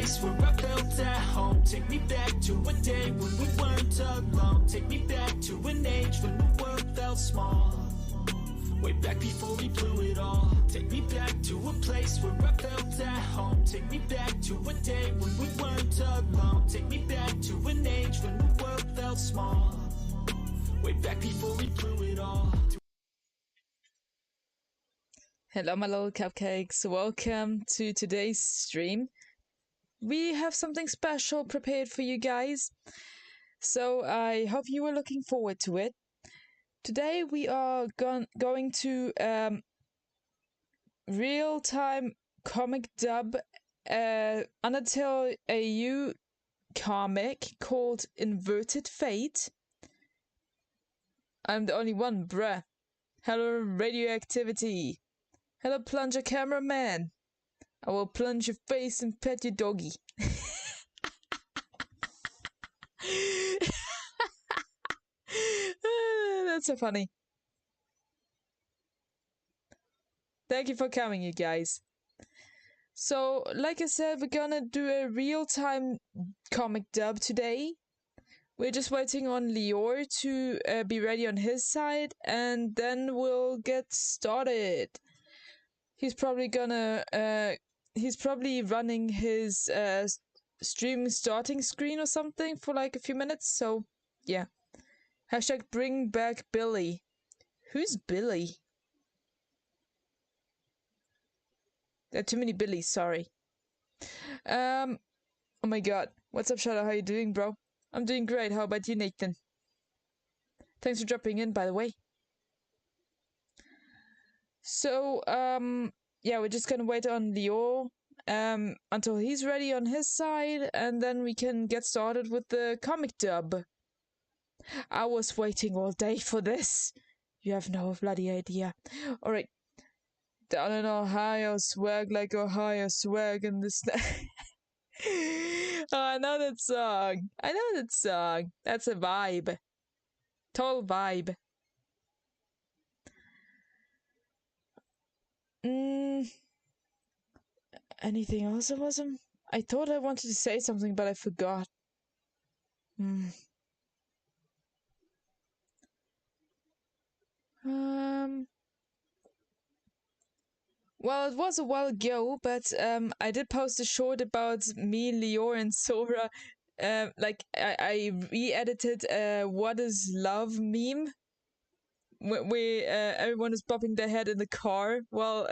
place where I felt at home. Take me back to a day when we weren't alone. Take me back to an age when the world felt small. Way back before we blew it all. Take me back to a place where I felt at home. Take me back to a day when we weren't alone. Take me back to an age when the world felt small. Way back before we blew it all. Hello my little cupcakes, welcome to today's stream. We have something special prepared for you guys, so I hope you are looking forward to it. Today we are going to real-time comic dub Undertale AU comic called Inverted Fate. I'm the only one, bruh. Hello radioactivity. Hello plunger cameraman. I will plunge your face and pet your doggy. That's so funny. Thank you for coming, you guys. So, like I said, we're gonna do a real-time comic dub today. We're just waiting on Lior to be ready on his side, and then we'll get started. He's probably running his stream starting screen or something for like a few minutes, so yeah. Hashtag bring back Billy. Who's Billy? There are too many Billys, sorry. Oh my god. What's up, Shadow? How you doing, bro? I'm doing great. How about you, Nathan? Thanks for dropping in, by the way. So, yeah, we're just gonna wait on Leo until he's ready on his side, and then we can get started with the comic dub. I was waiting all day for this. You have no bloody idea. Alright. Down in Ohio, swag like Ohio, swag in this. Oh, I know that song. I know that song. That's a vibe. Total vibe. Anything else awesome? I thought I wanted to say something, but I forgot. Well, it was a while ago, but I did post a short about me, Lior, and Sora. Like I re-edited "What Is Love" meme, where everyone is bopping their head in the car while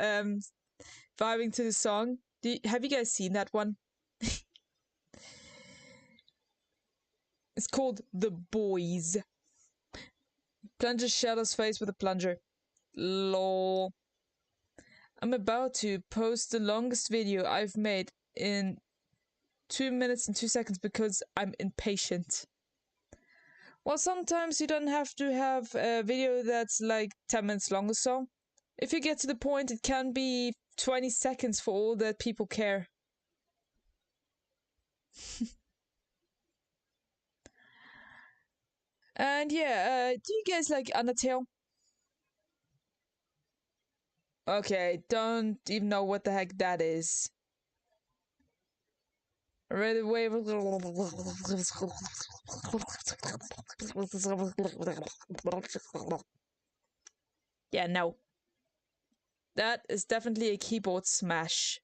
vibing to the song. Have you guys seen that one? It's called "The Boys." Plunger Shadow's face with a plunger. Lol. I'm about to post the longest video I've made in 2 minutes and 2 seconds because I'm impatient. Well, sometimes you don't have to have a video that's like 10 minutes long or so. If you get to the point, it can be 20 seconds for all that people care. And yeah, do you guys like Undertale? Okay, don't even know what the heck that is. Right away. Yeah, no. That is definitely a keyboard smash.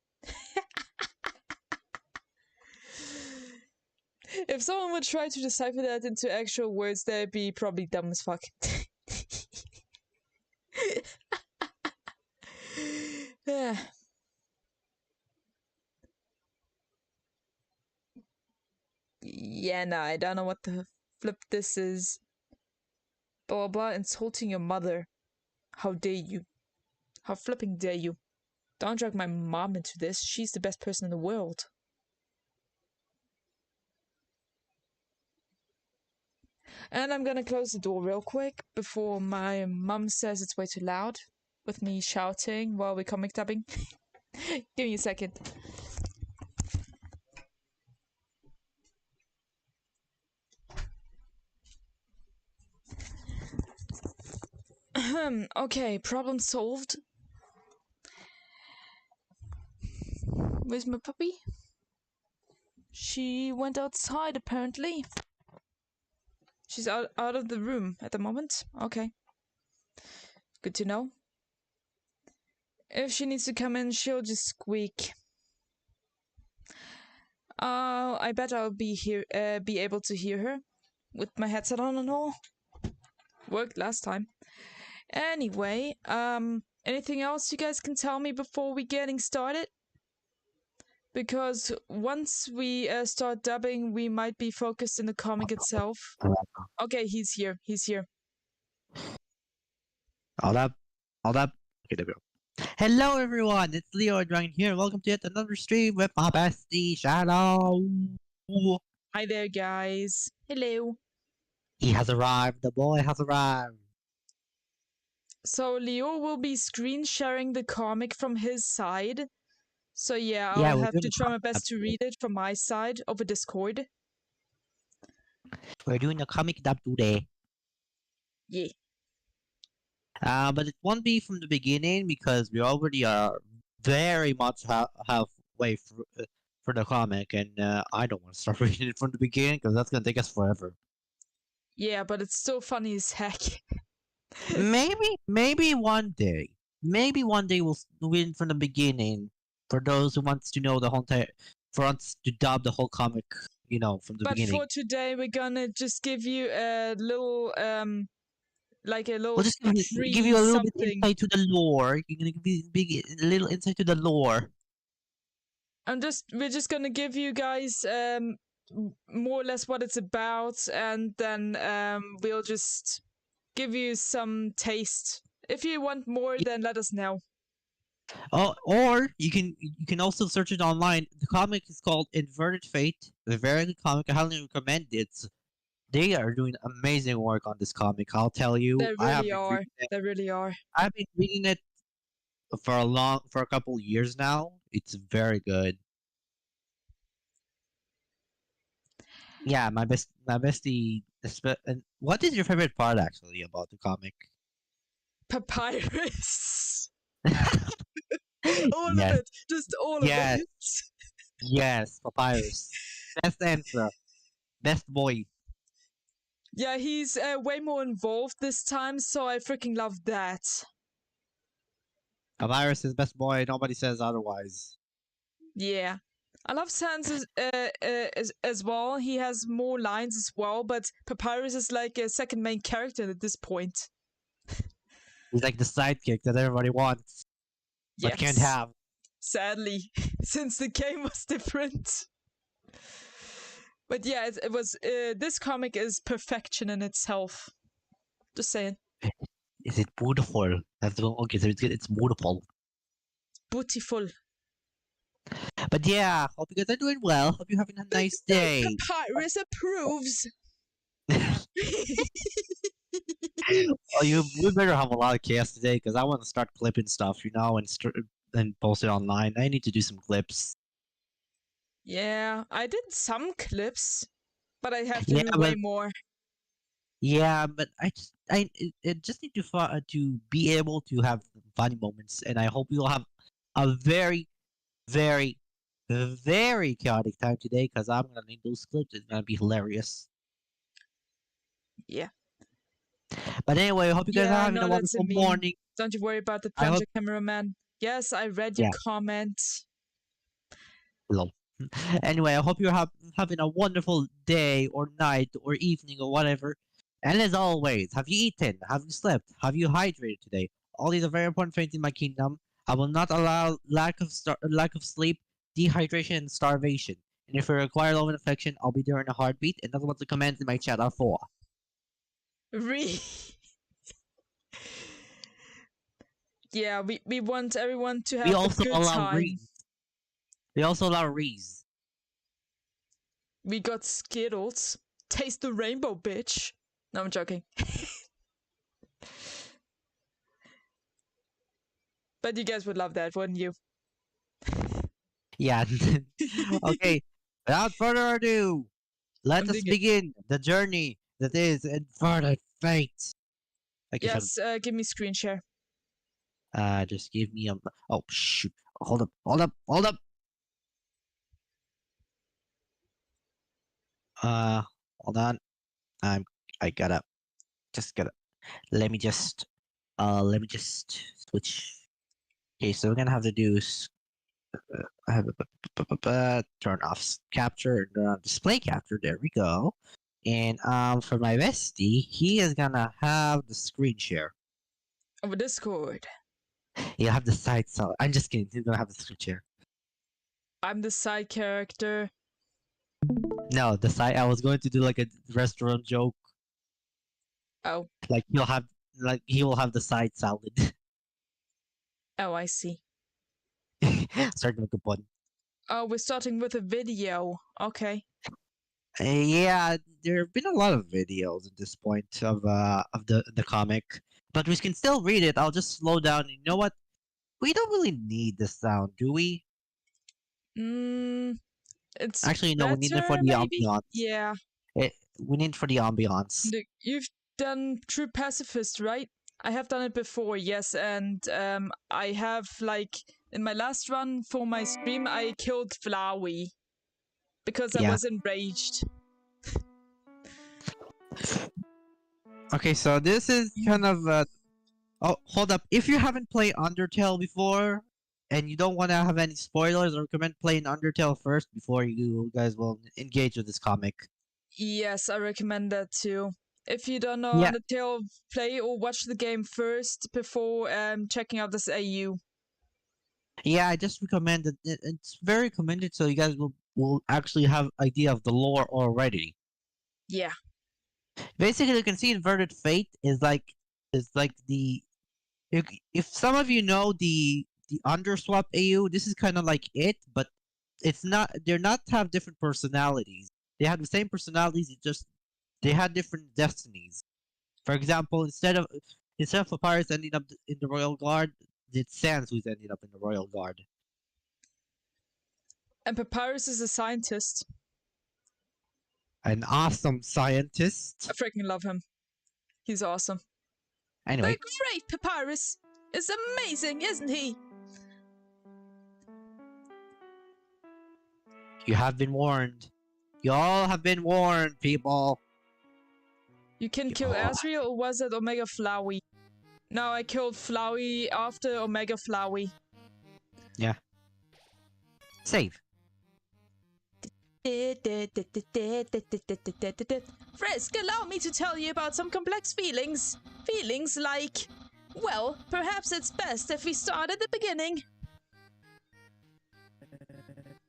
If someone would try to decipher that into actual words, they'd be probably dumb as fuck. Yeah. Yeah, no, I don't know what the flip this is. Blah, blah, blah, insulting your mother. How dare you? How flipping dare you? Don't drag my mom into this. She's the best person in the world. And I'm gonna close the door real quick before my mum says it's way too loud with me shouting while we're comic dubbing. Give me a second. Okay, problem solved. Where's my puppy? She went outside apparently. She's out of the room at the moment. Okay. Good to know. If she needs to come in, she'll just squeak. I bet I'll be able to hear her with my headset on and all. Worked last time. Anyway, anything else you guys can tell me before we getting started? Because once we start dubbing, we might be focused in the comic itself. Okay, he's here. He's here. Hold up. Hold up. Okay, there we go. Hello, everyone. It's Leo Dragon here. Welcome to yet another stream with my bestie, Shadow. Hi there, guys. Hello. He has arrived. The boy has arrived. So Leo will be screen sharing the comic from his side. So yeah, I'll have to try my best to read it from my side over Discord. We're doing a comic dub today. Yeah. But it won't be from the beginning because we already are very much halfway for the comic, and I don't want to start reading it from the beginning because that's gonna take us forever. Yeah, but it's still funny as heck. maybe one day we'll win from the beginning. For those who wants to know the whole for us to dub the whole comic, from the beginning. But for today, we're gonna just give you a little, like a little. We'll just give you a little bit insight to the lore. You're gonna give a little insight to the lore. We're just gonna give you guys more or less what it's about, and then we'll just give you some taste. If you want more, then let us know. Oh, or you can also search it online. The comic is called Inverted Fate. A very good comic. I highly recommend it. They are doing amazing work on this comic. I'll tell you. They really are. They really are. I've been reading it for a couple years now. It's very good. Yeah, my bestie. And what is your favorite part actually about the comic? Papyrus. All of it. Just all of it. Yes, Papyrus. Best answer. Best boy. Yeah, he's way more involved this time, so I freaking love that. Papyrus is best boy. Nobody says otherwise. Yeah. I love Sans as well. He has more lines as well, but Papyrus is like a second main character at this point. He's like the sidekick that everybody wants, but can't have. Sadly, since the game was different. But yeah, it was. This comic is perfection in itself. Just saying. Is it beautiful? Okay, so it's beautiful. Beautiful. But yeah, hope you guys are doing well. Hope you're having a nice day. Papyrus approves. Oh, we better have a lot of chaos today because I want to start clipping stuff, and post it online. I need to do some clips. Yeah, I did some clips, but I have to do way more. Yeah, but I just need to be able to have funny moments, and I hope you'll have a very, very, very chaotic time today because I'm gonna make those clips. It's gonna be hilarious. Yeah. But anyway, I hope you guys are having a wonderful morning. Don't you worry about the plunger cameraman. Yes, I read your comment. Lol. Anyway, I hope you're having a wonderful day or night or evening or whatever. And as always, have you eaten? Have you slept? Have you hydrated today? All these are very important things in my kingdom. I will not allow lack of sleep, dehydration, and starvation. And if you require love and affection, I'll be there in a heartbeat. And that's what the commands in my chat are for. Yeah, we want everyone to have a good time. We also allow Reese. We got Skittles. Taste the rainbow, bitch. No, I'm joking. But you guys would love that, wouldn't you? Yeah. Okay. Without further ado, let us begin the journey that is Inverted Fate. Yes, give me screen share. Just give me a... Oh, shoot. Hold up. Hold on. I gotta just gotta let me just switch. Okay, so we're gonna have to do turn off capture and turn on display capture. There we go. And for my bestie, he is gonna have the screen share. Over Discord. He'll have the side so I'm just kidding. He's gonna have the screen share. I'm the side character. No, the side. I was going to do like a restaurant joke. Oh. Like he will have the side salad. Oh, I see. Starting with a pun. Oh, we're starting with a video. Okay. Yeah, there have been a lot of videos at this point of the comic, but we can still read it. I'll just slow down. You know what? We don't really need the sound, do we? It's Actually, no. We need it for better, the maybe? ambiance. Yeah. We need it for the ambiance. You've done True Pacifist, right? I have done it before, yes, and I have, like, in my last run for my stream, I killed Flowey because I Yeah. was enraged. Okay, so this is kind of oh, hold up. If you haven't played Undertale before and you don't want to have any spoilers, I recommend playing Undertale first before you guys will engage with this comic. Yes, I recommend that too. If you don't know Yeah. Undertale, play or watch the game first before checking out this AU. Yeah, I just recommend it. It's very recommended, so you guys will actually have idea of the lore already. Yeah. Basically, you can see Inverted Fate is like the if some of you know the Underswap AU, this is kind of like it, but it's not. They're not have different personalities. They have the same personalities. It just they had different destinies. For example, instead of Papyrus ending up in the Royal Guard, it's Sans who's ended up in the Royal Guard. And Papyrus is a scientist. An awesome scientist. I freaking love him. He's awesome. Anyway. The great Papyrus is amazing, isn't he? You have been warned. You all have been warned, people. You can kill Asriel, or was it Omega Flowey? No, I killed Flowey after Omega Flowey. Yeah. Save. Frisk, allow me to tell you about some complex feelings. Feelings like, well, perhaps it's best if we start at the beginning.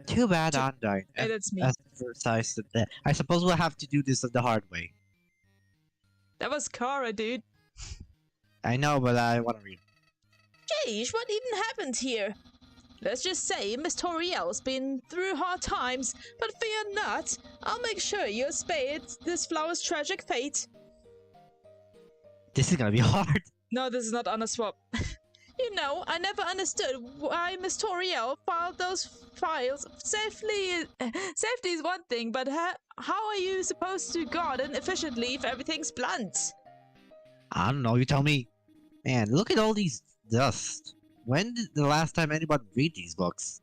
Too bad Undyne. Hey, that's me. Emphasized that. I suppose we'll have to do this the hard way. That was Kara, dude. I know, but I want to read. Jeez, what even happened here? Let's just say Miss Toriel's been through hard times, but fear not. I'll make sure you're spared this flower's tragic fate. This is gonna be hard. No, this is not Underswap. You know, I never understood why Miss Toriel filed those files safely. Safety is one thing, but how are you supposed to garden efficiently if everything's blunt? I don't know, you tell me. Man, look at all these dust. When did the last time anyone read these books?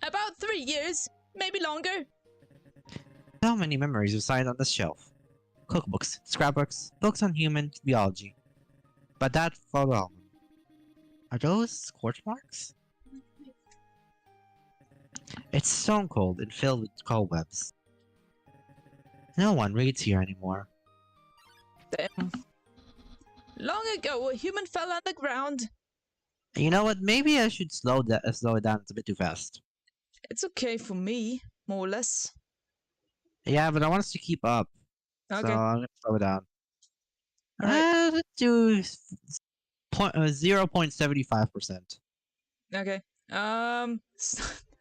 About 3 years, maybe longer. So many memories are signed on the shelf. Cookbooks, scrapbooks, books on human biology. But that photo album. Are those scorch marks? It's stone cold and filled with cobwebs. No one reads here anymore. Damn. Long ago, a human fell underground. You know what? Maybe I should slow it down. It's a bit too fast. It's okay for me, more or less. Yeah, but I want us to keep up. Okay. So I'm gonna slow it down. Alright. Let's do 0.75%. Okay.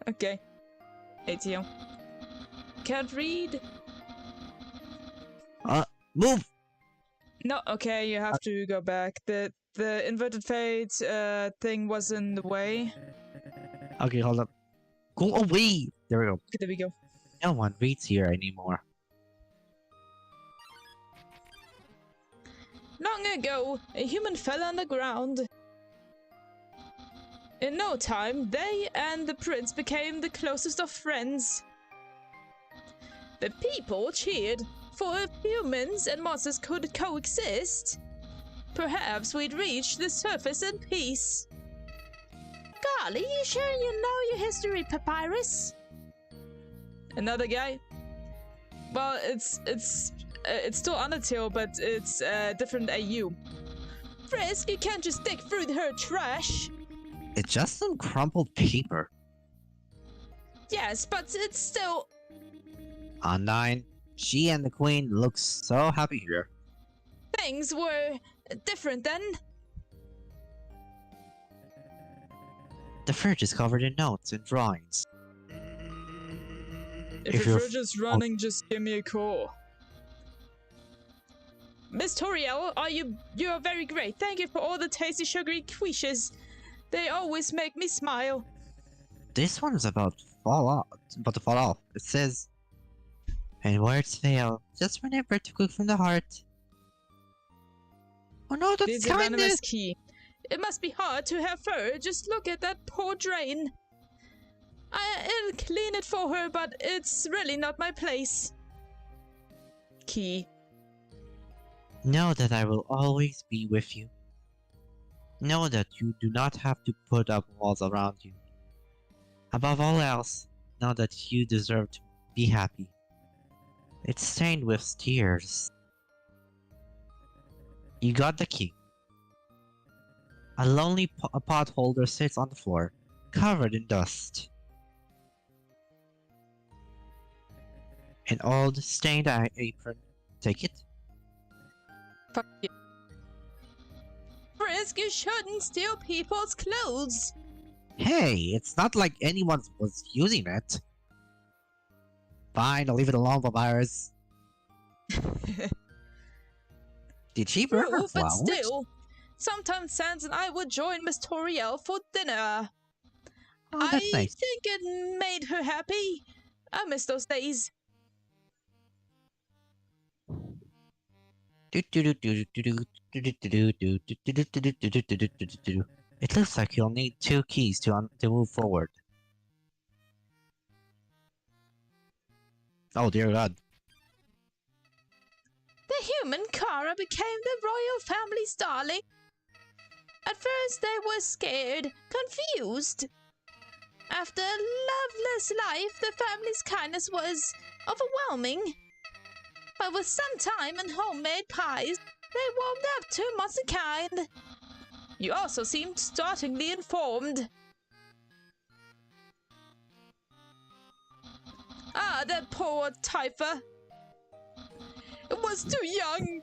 Okay. ATO. Can't read. Move! No, okay, you have to go back. The inverted fate thing was in the way. Okay, hold up. Go away! There we go. Okay, there we go. No one reads here anymore. Long ago, a human fell underground. In no time, they and the prince became the closest of friends. The people cheered for if humans and monsters could coexist. Perhaps we'd reach the surface in peace. Golly, you sure you know your history, Papyrus? Another guy? Well, it's still Undertale, but it's different AU. Frisk, you can't just dig through her trash. It's just some crumpled paper. Yes, but it's still... Undyne, she and the queen look so happy here. Things were different then. The fridge is covered in notes and drawings. If your fridge is running, just give me a call. Miss Toriel, you are very great. Thank you for all the tasty sugary quiches. They always make me smile. This one's about to fall off. It says, "And words fail. Just remember to cook from the heart." Oh no, that's This kindness! venomous key. It must be hard to have fur. Just look at that poor drain. I'll clean it for her, but it's really not my place. Key. Know that I will always be with you. Know that you do not have to put up walls around you. Above all else, know that you deserve to be happy. It's stained with tears. You got the key. A lonely pot holder sits on the floor, covered in dust. An old, stained apron. Take it. Fuck you. Frisk, you shouldn't steal people's clothes. Hey, it's not like anyone was using it. Fine, I'll leave it alone, Papyrus. Did she burn her True, flowers? but still, sometimes Sans and I would join Miss Toriel for dinner. Oh, that's I nice. think it made her happy. I miss those days. It looks like you'll need 2 keys to move forward. Oh dear God. The human Kara became the royal family's darling. At first they were scared, confused. After a loveless life, the family's kindness was overwhelming. But with some time and homemade pies, they warmed up to monsterkind. You also seemed startlingly informed. Ah, that poor Typha. It was too young.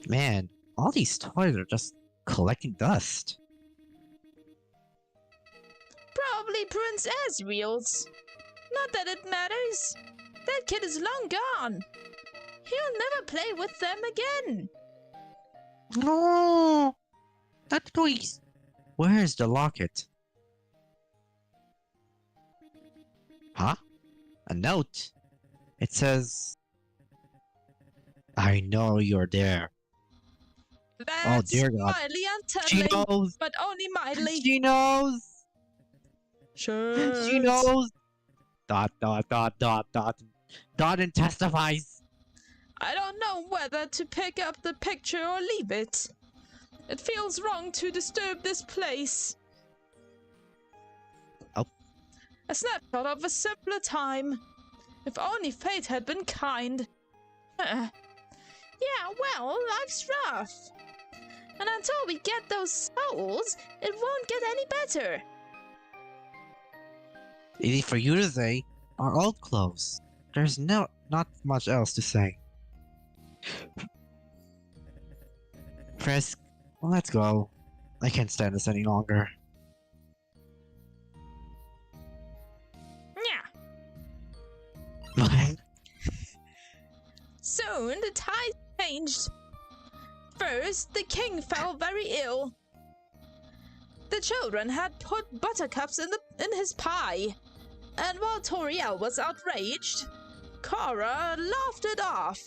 Man, all these toys are just collecting dust. Probably Prince Asriel's. Not that it matters. That kid is long gone. He'll never play with them again. No, that toys. Where's the locket? Huh? A note. It says, "I know you're there." That's dear God. mildly She unsettling, knows. but only mildly. She knows. Sure. She knows. ... and testifies. I don't know whether to pick up the picture or leave it. It feels wrong to disturb this place. Oh. A snapshot of a simpler time. If only fate had been kind. Yeah, well, life's rough. And until we get those souls, it won't get any better. Easy for you to say. Our old clothes. There's not much else to say. Frisk, let's go. I can't stand this any longer. Yeah. Soon the tide changed. First, the king fell very ill. The children had put buttercups in his pie. And while Toriel was outraged, Kara laughed it off.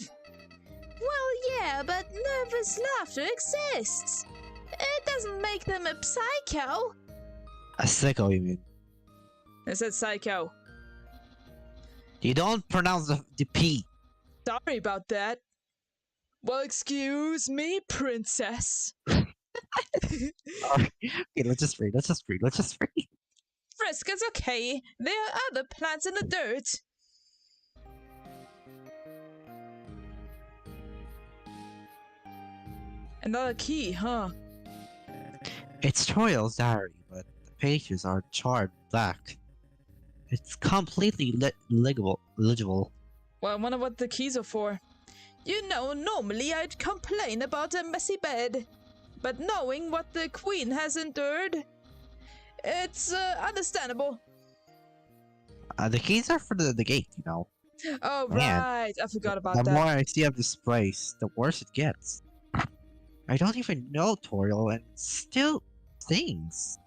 Well, yeah, but nervous laughter exists. It doesn't make them a psycho. A sicko, you mean? I said psycho. You don't pronounce the P. Sorry about that. Well, excuse me, princess. Okay, let's just read. Frisk is okay. There are other plants in the dirt. Another key, huh? It's Toriel's diary, but the pages are charred black. It's completely legible. Well, I wonder what the keys are for. You know, normally I'd complain about a messy bed. But knowing what the queen has endured, it's understandable. The keys are for the gate, you know. Oh, Man, right. I forgot about the that. more I see of this place, the worse it gets. I don't even know Toriel, and still things.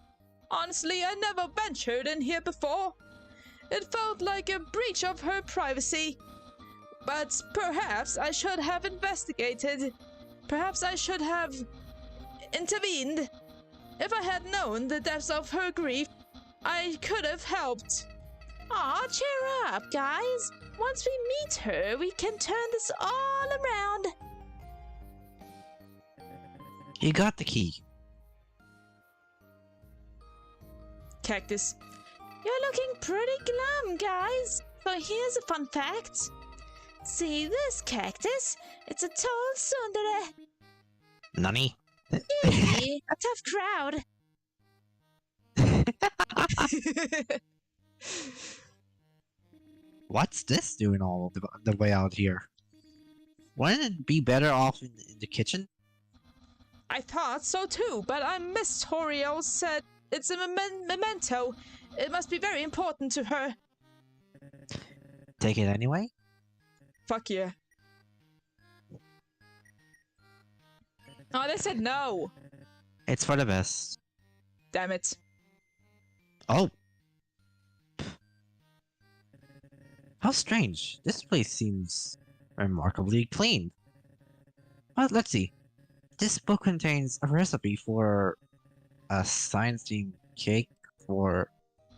Honestly, I never ventured in here before. It felt like a breach of her privacy. But perhaps I should have investigated. Perhaps I should have intervened. If I had known the depths of her grief, I could have helped. Aw, cheer up, guys. Once we meet her, we can turn this all around. You got the key. Cactus. You're looking pretty glum, guys. So here's a fun fact. See this cactus? It's a tall tsundere. Nani? Easy, a tough crowd. What's this doing all the way out here? Wouldn't it be better off in the kitchen? I thought so too, but Miss Toriel said it's a memento. It must be very important to her. Take it anyway? Fuck yeah. Oh, they said no. It's for the best. Damn it. Oh! How strange. This place seems remarkably clean. Well, let's see. This book contains a recipe for a science-themed cake for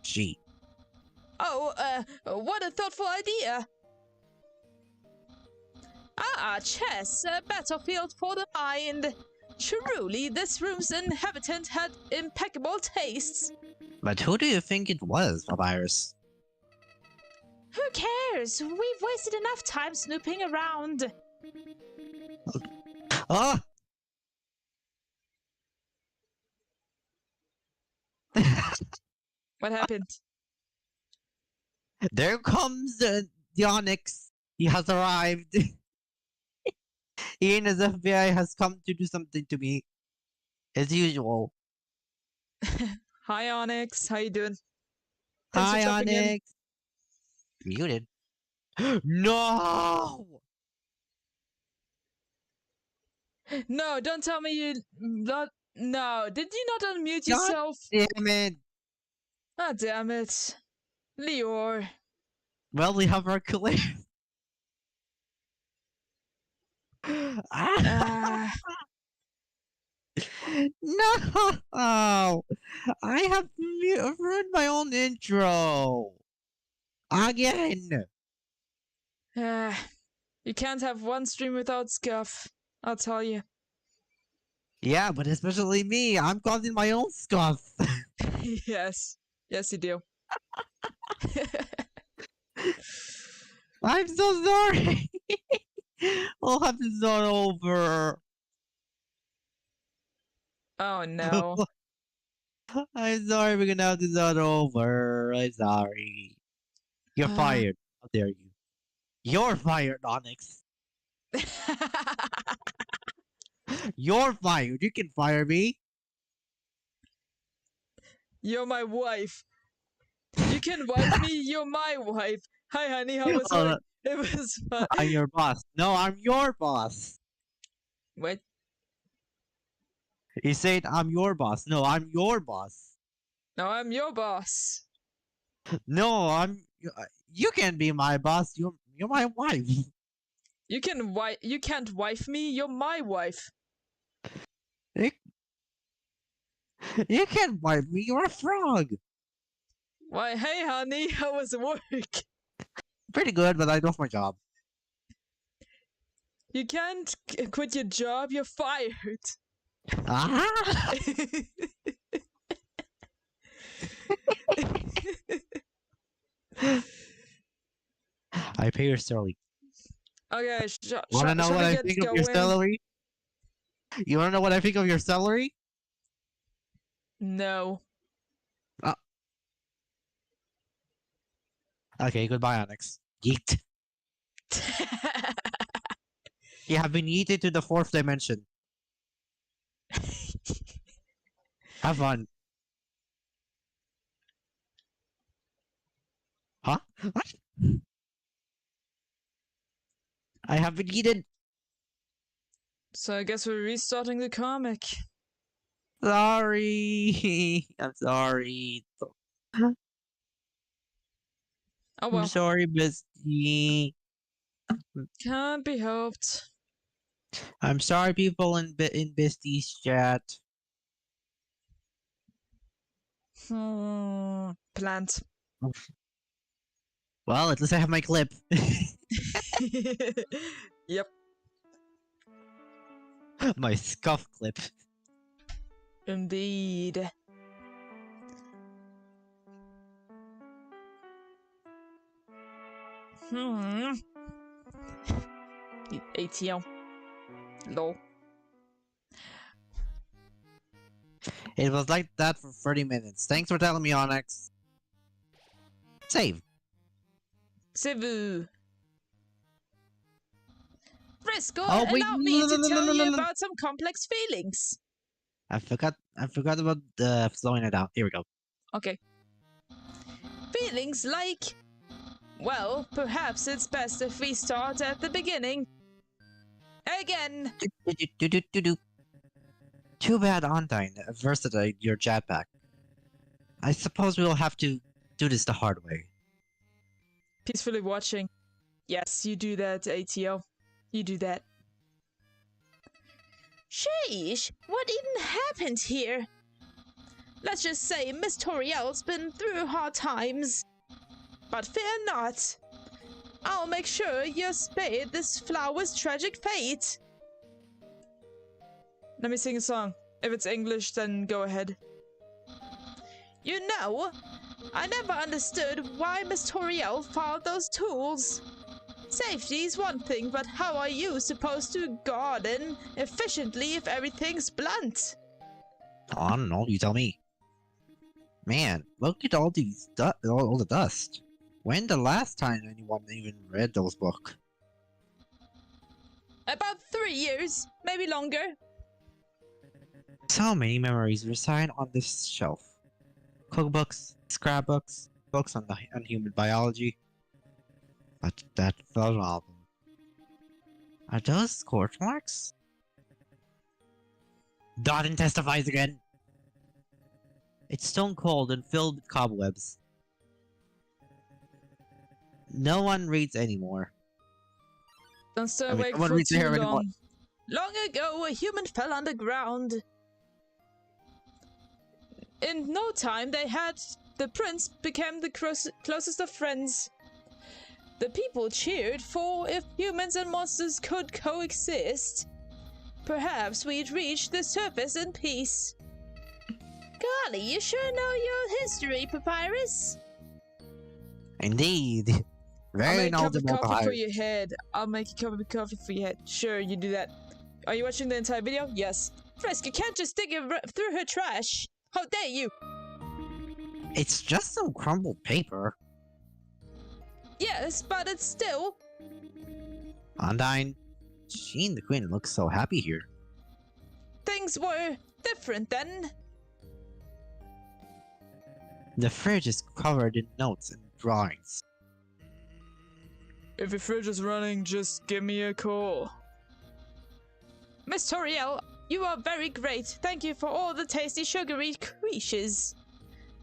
G. Oh, what a thoughtful idea. Chess, a battlefield for the mind. Truly, this room's inhabitant had impeccable tastes. But who do you think it was, Papyrus? Who cares? We've wasted enough time snooping around. Oh! What happened? There comes the Onyx. He has arrived. He and his FBI has come to do something to me. As usual. Hi, Onyx. How you doing? Thanks for Hi, jumping in. Onyx. Muted. No! No, don't tell me you not. No, did you not unmute God yourself? Damn it. Ah, damn it, Lior. Well, we have our clear. Ah, No! I have ruined my own intro. Again. you can't have one stream without scuff. I'll tell you. Yeah, but especially me. I'm causing my own scuff. Yes, you do. I'm so sorry. We'll have to start over. Oh no. I'm sorry, we're gonna have to start over. I'm sorry. You're fired. How dare you? You're fired, Onyx. You're fired. You can fire me. You're my wife. You can wife me. You're my wife. Hi, honey. How was it? It was fun. I'm your boss. No, I'm your boss. What? He said I'm your boss. No, I'm your boss. No, I'm your boss. No, you can't be my boss. You're my wife. You can't wife me. You're my wife. You can't wife me. You're a frog. Why, hey, honey, how was work? Pretty good, but I lost my job. You can't quit your job, you're fired. Ah! I pay your salary. Okay, Wanna know shall what we I get think of your going? salary? You wanna know what I think of your salary? No. Okay, goodbye, Onyx. Yeet. You have been yeeted to the 4th dimension. Have fun. Huh? What? I have been yeeted. So I guess we're restarting the comic. Sorry. I'm sorry. Oh I'm well, sorry, bestie. can't be helped. I'm sorry, people in Bestie's chat. Plant. Well, at least I have my clip. Yep. My scuff clip. Indeed. ATL. Lol. It was like that for 30 minutes. Thanks for telling me, Onyx. Save. C'est vous. Frisco, Oh, wait, allow me to tell you no. about some complex feelings. I forgot about slowing it down. Here we go. Okay. Feelings like... Well, perhaps it's best if we start at the beginning. Again. Too bad Ondine versatile your jetpack. I suppose we'll have to do this the hard way. Peacefully watching. Yes, you do that, ATO. You do that. Sheesh, what even happened here? Let's just say Miss Toriel's been through hard times. But fear not. I'll make sure you're spared this flower's tragic fate. Let me sing a song. If it's English, then go ahead. You know, I never understood why Miss Toriel filed those tools. Safety's one thing, but how are you supposed to garden efficiently if everything's blunt? Oh, I don't know. You tell me. Man, look at all these all the dust. When the last time anyone even read those books? About 3 years, maybe longer. So many memories reside on this shelf. Cookbooks, scrapbooks, books on human biology. But that photo album. Are those scorch marks? Dodden testifies again. It's stone cold and filled with cobwebs. No one reads anymore. Don't stay I mean, awake no one for reads too here anymore. long. Long ago, a human fell underground. In no time, the prince became the closest of friends. The people cheered for if humans and monsters could coexist. Perhaps we'd reach the surface in peace. Golly, you sure know your history, Papyrus. Indeed. I'll Very make a cup of knowledgeable coffee for Papyrus. your head. I'll make a cup of coffee for your head. Sure, you do that. Are you watching the entire video? Yes. Frisk, you can't just dig it through her trash. How dare you? It's just some crumbled paper. Yes, but it's still... Ondine, she and the queen look so happy here. Things were different then. The fridge is covered in notes and drawings. If your fridge is running, just give me a call. Miss Toriel, you are very great. Thank you for all the tasty sugary creatures.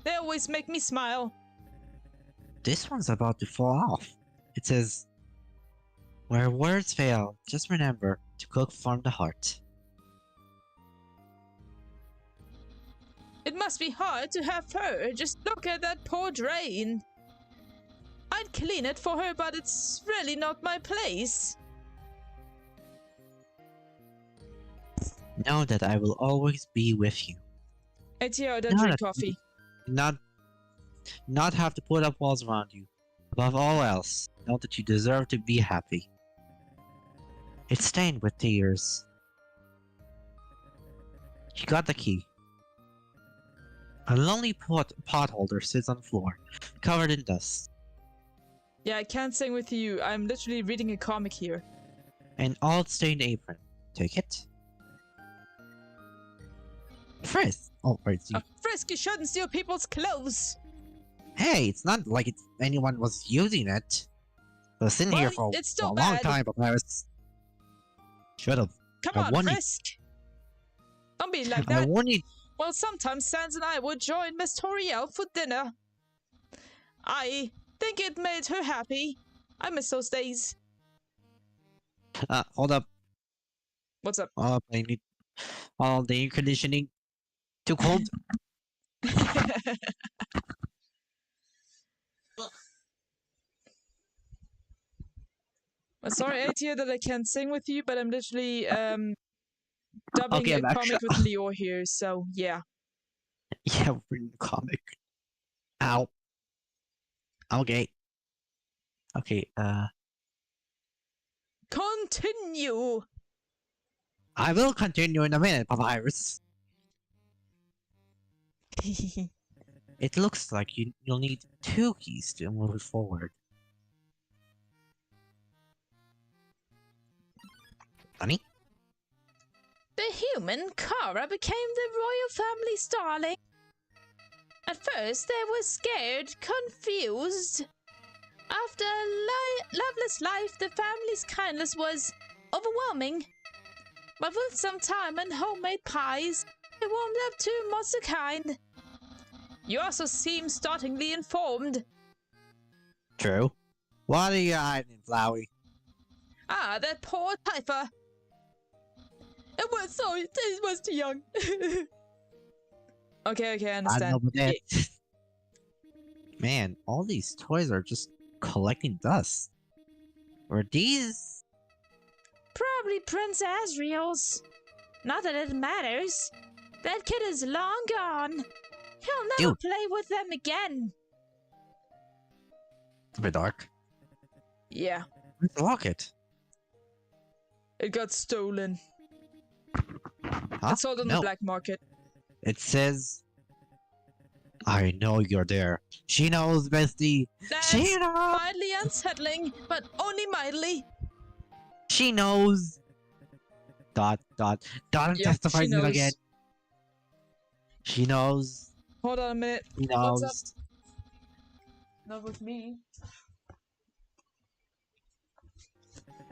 They always make me smile. This one's about to fall off. It says, where words fail, just remember to cook from the heart. It must be hard to have her. Just look at that poor drain. I'd clean it for her, but it's really not my place. Know that I will always be with you. Atio, don't drink coffee. Not have to put up walls around you. Above all else, know that you deserve to be happy. It's stained with tears. She got the key. A lonely pot holder sits on the floor, covered in dust. Yeah, I can't sing with you. I'm literally reading a comic here. An old stained apron. Take it. Frisk! Oh, wait. Frisk, you shouldn't steal people's clothes! Hey, it's not like anyone was using it. It was sitting here for it's a still long bad. time, but I was... Should've. Come on, Frisk! Don't be like I that. warned you. Well, sometimes Sans and I would join Miss Toriel for dinner. I think it made her happy. I miss those days. Hold up. What's up? I need all the air conditioning. Too cold. Sorry, Atia, that I can't sing with you, but I'm literally dubbing a comic with Leo here, so yeah. Yeah, we're in the comic. Ow. Okay. Okay, Continue! I will continue in a minute, Papyrus. It looks like you'll need 2 keys to move it forward. Honey? The human Kara became the royal family's darling. At first, they were scared, confused. After a loveless life, the family's kindness was overwhelming. But with some time and homemade pies, they warmed up to Monsterkind. You also seem startlingly informed. True. What are you hiding, Flowey? Ah, that poor Typher. It was too young. Okay, I understand. I know, but that... Man, all these toys are just collecting dust. Were these... Probably Prince Asriel's. Not that it matters. That kid is long gone. He'll never play with them again. It's a bit dark. Yeah. Where's the locket? It got stolen. Huh? It's sold on the black market. It says... I know you're there. She knows, bestie. That's she knows. mildly unsettling, but only mildly. She knows. Dot testifies it again. She knows. Hold on a minute. She knows. What's up? Not with me.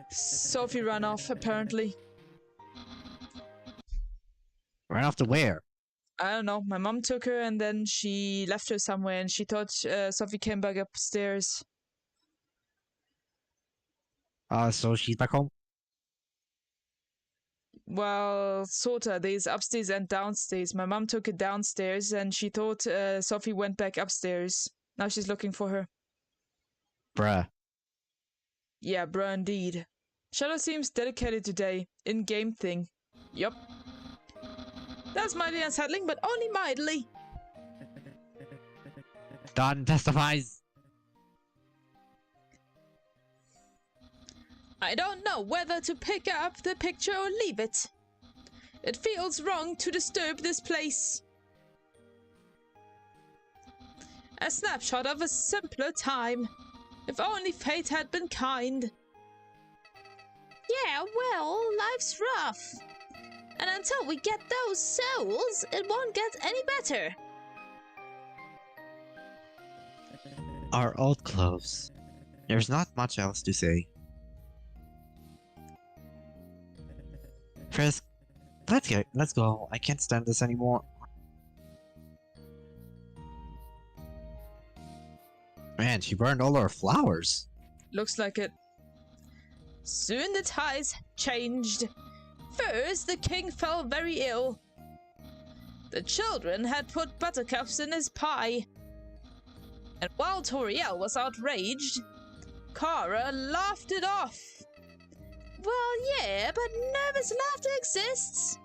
Sophie ran off, apparently. Ran off to where? I don't know. My mom took her and then she left her somewhere and she thought Sophie came back upstairs. So she's back home? Well, sorta. There's upstairs and downstairs. My mom took her downstairs and she thought Sophie went back upstairs. Now she's looking for her. Bruh. Yeah, bruh indeed. Shadow seems dedicated today. In-game thing. Yup. That's mildly unsettling, but only mildly. Don testifies. I don't know whether to pick up the picture or leave it. It feels wrong to disturb this place. A snapshot of a simpler time. If only fate had been kind. Yeah, well, life's rough. And until we get those souls, it won't get any better. Our old clothes. There's not much else to say. Frisk, let's go. I can't stand this anymore. Man, she burned all our flowers. Looks like it. Soon the tides changed. First, the king fell very ill. The children had put buttercups in his pie. And while Toriel was outraged, Kara laughed it off. Well, yeah, but nervous laughter exists.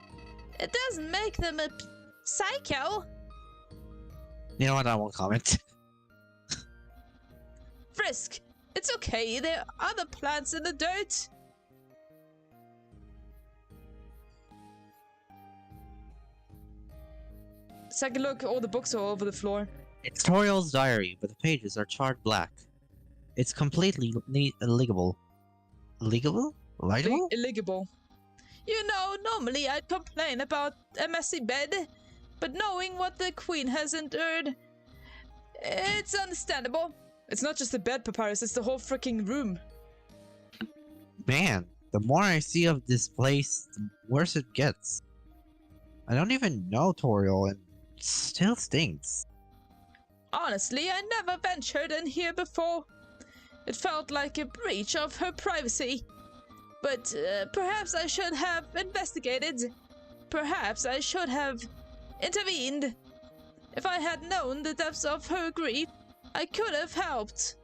It doesn't make them a psycho. You know what? I won't comment. Frisk, it's okay. There are other plants in the dirt. Second look, all the books are all over the floor. It's Toriel's diary, but the pages are charred black. It's completely illegible. Legible? Legible? Illegible. You know, normally I'd complain about a messy bed, but knowing what the Queen has endured, it's understandable. It's not just the bed, Papyrus, it's the whole freaking room. Man, the more I see of this place, the worse it gets. I don't even know Toriel, and it still stinks. Honestly, I never ventured in here before. It felt like a breach of her privacy. But perhaps I should have investigated. Perhaps I should have intervened. If I had known the depths of her grief, I could have helped.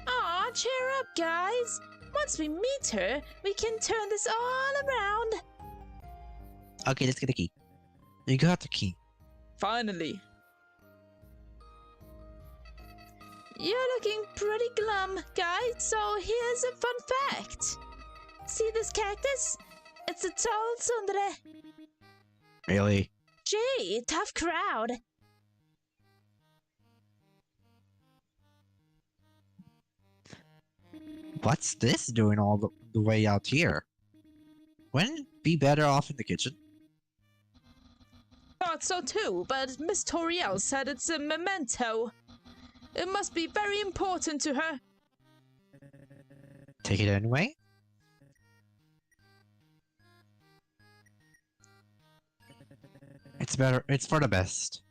Aw, cheer up, guys. Once we meet her, we can turn this all around. Okay, let's get the key. You got the key. Finally. You're looking pretty glum, guys, so here's a fun fact. See this cactus? It's a tall tsundere. Really? Gee, tough crowd. What's this doing all the way out here? Wouldn't it be better off in the kitchen? Thought so too, but Miss Toriel said it's a memento. It must be very important to her. Take it anyway? It's better. It's for the best.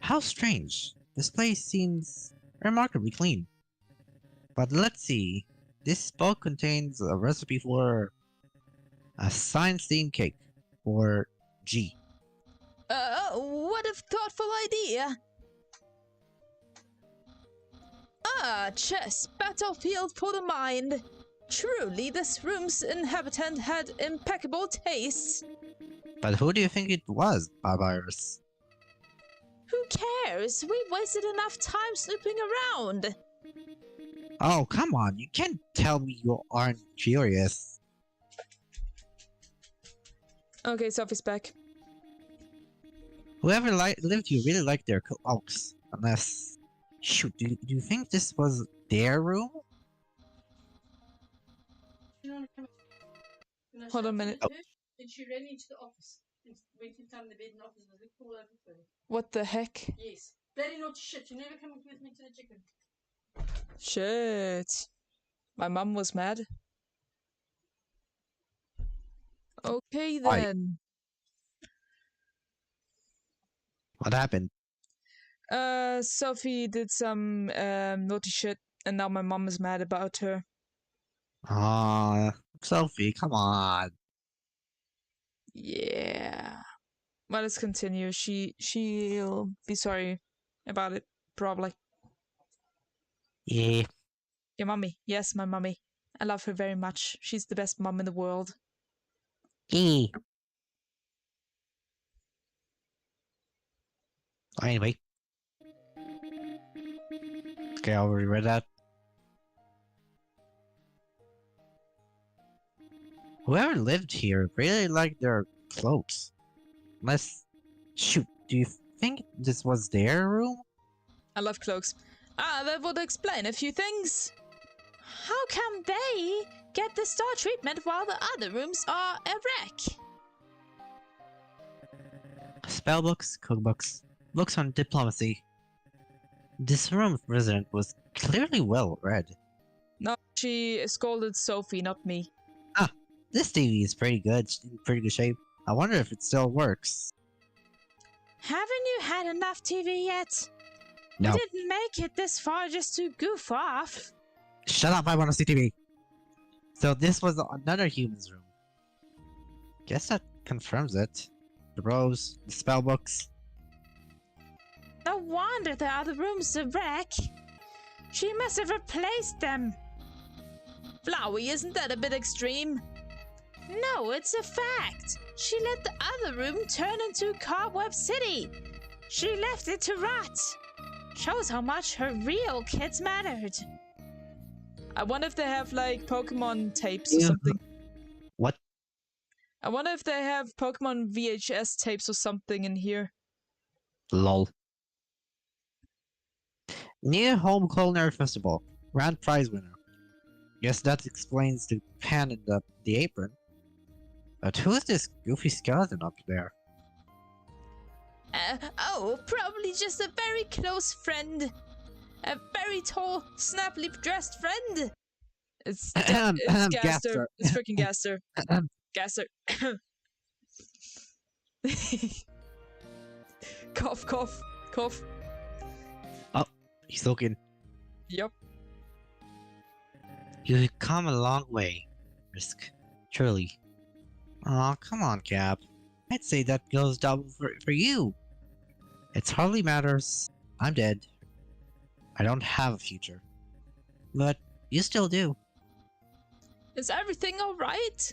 How strange. This place seems remarkably clean. But let's see. This book contains a recipe for a science-themed cake. For G. What a thoughtful idea. Ah, chess, battlefield for the mind. Truly, this room's inhabitant had impeccable taste. But who do you think it was, Papyrus? Who cares? We wasted enough time snooping around. Oh, come on. You can't tell me you aren't curious. Okay, Sophie's back. Whoever lived here really liked their cooks. Unless... Shoot, do you think this was their room? Hold on a minute. Oh. And she ran into the office and went and found the bed in the office. I looked all over for her. What the heck? Yes. Bloody naughty shit. You never come with me to the chicken. Shit. My mum was mad. Okay then. What happened? Sophie did some naughty shit, and now my mum is mad about her. Ah, Sophie, come on. Yeah. Well, let's continue. She'll be sorry about it, probably. Yeah. Your mummy. Yes, my mummy. I love her very much. She's the best mum in the world. Yeah. Anyway. Okay, I already read that. Whoever lived here really liked their clothes. Unless... Shoot, do you think this was their room? I love cloaks. Ah, that would explain a few things. How come they get the star treatment while the other rooms are a wreck? Spellbooks, cookbooks, books on diplomacy. This room's resident was clearly well read. No, she scolded Sophie, not me. This TV is pretty good, in pretty good shape. I wonder if it still works. Haven't you had enough TV yet? No. We didn't make it this far just to goof off. Shut up, I want to see TV. So this was another human's room. Guess that confirms it. The rose, the spell books. No wonder the other room's a wreck. She must have replaced them. Flowey, isn't that a bit extreme? No, it's a fact. She let the other room turn into Cobweb City. She left it to rot. Shows how much her real kids mattered. I wonder if they have like Pokemon tapes or something. What? I wonder if they have Pokemon VHS tapes or something in here. Lol. Near Home Culinary Festival. Grand prize winner. Guess that explains the pan and the apron. But who is this goofy skeleton up there? Probably just a very close friend. A very tall, snappily dressed friend. It's Gaster. Gaster. It's freaking Gaster. Gaster. Cough, cough, cough. Oh, he's looking. Yep. You've come a long way, Risk. Truly. Aw, come on, Cap. I'd say that goes double for you. It hardly matters. I'm dead. I don't have a future. But you still do. Is everything alright?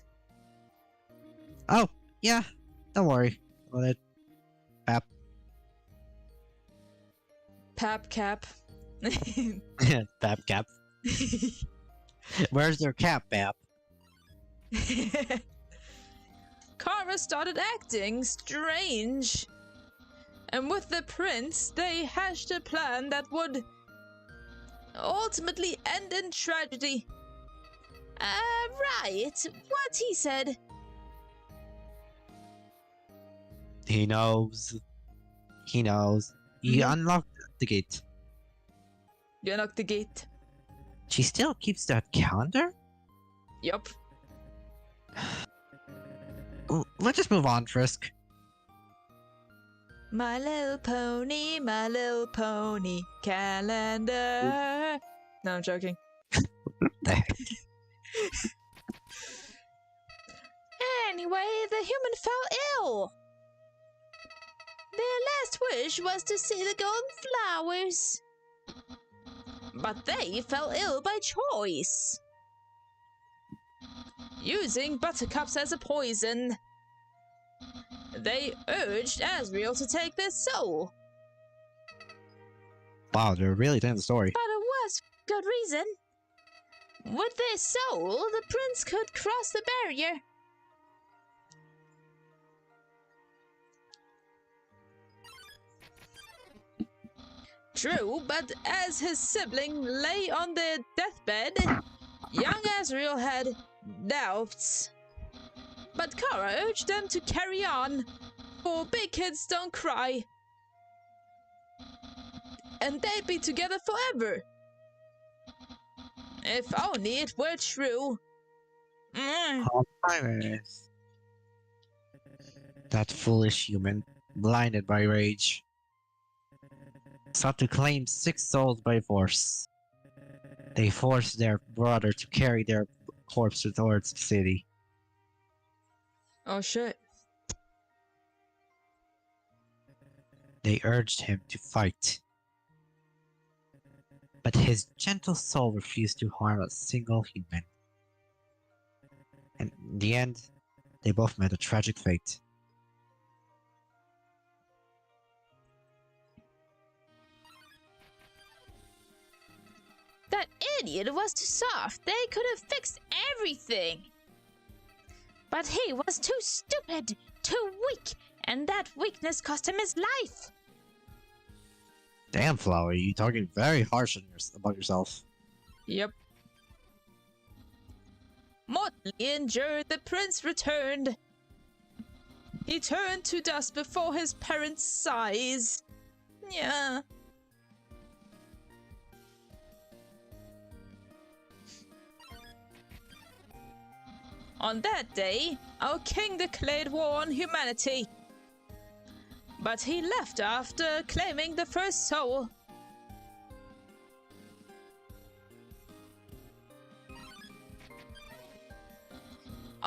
Oh, yeah. Don't worry about it. Pap. Pap cap. Pap Cap. Where's their cap, Pap? Kara started acting strange. And with the prince, they hatched a plan that would ultimately end in tragedy. Right. What he said. He knows. He knows. He unlocked the gate. You unlocked the gate. She still keeps that calendar? Yup. Let's just move on, Frisk. My little pony, calendar. No, I'm joking. Anyway, the human fell ill. Their last wish was to see the golden flowers. But they fell ill by choice. Using buttercups as a poison, they urged Asriel to take their soul. Wow, they're really telling the story. But it was for good reason. With their soul, the prince could cross the barrier. True, but as his sibling lay on their deathbed, young Asriel had doubts. But Kara urged them to carry on, for big kids don't cry. And they'd be together forever. If only it were true. Papyrus. That foolish human, blinded by rage, sought to claim 6 souls by force. They forced their brother to carry their corpse towards the city. Oh shit. They urged him to fight. But his gentle soul refused to harm a single human. And in the end, they both met a tragic fate. That idiot was too soft. They could have fixed everything. But he was too stupid, too weak, and that weakness cost him his life. Damn, Flower, you're talking very harsh on about yourself. Yep. Mortally injured, the prince returned. He turned to dust before his parents' sighs. Yeah. On that day, our king declared war on humanity. But he left after claiming the first soul.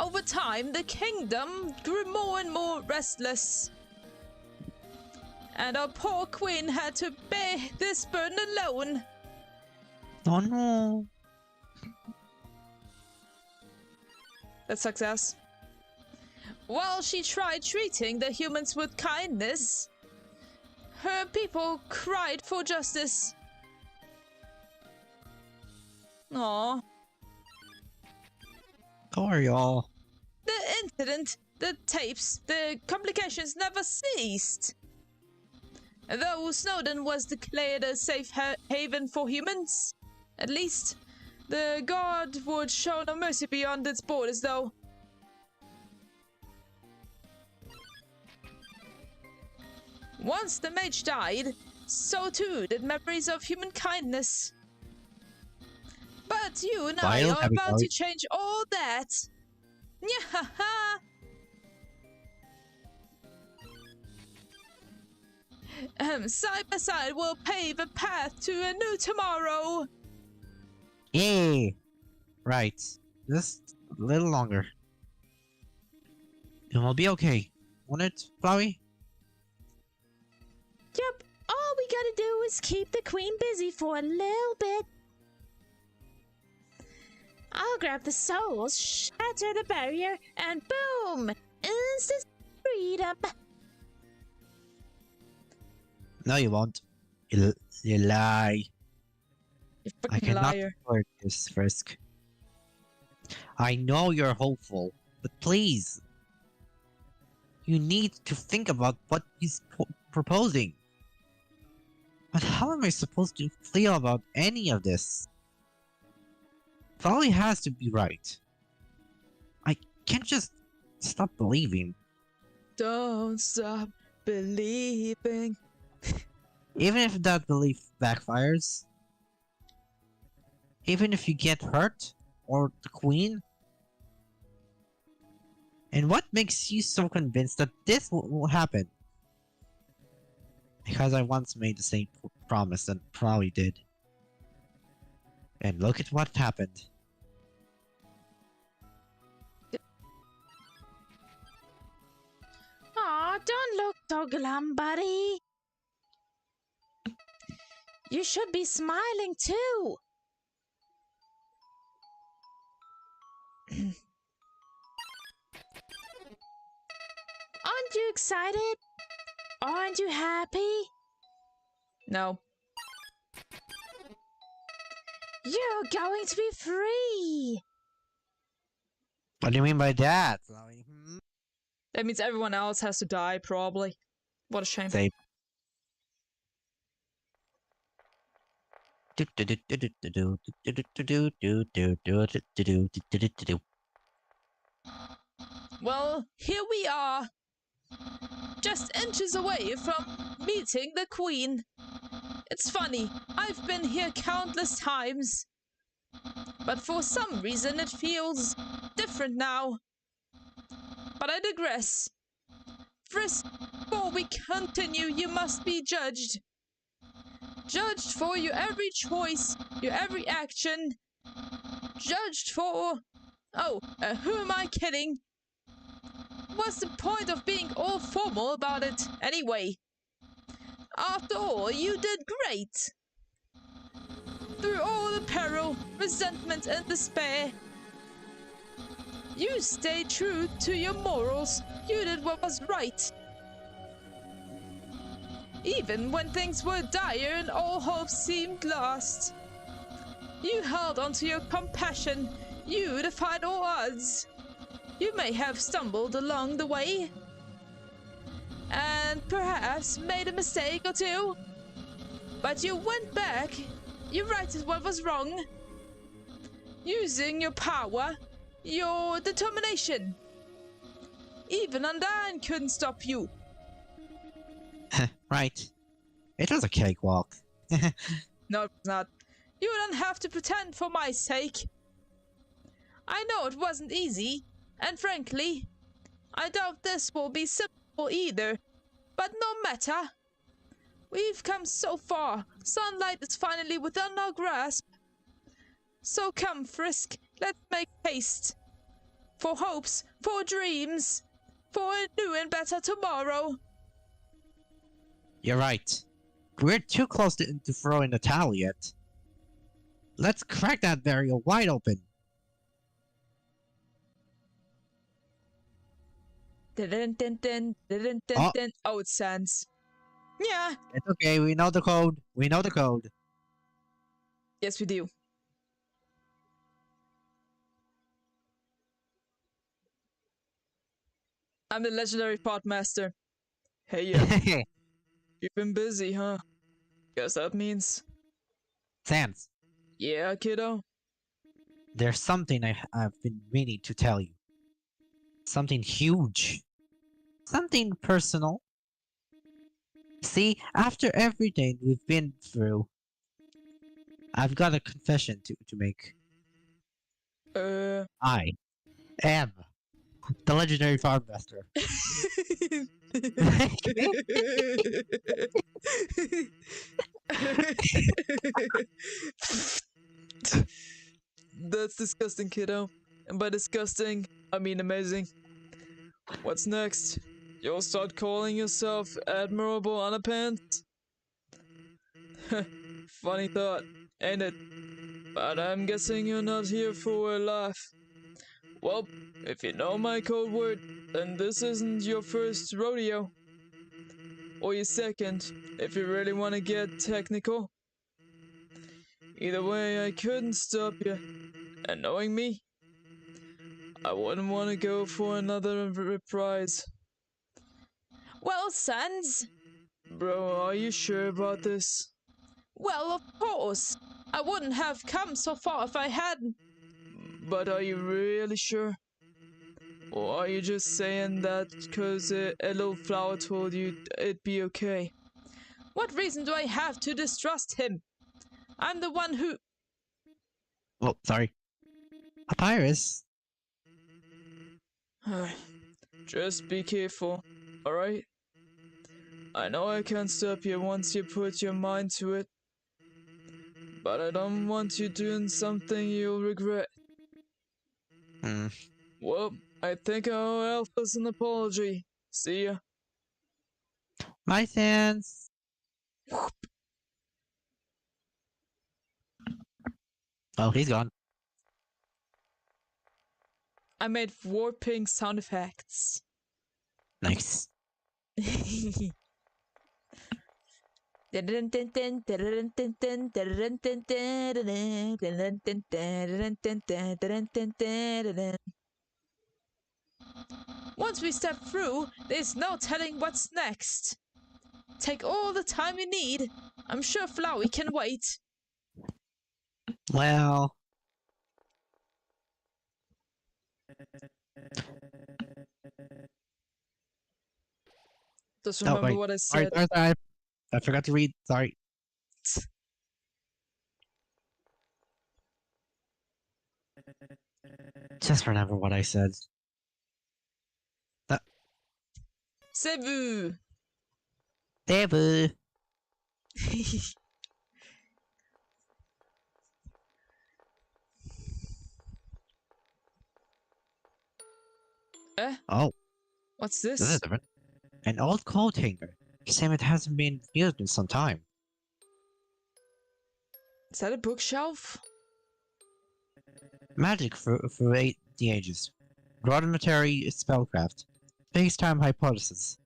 Over time, the kingdom grew more and more restless. And our poor queen had to bear this burden alone. Oh no. That's success. While she tried treating the humans with kindness, her people cried for justice. Aww. Sorry, y'all. The incident, the tapes, the complications never ceased. Though Snowdon was declared a safe haven for humans, at least the god would show no mercy beyond its borders, though. Once the mage died, so too did memories of human kindness. But you and I are about to change all that. Nyahaha! Side by side, we'll pave a path to a new tomorrow. Yay! Right. Just a little longer. And we'll be okay. Won't it, Flowey? Yep, all we gotta do is keep the queen busy for a little bit. I'll grab the souls, shatter the barrier, and boom! Instant freedom! No, you won't. You lie. You I fucking cannot liar. afford this, Frisk. I know you're hopeful, but please. You need to think about what he's proposing. But how am I supposed to feel about any of this? Folly has to be right. I can't just stop believing. Don't stop believing. Even if that belief backfires. Even if you get hurt, or the queen. And what makes you so convinced that this will happen? Because I once made the same promise that Flowey did. And look at what happened. Aw, don't look so glum, buddy. You should be smiling too. Aren't you excited? Aren't you happy? No. You're going to be free. What do you mean by that, Flowey? That means everyone else has to die, probably. What a shame. Say. Well, here we are. Just inches away from meeting the queen. It's funny, I've been here countless times. But for some reason it feels different now. But I digress. First, before we continue, you must be judged. Judged for your every choice, your every action. Judged for... Oh, who am I kidding? What's the point of being all formal about it, anyway? After all, you did great. Through all the peril, resentment, and despair, you stayed true to your morals. You did what was right. Even when things were dire and all hope seemed lost, you held onto your compassion. You defied all odds. You may have stumbled along the way, and perhaps made a mistake or two, but you went back. You righted what was wrong, using your power, your determination. Even Undyne couldn't stop you. Right. It was a cakewalk. No, it's not. You don't have to pretend for my sake. I know it wasn't easy, and frankly, I doubt this will be simple either. But no matter. We've come so far. Sunlight is finally within our grasp. So come, Frisk, let's make haste. for hopes, for dreams, for a new and better tomorrow. You're right. We're too close to throwing the towel yet. Let's crack that barrier wide open. Dun, dun, dun, dun, dun, Oh. dun. Oh, it's Sans. Yeah. It's okay, we know the code. We know the code. Yes, we do. I'm the legendary pot master. Hey, yeah. You've been busy, huh? Guess that means... Sans, Yeah, kiddo. there's something I've been meaning to tell you. Something huge. Something personal. See, after everything we've been through, I've got a confession to make. I am the legendary farm master. That's disgusting, kiddo. And by disgusting, I mean amazing. What's next? You'll start calling yourself Admirable Underpants? Funny thought, ain't it? But I'm guessing you're not here for a laugh. Well, if you know my code word, then this isn't your first rodeo. Or your second, if you really want to get technical. Either way, I couldn't stop you. And knowing me, I wouldn't want to go for another reprise. Well, Sans. Bro, are you sure about this? Well, of course. I wouldn't have come so far if I hadn't. But are you really sure? Or are you just saying that because a little flower told you it'd be okay? What reason do I have to distrust him? I'm the one who... Oh, sorry. Papyrus. Just be careful, alright? I know I can't stop you once you put your mind to it. But I don't want you doing something you'll regret. Well, I think I owe Alphas an apology. See ya. My Sans. Oh, he's gone. I made warping sound effects. Nice. Once we step through, there's no telling what's next. Take all the time you need. I'm sure Flowey can wait. Well... Just Oh, remember wait. what I Sorry, said. sorry. I forgot to read. Sorry. Just remember what I said. C'est vu. Devil. Eh? Oh, What's this is this? different. An old coat hanger. Same, it hasn't been used in some time. Is that a bookshelf? Magic for the ages. Rudimentary spellcraft. Space-time hypothesis.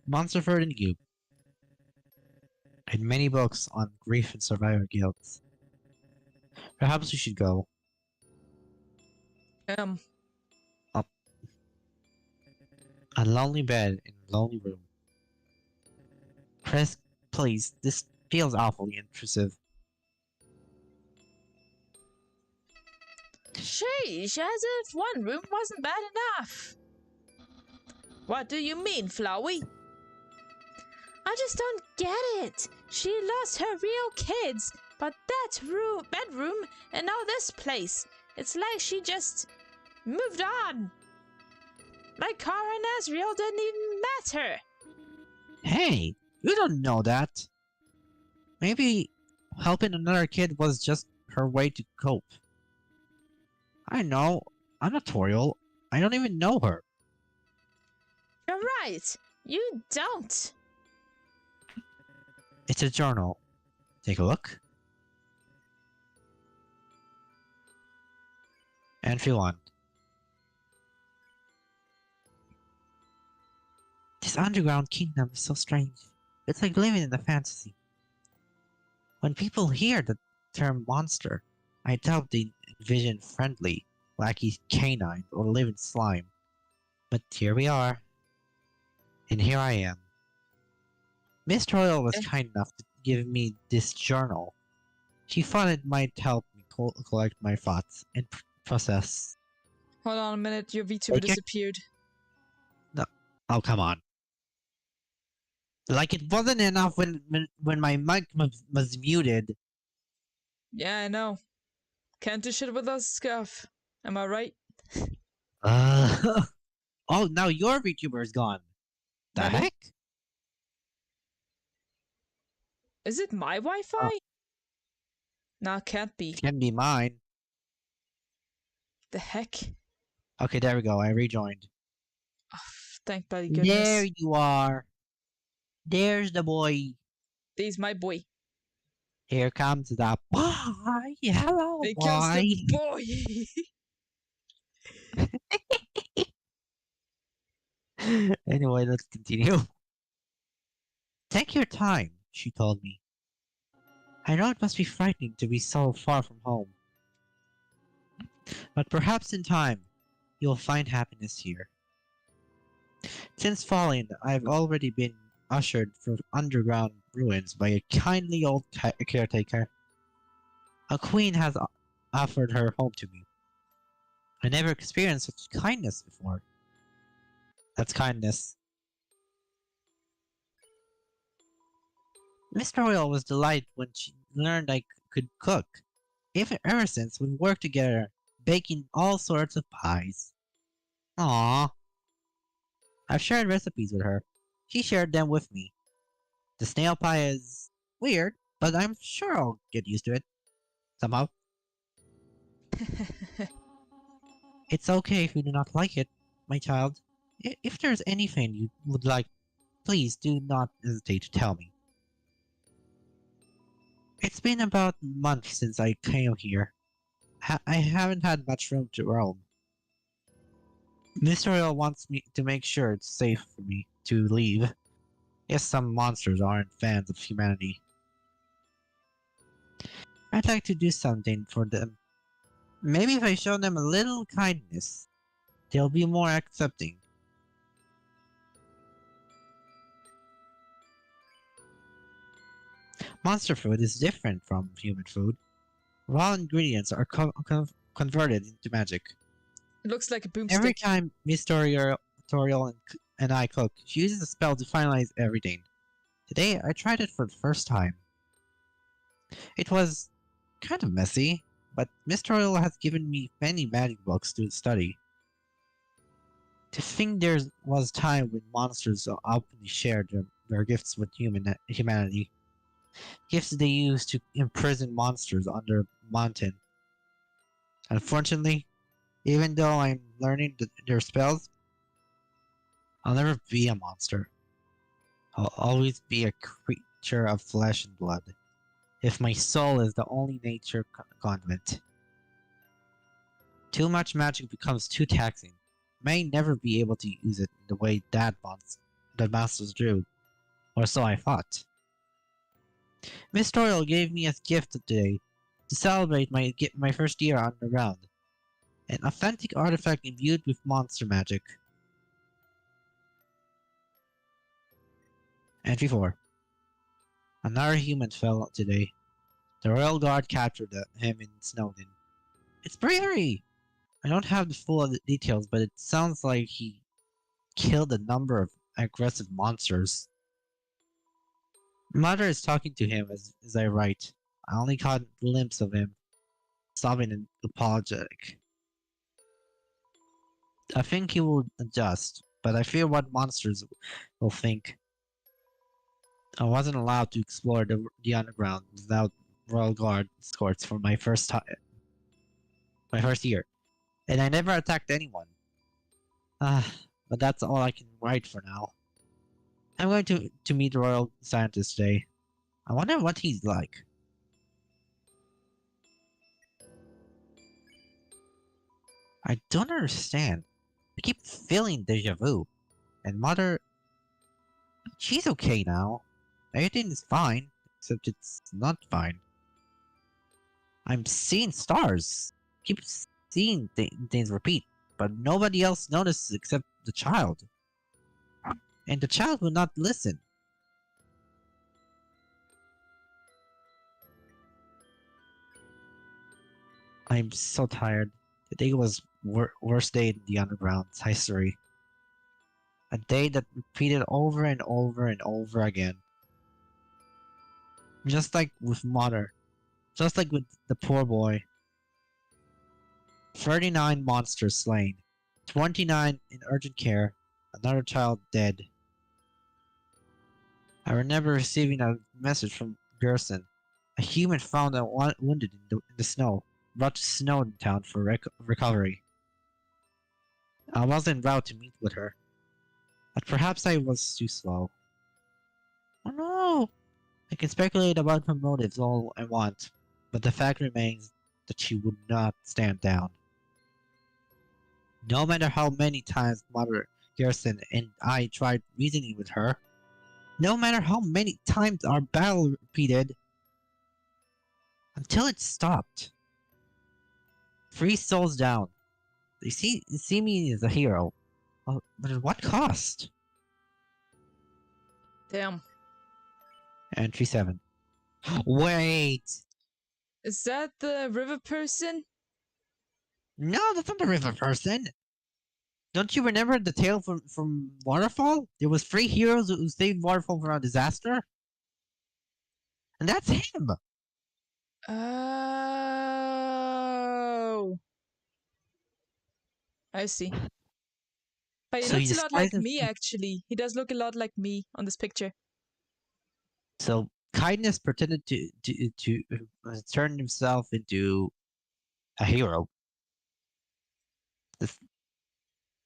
Monster for the Cube. And many books on grief and survivor guilds. Perhaps we should go. A lonely bed in a lonely room. Chris, please, this feels awfully intrusive. Sheesh, as if one room wasn't bad enough. What do you mean, Flowey? I just don't get it. She lost her real kids, but that bedroom and now this place. It's like she just moved on. Like Kara and Asriel didn't even matter. Hey, you don't know that. Maybe helping another kid was just her way to cope. I know, I'm not Toriel. I don't even know her. You're right. You don't. It's a journal. Take a look. Entry 1. This underground kingdom is so strange. It's like living in a fantasy. When people hear the term monster, I doubt they envision friendly, wacky canine or living slime. But here we are. And here I am. Miss Royal was kind enough to give me this journal. She thought it might help me collect my thoughts and process. Hold on a minute, your VTuber Take it. disappeared. Oh, come on. Like it wasn't enough when my mic was muted. Yeah, I know. Can't do shit with us, Scuff. Am I right? Oh, now your VTuber is gone. The Nani? heck? Is it my Wi-Fi? Nah, can't be. Can be mine. The heck? Okay, there we go. I rejoined. Oh, thank bloody goodness. There you are. There's the boy. There's my boy. Here comes the boy. Hello, There boy. comes the boy. Anyway, let's continue. Take your time, she told me. I know it must be frightening to be so far from home. But perhaps in time, you'll find happiness here. Since falling, I've already been ushered through underground ruins by a kindly old caretaker. A queen has offered her home to me. I never experienced such kindness before. That's kindness. Miss Royal was delighted when she learned I could cook. Ever since, we've worked together, baking all sorts of pies. Aww. I've shared recipes with her. She shared them with me. The snail pie is weird, but I'm sure I'll get used to it. Somehow. It's okay if you do not like it, my child. If there's anything you would like, please do not hesitate to tell me. It's been about a month since I came here. I haven't had much room to roam. Mr. Royal wants me to make sure it's safe for me to leave. Yes, some monsters aren't fans of humanity. I'd like to do something for them. Maybe if I show them a little kindness, they'll be more accepting. Monster food is different from human food. Raw ingredients are converted into magic. It looks like a boomstick. Every time Miss Toriel and I cook, she uses a spell to finalize everything. Today, I tried it for the first time. It was kind of messy, but Miss Toriel has given me many magic books to study. To think there was time when monsters openly shared their gifts with humanity. Gifts they used to imprison monsters under mountain. Unfortunately, even though I'm learning their spells, I'll never be a monster. I'll always be a creature of flesh and blood, if my soul is the only nature convent. Too much magic becomes too taxing. I may never be able to use it in the way that masters do, or so I thought. Miss Toriel gave me a gift today to celebrate my first year underground. An authentic artifact imbued with monster magic. Entry 4. Another human fell today. The Royal Guard captured him in Snowden. It's bravery! I don't have the full details, but it sounds like he killed a number of aggressive monsters. Mother is talking to him as I write. I only caught a glimpse of him, sobbing and apologetic. I think he will adjust, but I fear what monsters will think. I wasn't allowed to explore the underground without Royal Guard escorts for my first year, and I never attacked anyone. But that's all I can write for now. I'm going to meet the royal scientist today. I wonder what he's like. I don't understand. I keep feeling deja vu. And Mother... She's okay now. Everything is fine, except it's not fine. I'm seeing stars. Keep seeing things repeat, but nobody else notices except the child. And the child will not listen. I'm so tired. Today was worst day in the Underground's history. A day that repeated over and over and over again. Just like with Mother. Just like with the poor boy. 39 monsters slain. 29 in urgent care. Another child dead. I remember receiving a message from Gerson. A human found and wounded in the snow. Brought to Snowden Town for recovery. I was en route to meet with her. But perhaps I was too slow. Oh no! I can speculate about her motives all I want, but the fact remains that she would not stand down. No matter how many times Mother Gerson and I tried reasoning with her, no matter how many times our battle repeated, until it stopped. 3 souls down. They see me as a hero. Oh, but at what cost? Damn. Entry 7. Wait! Is that the river person? No, that's not the river person! Don't you remember the tale from Waterfall? There was 3 heroes who saved Waterfall from a disaster? And that's him! Oh. I see. But he So he looks a lot like disguised me, actually. He does look a lot like me on this picture. So Kindness pretended to turn himself into a hero.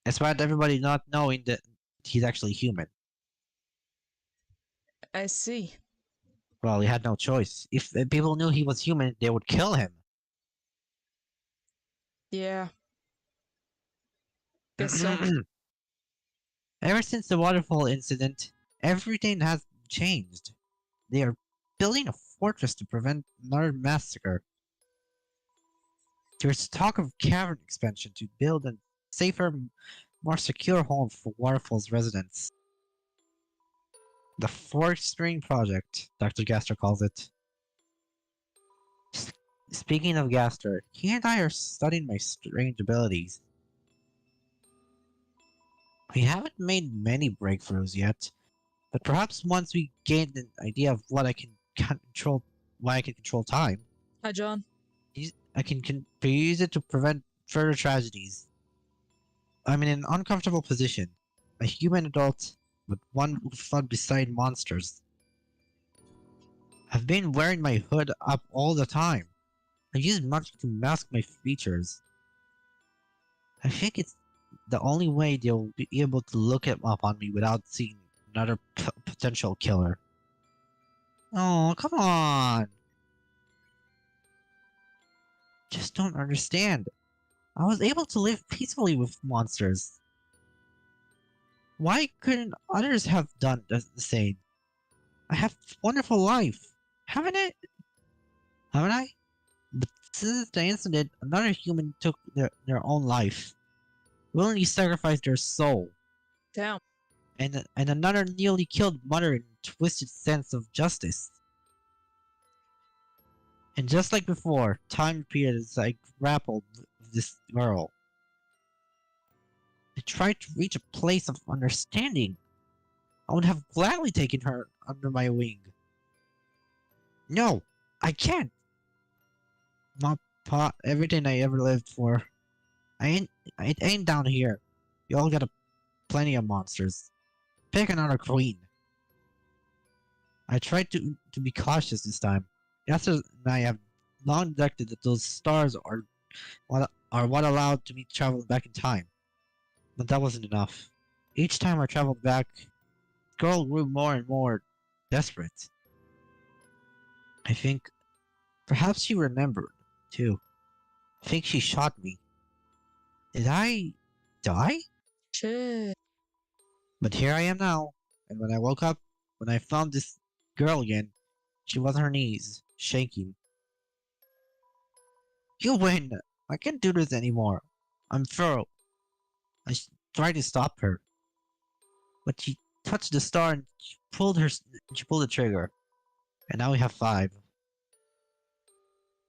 Despite everybody not knowing that he's actually human. I see. Well, he had no choice. If people knew he was human, they would kill him. Yeah. Guess so. Ever since the waterfall incident, everything has changed. They are building a fortress to prevent another massacre. There's talk of cavern expansion to build a safer, more secure home for Waterfall's residents. The Fourth Spring Project, Dr. Gaster calls it. Speaking of Gaster, he and I are studying my strange abilities. We haven't made many breakthroughs yet, but perhaps once we gain an idea of what I can control, why I can control time, Hi, John. I can use it to prevent further tragedies. I'm in an uncomfortable position, a human adult, but one who fought beside monsters. I've been wearing my hood up all the time. I use much to mask my features. I think it's the only way they'll be able to look up on me without seeing another potential killer. Oh, come on! Just don't understand. I was able to live peacefully with monsters. Why couldn't others have done the same? I have a wonderful life, haven't I? Haven't I? But since the incident, another human took their own life. Willingly sacrificed their soul. Damn. And another nearly killed mother in a twisted sense of justice. And just like before, time repeated as I grappled with this girl. I tried to reach a place of understanding. I would have gladly taken her under my wing. No, I can't. My pot, everything I ever lived for. It ain't down here. You all got plenty of monsters. Pick another queen. I tried to be cautious this time. Yasser and I have long deducted that those stars are what allowed to me travel back in time. But that wasn't enough. Each time I traveled back, the girl grew more and more desperate. I think perhaps she remembered, too. I think she shot me. Did I die? Shit. But here I am now, and when I woke up, when I found this girl again, she was on her knees, shaking. You win! I can't do this anymore. I'm thorough. Tried to stop her, but she touched the star and she pulled the trigger. And now we have 5.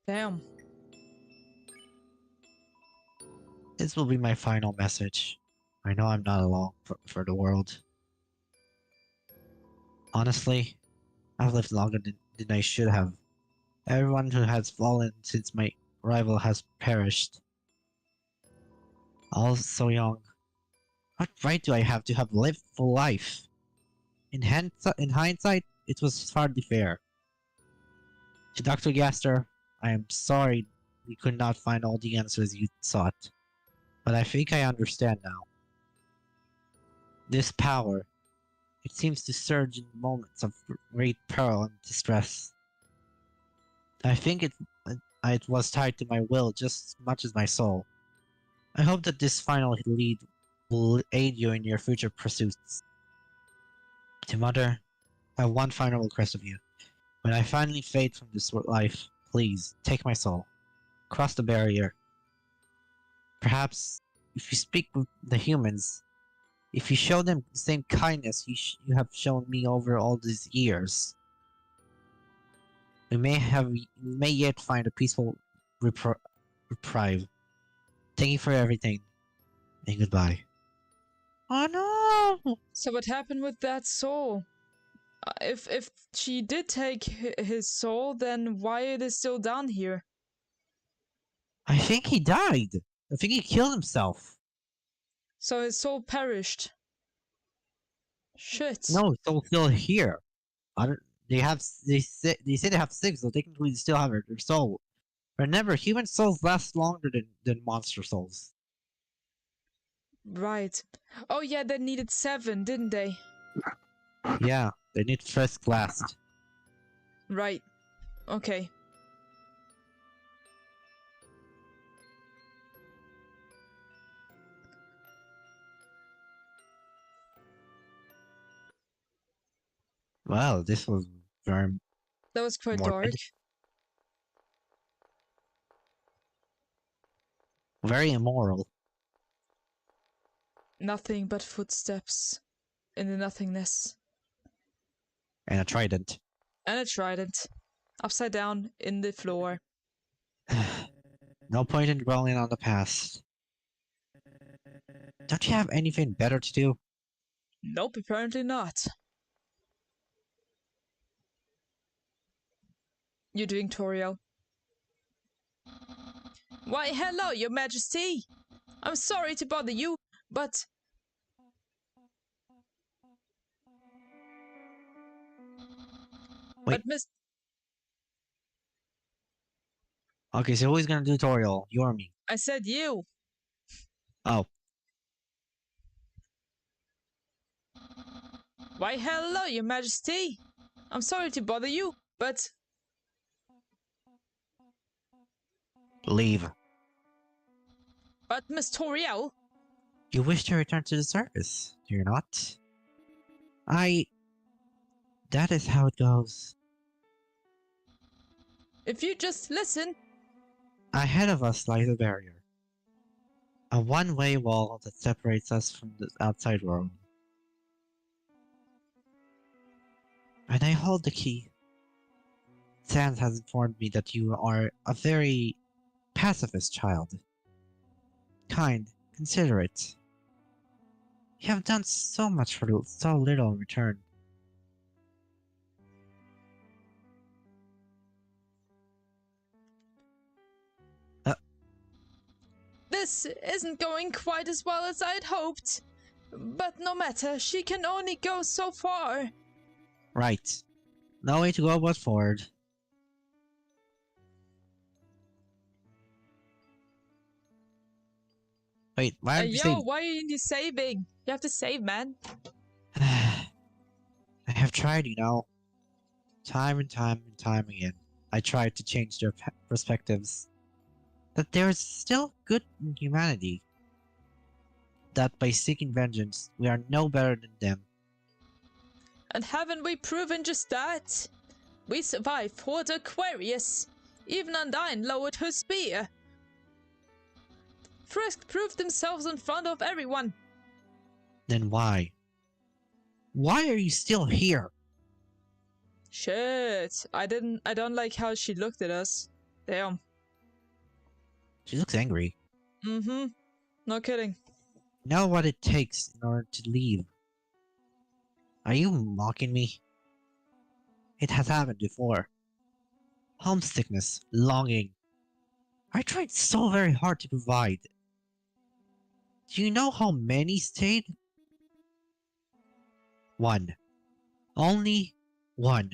Damn. This will be my final message. I know I'm not alone for the world. Honestly, I've lived longer than I should have. Everyone who has fallen since my rival has perished. All so young. What right do I have to have lived full life? In hindsight, it was hardly fair. To Dr. Gaster, I am sorry we could not find all the answers you sought. But I think I understand now. This power, it seems to surge in moments of great peril and distress. I think it was tied to my will just as much as my soul. I hope that this final lead will aid you in your future pursuits. To Mother, I have one final request of you. When I finally fade from this life, please take my soul. Cross the barrier. Perhaps, if you speak with the humans, if you show them the same kindness you have shown me over all these years, we may yet find a peaceful reprieve. Thank you for everything, and goodbye. Oh no! So what happened with that soul? If she did take his soul, then why are they still down here? I think he died. I think he killed himself. So his soul perished. Shit. No, it's still here. They say they have 6, so technically they still have their soul. Remember, human souls last longer than monster souls. Right. Oh yeah, they needed 7, didn't they? Yeah, they need first class. Right. Okay. Well, this was very That was quite morbid. dark. Very immoral. Nothing but footsteps in the nothingness. And a trident. And a trident. Upside down in the floor. No point in dwelling on the past. Don't you have anything better to do? Nope, apparently not. You're doing Toriel. Why, hello, your majesty! I'm sorry to bother you, but... Wait. But Miss... Okay, so who's gonna do tutorial? You or me? I said you! Oh. Why, hello, your majesty! I'm sorry to bother you, but... Leave. But Miss Toriel? You wish to return to the surface, do you not? That is how it goes. If you just listen... Ahead of us lies a barrier. A one-way wall that separates us from the outside world. And I hold the key. Sans has informed me that you are a very pacifist child. Kind, considerate. You have done so much for so little in return. This isn't going quite as well as I'd hoped. But no matter, she can only go so far. Right. No way to go but forward. Wait, why aren't you Yo, saving? why aren't you saving? You have to save, man. I have tried, time and time and time again. I tried to change their perspectives. That there is still good in humanity. That by seeking vengeance, we are no better than them. And haven't we proven just that? We survived Fort Aquarius. Even Undyne lowered her spear. Frisk proved themselves in front of everyone. Then why? Why are you still here? Shit. I don't like how she looked at us. Damn. She looks angry. Mm-hmm. No kidding. Know what it takes in order to leave. Are you mocking me? It has happened before. Homesickness, longing. I tried so very hard to provide. Do you know how many stayed? One. Only one.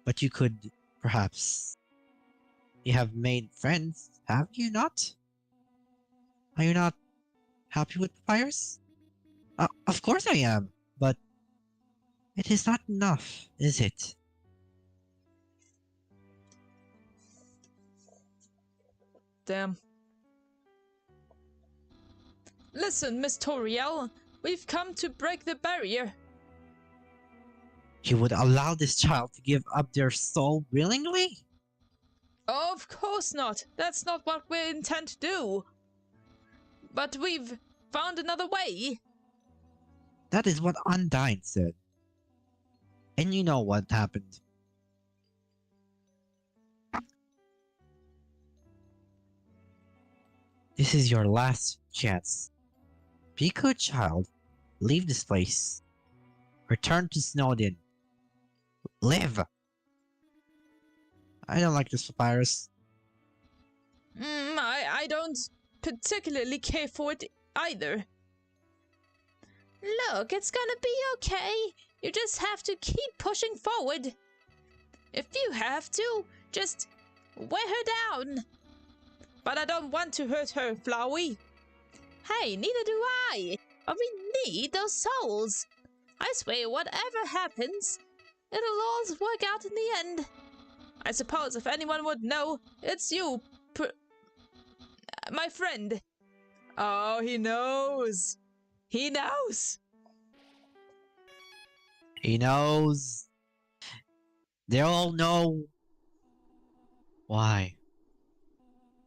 But you could, perhaps. You have made friends, have you not? Are you not happy with Papyrus? Of course I am, but it is not enough, is it? Damn. Listen, Miss Toriel. We've come to break the barrier. You would allow this child to give up their soul willingly? Of course not. That's not what we intend to do. But we've found another way. That is what Undyne said. And you know what happened. This is your last chance. Be a good child. Leave this place. Return to Snowdin. Live! I don't like this Papyrus. I don't particularly care for it either. Look, it's gonna be okay. You just have to keep pushing forward. If you have to, just wear her down. But I don't want to hurt her, Flowey. Hey, neither do I. But we need those souls. I swear, whatever happens, it'll all work out in the end. I suppose if anyone would know, it's you, my friend. Oh, he knows. He knows. He knows. They all know. Why?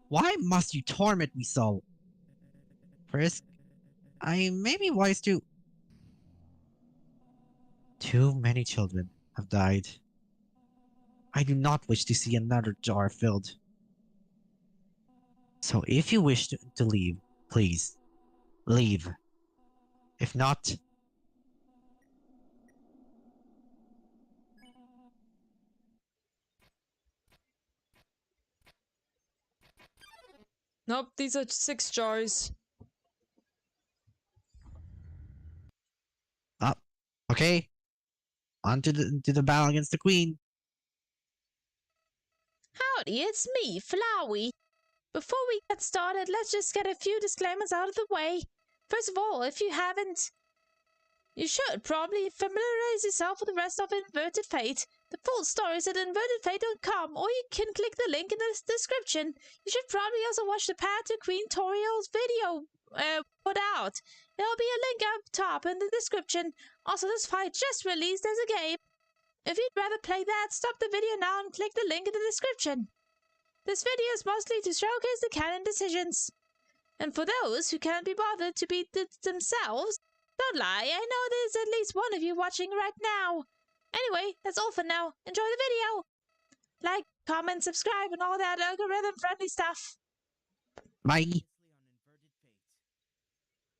Why must you torment me so? Frisk, I may be wise to... Too many children have died. I do not wish to see another jar filled. So if you wish to leave, please, leave. If not... Nope, these are 6 jars. Okay. On to the battle against the Queen. Howdy, it's me, Flowey. Before we get started, let's just get a few disclaimers out of the way. First of all, if you haven't, you should probably familiarize yourself with the rest of Inverted Fate. The full story is at invertedfate.com, or you can click the link in the description. You should probably also watch the Path to Queen Toriel's video put out. There'll be a link up top in the description. Also, this fight just released as a game. If you'd rather play that, stop the video now and click the link in the description. This video is mostly to showcase the canon decisions. And for those who can't be bothered to beat it themselves, don't lie, I know there's at least one of you watching right now. Anyway, that's all for now. Enjoy the video! Like, comment, subscribe, and all that algorithm-friendly stuff. Bye.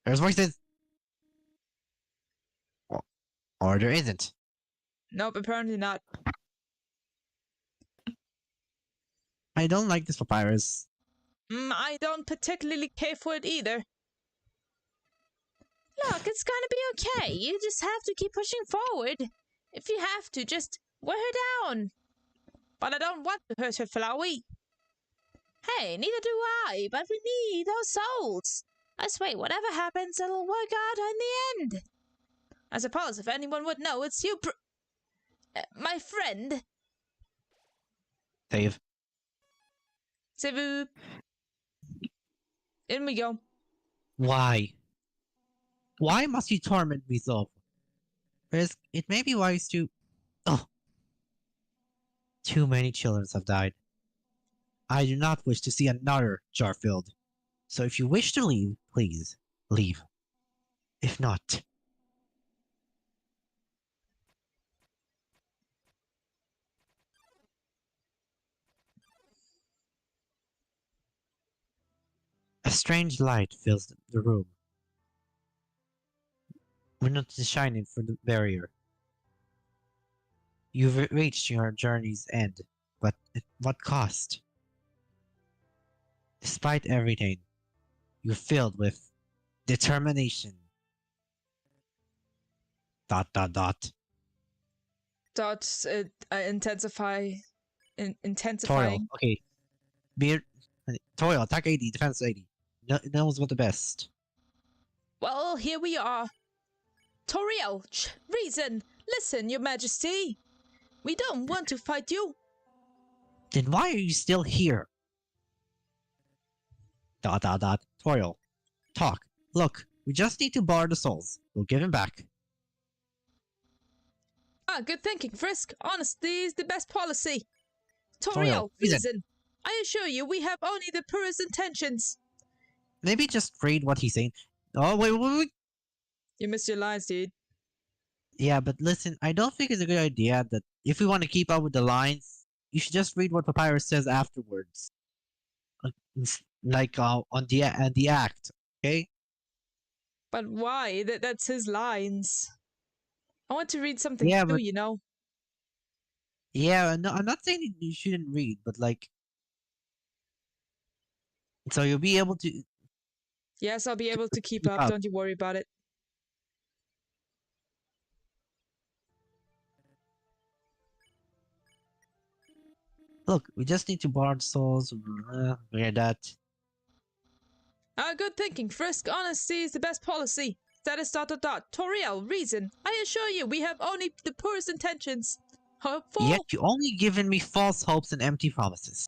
There's voices. Or there isn't. Nope, apparently not. I don't like this Papyrus. I don't particularly care for it either. Look, it's gonna be okay. You just have to keep pushing forward. If you have to, just wear her down. But I don't want to hurt her, Flowey. Hey, neither do I, but we need those souls. I swear, whatever happens, it'll work out in the end. I suppose if anyone would know, it's you, my friend. Save. Save. In we go. Why? Why must you torment me so? Frisk, it may be wise to... Oh! Too many children have died. I do not wish to see another jar filled. So if you wish to leave, please, leave. If not... A strange light fills the room. We're not shining for the barrier. You've reached your journey's end, but at what cost? Despite everything, you're filled with determination. ... Dot intensify. Intensifying. Toil, okay. Toil, attack 80, defense 80. Knows what the best. Well, here we are. Toriel, reason. Listen, your majesty. We don't want to fight you. Then why are you still here? ... Toil, talk. Look, we just need to borrow the souls. We'll give him back. Ah, good thinking, Frisk. Honesty is the best policy. Toriel, Toriel, reason. reason. I assure you, we have only the purest intentions. Maybe just read what he's saying. Oh, wait. You missed your lines, dude. Yeah, but listen, I don't think it's a good idea that if we want to keep up with the lines, you should just read what Papyrus says afterwards. Like on the act, okay? But why? That's his lines. I want to read something Yeah, too, but you know. yeah, no, I'm not saying you shouldn't read, but like, so you'll be able to Yes, I'll be able to keep up. up. Don't you worry about it. Look. We just need to borrow the souls. Forget that. Ah, good thinking, Frisk. Honesty is the best policy. Status ... Toriel, reason. I assure you, we have only the purest intentions. Hopeful. Yet you only given me false hopes and empty promises.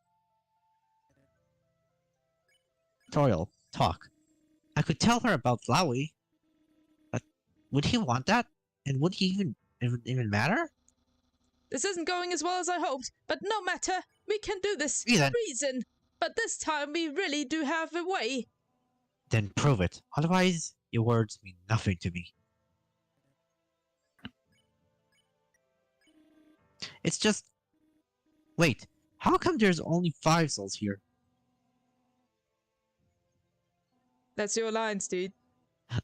Toriel, talk. I could tell her about Flowey, but would he want that? And would he even matter? This isn't going as well as I hoped, but no matter. We can do this. Reason. But this time we really do have a way. Then prove it. Otherwise, your words mean nothing to me. It's just... Wait, how come there's only 5 souls here? That's your lines, dude.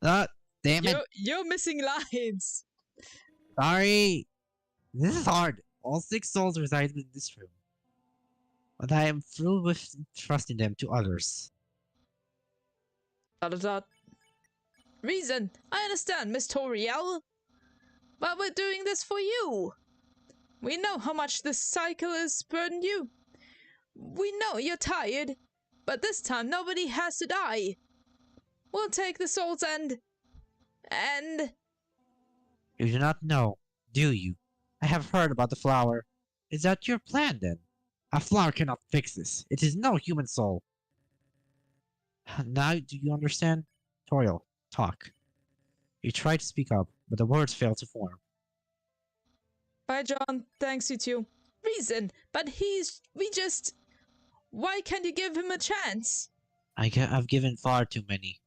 Damn it. You're missing lines. Sorry. This is hard. All 6 souls reside in this room. But I am through with trusting them to others. ... Reason. I understand, Miss Toriel. But we're doing this for you. We know how much this cycle has burdened you. We know you're tired, but this time nobody has to die. We'll take the souls and... You do not know, do you? I have heard about the flower. Is that your plan, then? A flower cannot fix this. It is no human soul. Now do you understand? Toriel, talk. You try to speak up, but the words fail to form. Bye, John. Thanks, you too. Reason, but why can't you give him a chance? I've given far too many.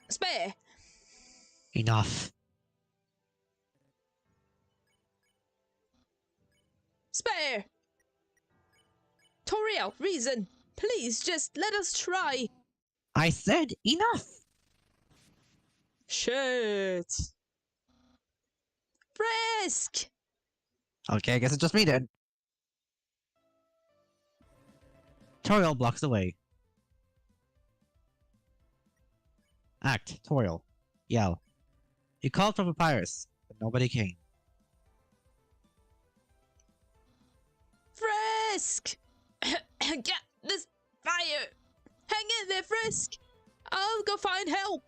Spare. Enough. Spare. Toriel, reason. Please, just let us try. I said enough! Shit. Frisk! Okay, I guess it's just me then. Toriel blocks the way. Act, Toriel. Yell. You called for Papyrus, but nobody came. Frisk! Get this fire! Hang in there, Frisk! I'll go find help!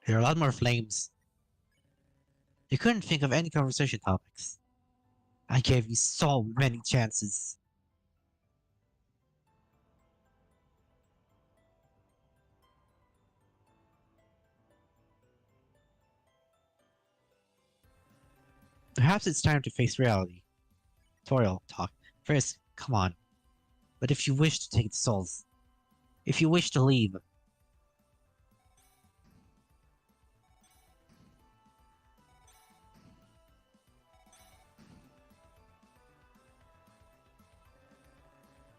There are a lot more flames. You couldn't think of any conversation topics. I gave you so many chances. Perhaps it's time to face reality. Toriel, talk. Frisk, come on. But if you wish to take the souls, if you wish to leave,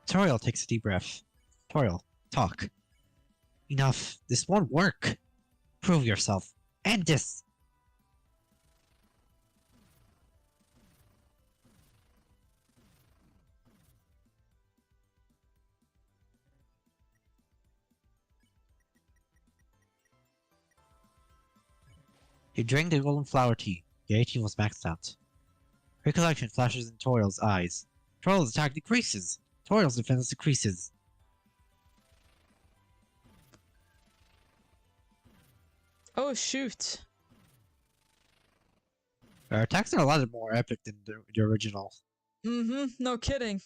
Toriel takes a deep breath. Toriel, talk. Enough. This won't work. Prove yourself. End this. You drink the golden flower tea. Your 18 was maxed out. Recollection flashes in Toriel's eyes. Toriel's attack decreases. Toriel's defense decreases. Oh, shoot. Our attacks are a lot more epic than the original. Mm-hmm, no kidding.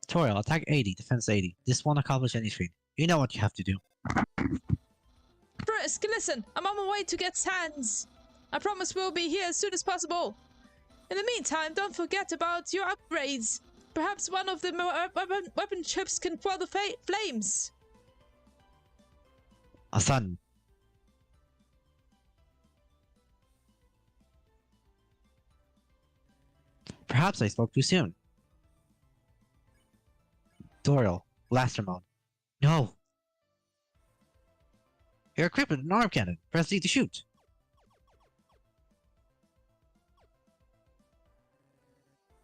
Toriel, attack 80, defense 80. This won't accomplish anything. You know what you have to do. Frisk, listen, I'm on my way to get Sans. I promise we'll be here as soon as possible. In the meantime, don't forget about your upgrades. Perhaps one of the weapon chips can quell the flames. Asan. Perhaps I spoke too soon. Toriel, blaster mode. No! You're equipped with an arm cannon. Press D to shoot.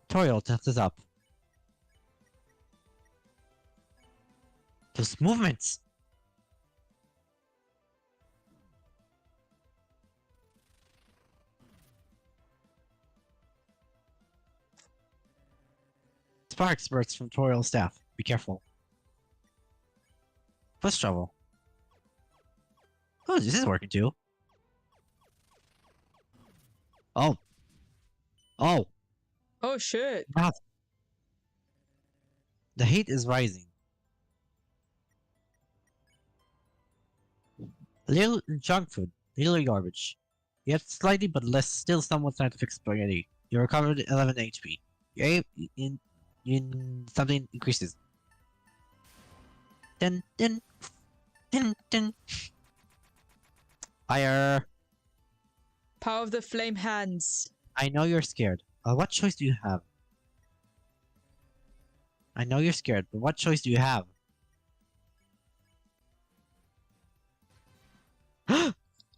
Toriel tenses up. Those movements! Sparks bursts from Toriel's staff. Be careful. Push trouble. Oh, this is working too. Oh. Oh. Oh, shit. Wow. The heat is rising. Little junk food, little garbage. Yet slightly but less, still somewhat scientific spaghetti. You recovered 11 HP. Your aim in something increases. Dun dun dun dun. Fire! Power of the flame hands. I know you're scared. What choice do you have? I know you're scared, but what choice do you have?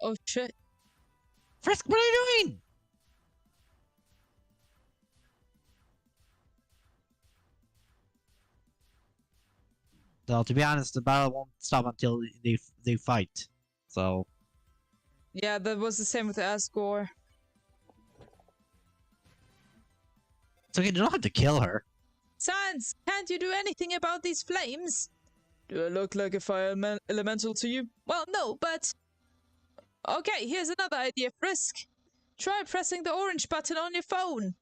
Oh, shit. Frisk, what are you doing? Well, to be honest, the battle won't stop until they fight. So Yeah, that was the same with Asgore. it's okay. You don't have to kill her. Sans, can't you do anything about these flames? Do I look like a fire elemental to you? Well, no, but... Okay, here's another idea, Frisk. Try pressing the orange button on your phone.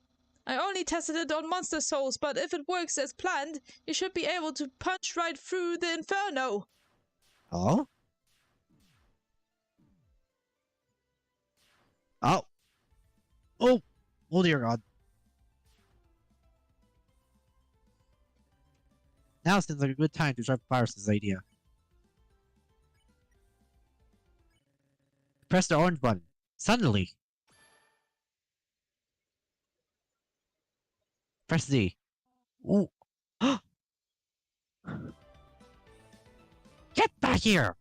I only tested it on monster souls, but if it works as planned, you should be able to punch right through the inferno. Oh? Oh! Oh! Oh dear God. Now seems like a good time to try Papyrus' idea. Press the orange button. Suddenly! Press Z. Ooh! Get back here!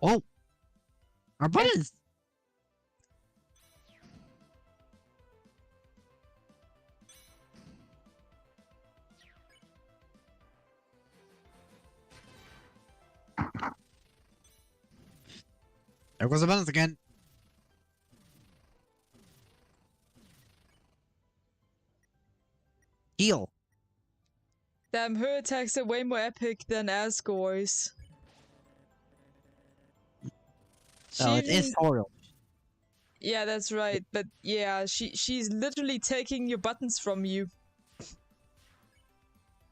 Oh! Our buttons! There goes the buttons again. Heal. Damn, her attacks are way more epic than Asgore's. No, it is Toriel. Yeah, that's right. But yeah, she's literally taking your buttons from you.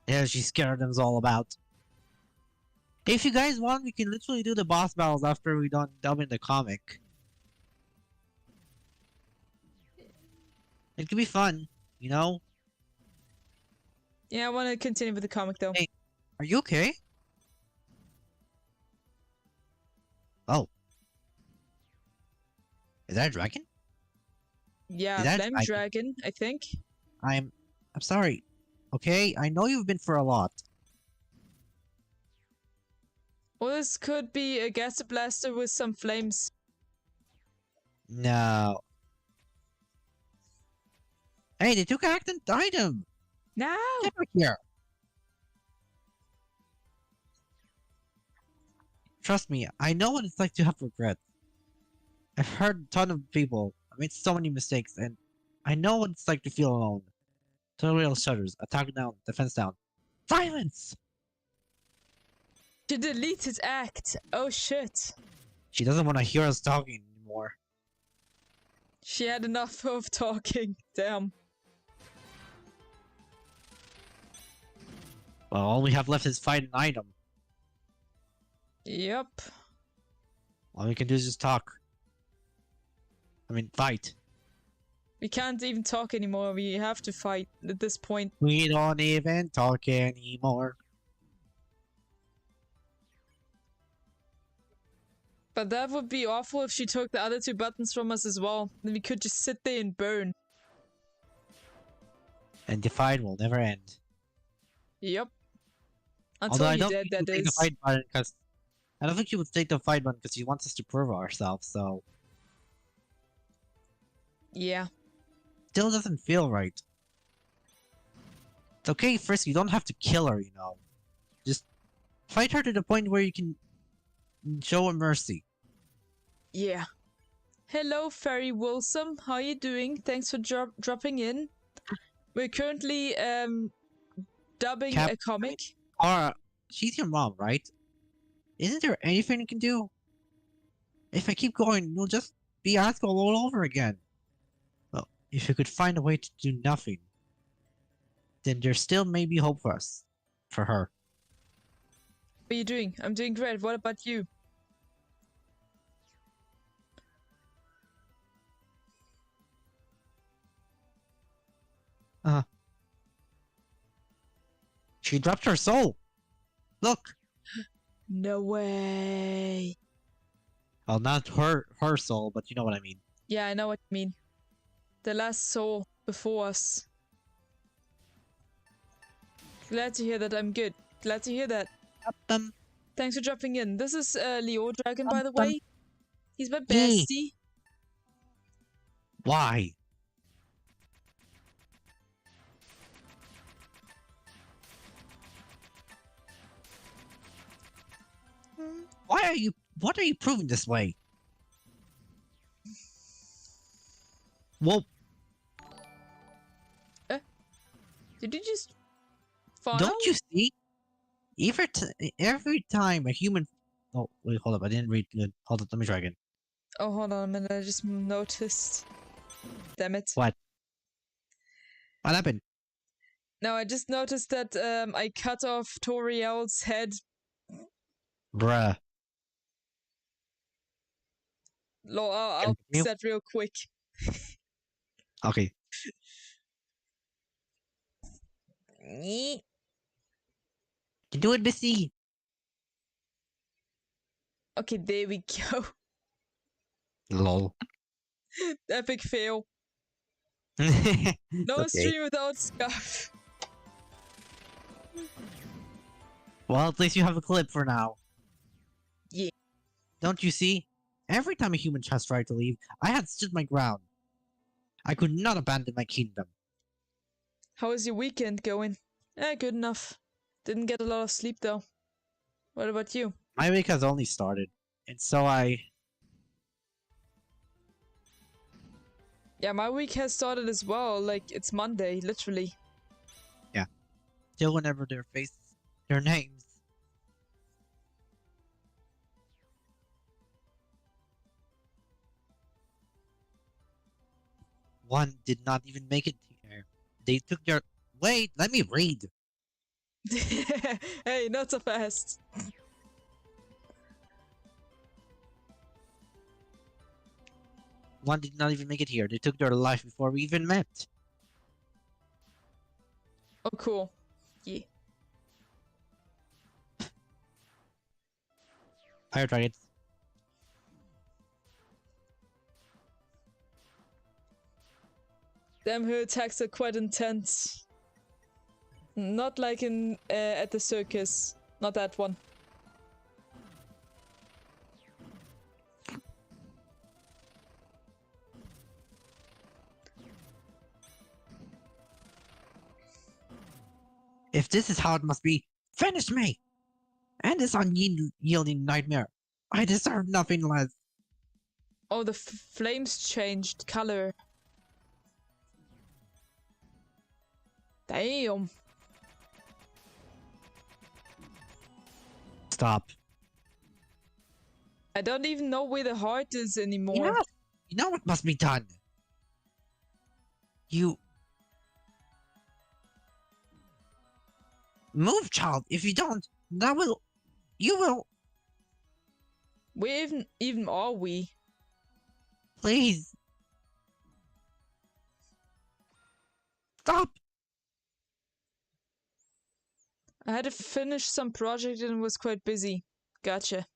Yeah, she scared them all about. If you guys want, we can literally do the boss battles after we done dubbing the comic. It could be fun, you know? Yeah, I want to continue with the comic though. Hey. Are you okay? Oh. Is that a dragon? Yeah, Is that Flame Dragon, I think. I'm sorry. Okay, I know you've been for a lot. Or this could be a gas blaster with some flames. No. Hey, they took an active item! No! Get back here! Trust me, I know what it's like to have regret. I've heard a ton of people. I made so many mistakes, and I know what it's like to feel alone. Tutorial shutters, attack down, defense down. Silence! She deleted act. Oh shit. She doesn't want to hear us talking anymore. She had enough of talking. Damn. Well, all we have left is fight an item. Yep. All we can do is just talk. I mean, fight. We can't even talk anymore. We have to fight at this point. We don't even talk anymore. But that would be awful if she took the other two buttons from us as well. Then we could just sit there and burn. And the fight will never end. Yep. Although Until I you're don't dead, think that she'll take the is. fight button because I don't think she would take the fight button because she wants us to prove ourselves. So Yeah. still doesn't feel right. It's okay, Frisk. You don't have to kill her. You know, just fight her to the point where you can show her mercy. Yeah. Hello, Fairy Wilson. How you doing? Thanks for dropping in. We're currently dubbing a comic. She's your mom, right? Isn't there anything you can do? If I keep going, you'll just be Asgore all over again. Well, if you could find a way to do nothing, then there still may be hope for us. For her. What are you doing? I'm doing great. What about you? She dropped her soul! Look! No way. Well, not her soul, but you know what I mean. Yeah, I know what you mean. The last soul before us. Glad to hear that I'm good. Glad to hear that. Thanks for dropping in. This is Leo Dragon, by the way. He's my bestie. Why? What are you proving this way? Whoa. Did you just fall? Don't you see? Every time a human... Oh, wait, hold up. I didn't read good. Hold up, let me try again. Oh, hold on a minute. I just noticed. Damn it. What? What happened? No, I just noticed that I cut off Toriel's head. Bruh. I'll fix that real quick. Okay. You do it, Missy. Okay, there we go. Lol. Epic fail. No No stream without stuff. Well, at least you have a clip for now. Yeah. Don't you see? Every time a human has tried to leave, I had stood my ground. I could not abandon my kingdom. How is your weekend going? Good enough. Didn't get a lot of sleep though. What about you? My week has only started, and so Yeah, my week has started as well. Like, it's Monday, literally. still whenever their faces, their names. One did not even make it here. They took their... Wait, let me read. Hey, not so fast. One did not even make it here. They took their life before we even met. Oh, cool. Yeah. Fire targets. Damn, her attacks are quite intense. Not like in at the circus. Not that one. If this is how it must be, finish me! And this unyielding nightmare. I deserve nothing less. Oh, the flames changed color. Damn. Stop. I don't even know where the heart is anymore. You know what must be done. You... Move, child. If you don't, that will... You will... Where even are we? Please. Stop. I had to finish some project and was quite busy. Gotcha.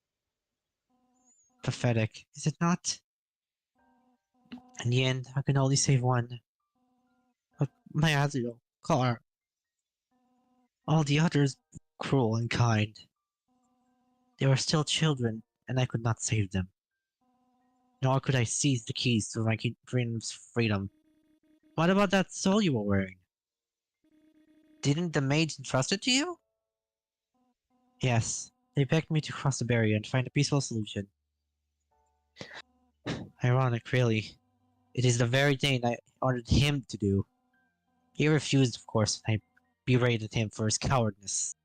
Pathetic, is it not? In the end, I can only save one. But my Azrael, Car. All the others cruel and kind. They were still children, and I could not save them. Nor could I seize the keys to my kingdom's freedom. What about that soul you were wearing? Didn't the maids entrust it to you? Yes, they begged me to cross the barrier and find a peaceful solution. Ironic, really. It is the very thing I ordered him to do. He refused, of course, and I berated him for his cowardness.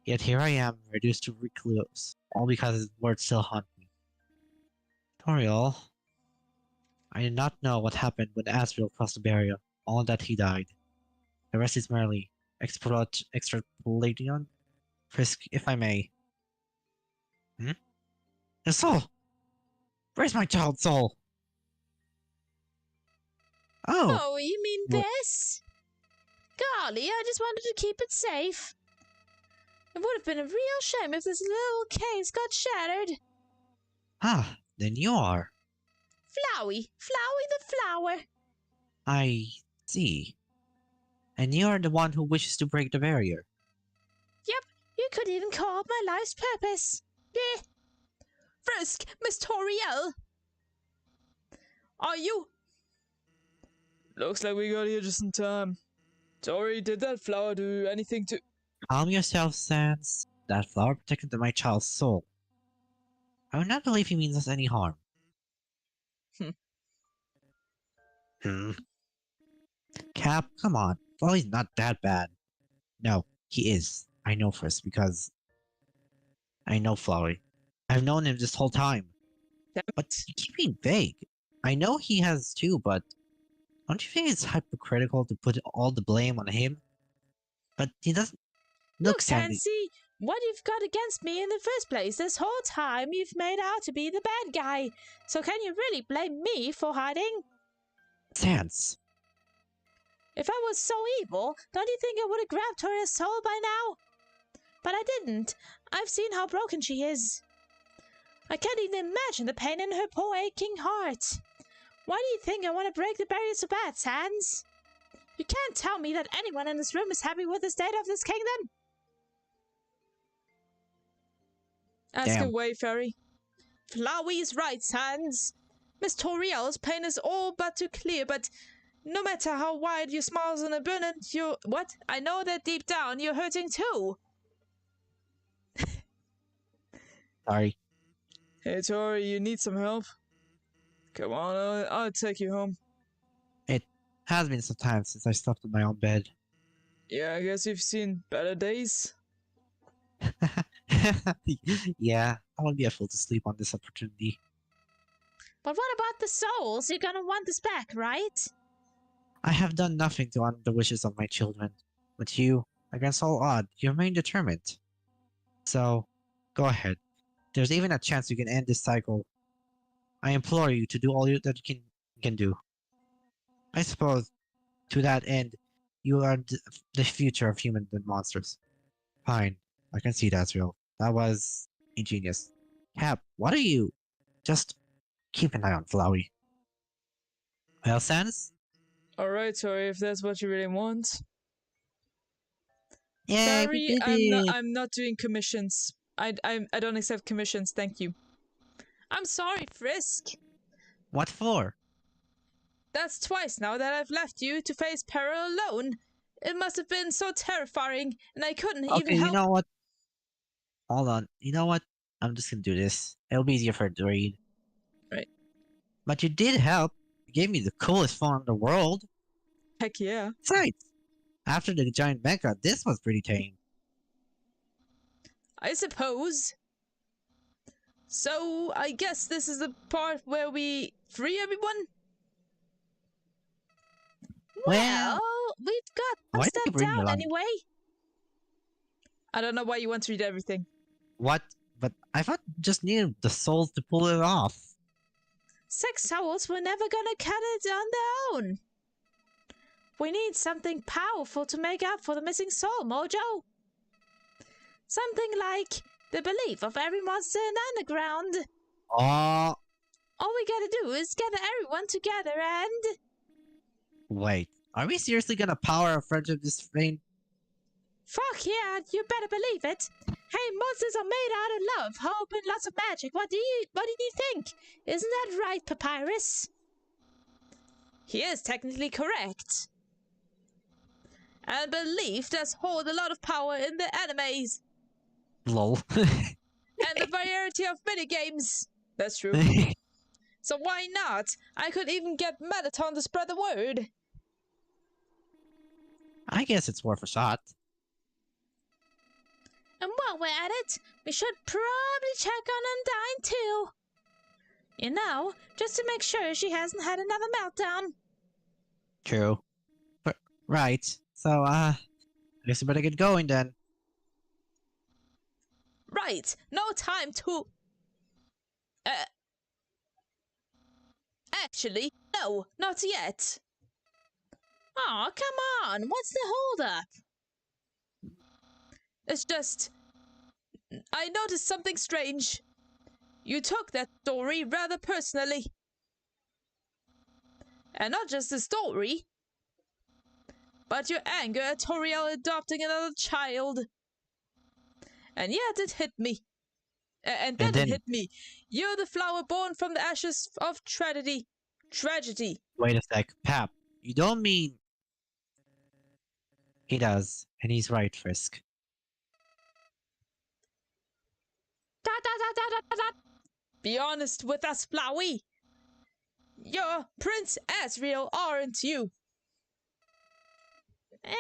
Yet here I am, reduced to recluse, all because his words still haunt me. Toriel, I did not know what happened when Asriel crossed the barrier, only that he died. The rest is merely extrapolating, Frisk, if I may. The soul! Where's my child's soul? Oh! Oh, you mean What? this? Golly, I just wanted to keep it safe. It would have been a real shame if this little case got shattered. Ah, then you are. Flowey, Flowey the flower. I see. And you are the one who wishes to break the barrier. Yep, you could even call it my life's purpose. Yeah. Frisk, Miss Toriel! Are you? Looks like we got here just in time. Tori, did that flower do anything to... Calm yourself, Sans. That flower protected my child's soul. I would not believe he means us any harm. Cap, come on. Flowey's not that bad. No, he is. I know first because I know Flowey. I've known him this whole time. But you keep being vague. I know he has too, but don't you think it's hypocritical to put all the blame on him? But he doesn't... Look, Sandy. Pansy, what you've got against me in the first place, this whole time you've made out to be the bad guy. So can you really blame me for hiding? Sans. If I was so evil, don't you think I would have grabbed her soul by now? But I didn't. I've seen how broken she is. I can't even imagine the pain in her poor aching heart. Why do you think I want to break the barrier so bad, Sans? You can't tell me that anyone in this room is happy with the state of this kingdom. Ask Damn. away, Fairy. Flowey's right, Sans. Miss Toriel's pain is all but too clear, but no matter how wide your smiles and abundant, you what? I know that deep down you're hurting too. Sorry. Hey Tori, you need some help? Come on, I'll take you home. It has been some time since I slept in my own bed. Yeah, I guess you've seen better days. Yeah, I won't be a fool to sleep on this opportunity. But what about the souls? You're gonna want this back, right? I have done nothing to honor the wishes of my children. But you, against all odds, you remain determined. So, go ahead. There's even a chance you can end this cycle. I implore you to do all that you can do. I suppose, to that end, you are the future of humans and monsters. Fine, I can see that's real. That was ingenious. Cap, what are you? Just keep an eye on Flowey. Well, Sans? Alright, Tori, if that's what you really want. Yeah, we Sorry, did it! I'm not doing commissions. I don't accept commissions, thank you. I'm sorry, Frisk. What for? That's twice now that I've left you to face peril alone. It must have been so terrifying, and I couldn't even Okay, help. you know what? Hold on. You know what? I'm just gonna do this. It'll be easier for it to read. Right. But you did help. You gave me the coolest phone in the world. Heck yeah. Besides, after the giant mecha, this was pretty tame. I suppose. So, I guess this is the part where we free everyone? Well, we've got Why one did you step bring me down along? anyway. I don't know why you want to read everything. What? But I thought you just needed the souls to pull it off. 6 souls were never gonna cut it on their own. We need something powerful to make up for the missing soul, Mojo. Something like the belief of every monster in Underground. Oh, All we gotta do is gather everyone together and... wait. Are we seriously gonna power our friendship this flame? Fuck yeah, you better believe it. Hey, monsters are made out of love, hope, and lots of magic. What do you think? Isn't that right, Papyrus? He is technically correct. And belief does hold a lot of power in the animes. Lol. And the variety of minigames. That's true. So why not? I could even get Melaton to spread the word. I guess it's worth a shot. And while we're at it, we should probably check on Undyne too. You know, just to make sure she hasn't had another meltdown. True. But, right. So, I guess we better get going then. Right, no time to... Actually, no, not yet. Aw, come on, what's the holdup? It's just... I noticed something strange. You took that story rather personally. And not just the story, but your anger at Toriel adopting another child. And yet it hit me. And then it hit me. You're the flower born from the ashes of tragedy. Tragedy. Wait a sec. Pap, you don't mean... He does, and he's right, Frisk. Da da da da da da. Be honest with us, Flowey. You're Prince Asriel, aren't you? Heh,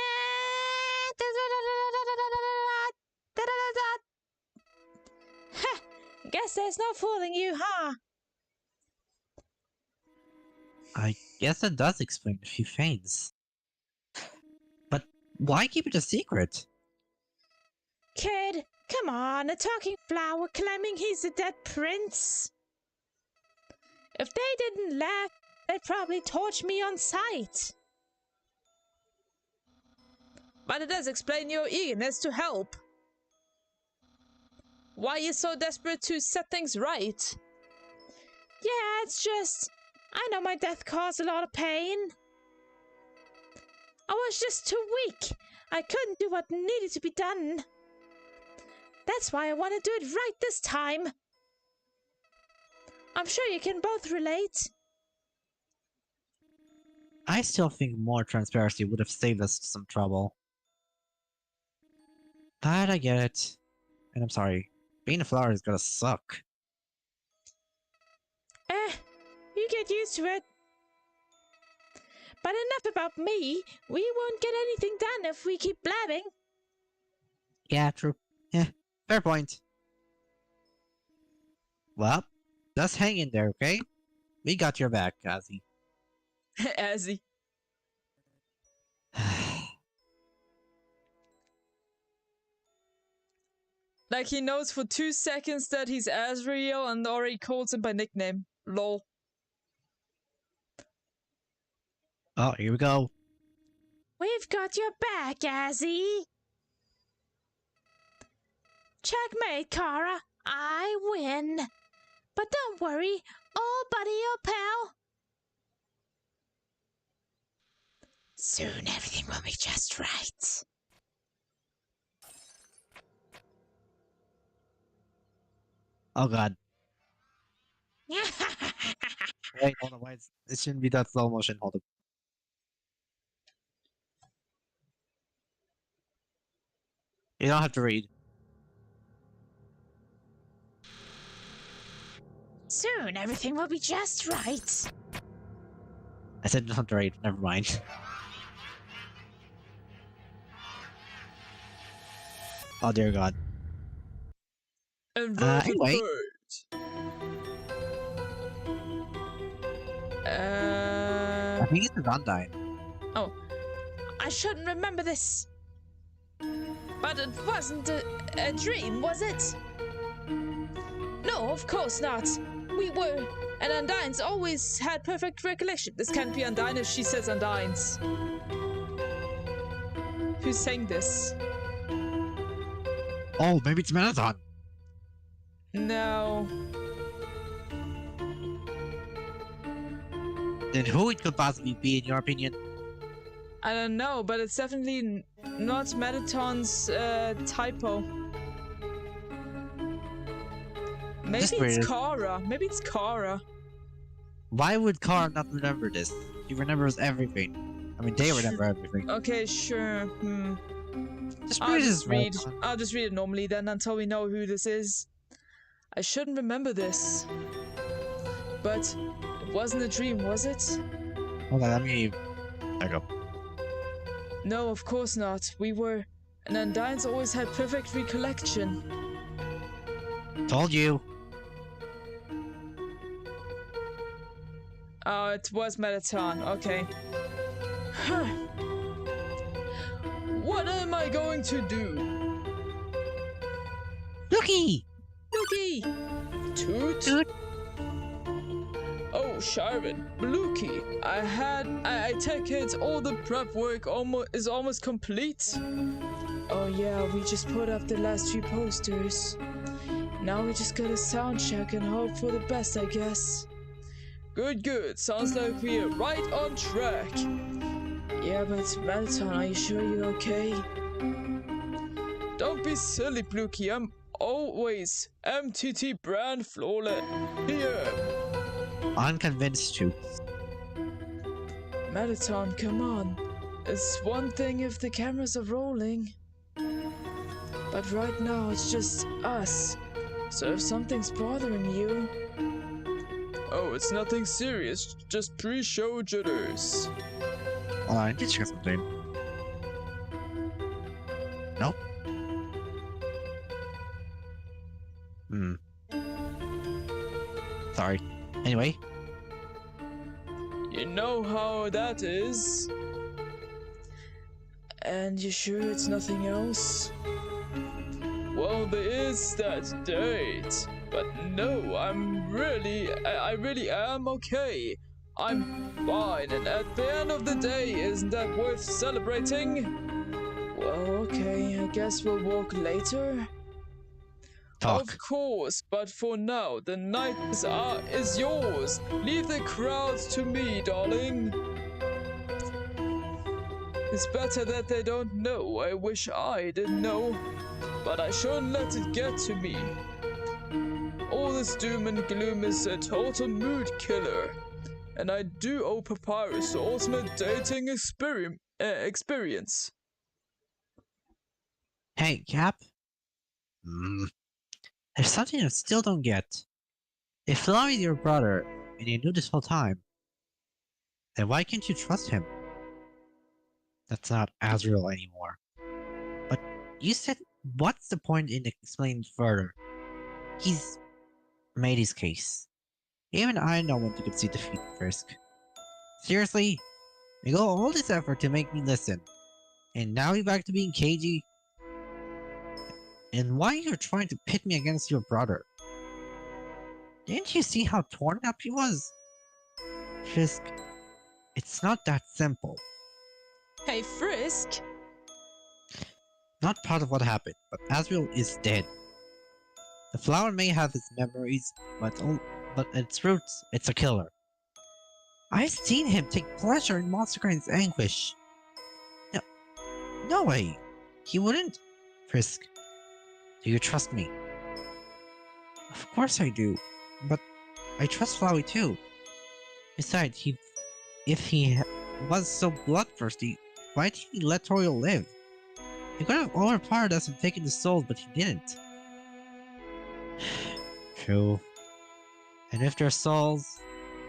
guess there's no fooling you, huh? I guess that does explain a few things. But why keep it a secret? Kid, come on, a talking flower claiming he's a dead prince. If they didn't laugh, they'd probably torch me on sight. But it does explain your eagerness to help. Why you're so desperate to set things right. Yeah, it's just... I know my death caused a lot of pain. I was just too weak. I couldn't do what needed to be done. That's why I want to do it right this time. I'm sure you can both relate. I still think more transparency would have saved us some trouble. But I get it. And I'm sorry. Being a flower is gonna suck. You get used to it. But enough about me. We won't get anything done if we keep blabbing. Yeah, true. Yeah, fair point. Well, just hang in there, okay? We got your back, Kazi. Azzy. Like he knows for 2 seconds that he's Azrael and already calls him by nickname. Lol. Oh, here we go. We've got your back, Azzy. Checkmate, Kara. I win. But don't worry, all buddy or pal. Soon everything will be just right. Oh god. Wait, hold on, wait. It shouldn't be that slow motion. Hold on. You don't have to read. Soon everything will be just right. I said you don't have to read. Never mind. Oh dear god. Anyway. I think it's Undyne. Oh, I shouldn't remember this. But it wasn't a dream, was it? No, of course not. We were, and Undyne's always had perfect recollection. This can't be Undyne if she says Undyne's. Who's saying this? Oh, maybe it's Marathon. No. Then who it could possibly be in your opinion? I don't know, but it's definitely not Metaton's typo. Maybe it's Kara. Maybe it's Kara. Why would Kara not remember this? She remembers everything. I mean, they remember everything. Okay, sure. Just I'll read just read it normally then until we know who this is. I shouldn't remember this. But it wasn't a dream, was it? Hold on, let me back up. No, of course not. We were... And Undyne's always had perfect recollection. Told you. Oh, it was Metaton. Okay. Huh. What am I going to do? Looky! Looky! Toot! Toot! Oh, Sharvin, Blookie, I take it all the prep work is almost complete? Oh yeah, we just put up the last 3 posters. Now we just gotta sound check and hope for the best, I guess. Good, sounds like we're right on track. Yeah, but Marathon, are you sure you're okay? Don't be silly, Blookie, I'm always MTT brand flawless. Here. Unconvinced too. Marathon, come on. It's one thing if the cameras are rolling. But right now it's just us. So if something's bothering you... Oh, it's nothing serious. Just pre-show jitters. Hold on, I did check something. Nope. Sorry. Anyway. You know how that is. And you sure it's nothing else? Well, there is that date. But no, I really am okay. I'm fine, and at the end of the day, isn't that worth celebrating? Well, okay, I guess we'll walk later. Talk. Of course, but for now, the night is yours. Leave the crowds to me, darling. It's better that they don't know. I wish I didn't know. But I shouldn't let it get to me. All the this doom and gloom is a total mood killer. And I do owe Papyrus the ultimate dating experience. Hey, Cap. There's something I still don't get. If Flaw is your brother, and you knew this whole time, then why can't you trust him? That's not Azrael anymore. But you said, what's the point in explaining further? He's made his case. Even I know when to concede defeat Frisk. Seriously? You go all this effort to make me listen, and now you're back to being cagey? And why you're trying to pit me against your brother? Didn't you see how torn up he was? Frisk, it's not that simple. Hey, Frisk! Not part of what happened, but Azrael is dead. The flower may have its memories, but at its roots, it's a killer. I've seen him take pleasure in Monstergrind's anguish. No way! He wouldn't! Frisk, do you trust me? Of course I do, but I trust Flowey too. Besides, if he was so bloodthirsty, why did he let Toriel live? He could have overpowered us and taken the souls, but he didn't. True. And if they're souls,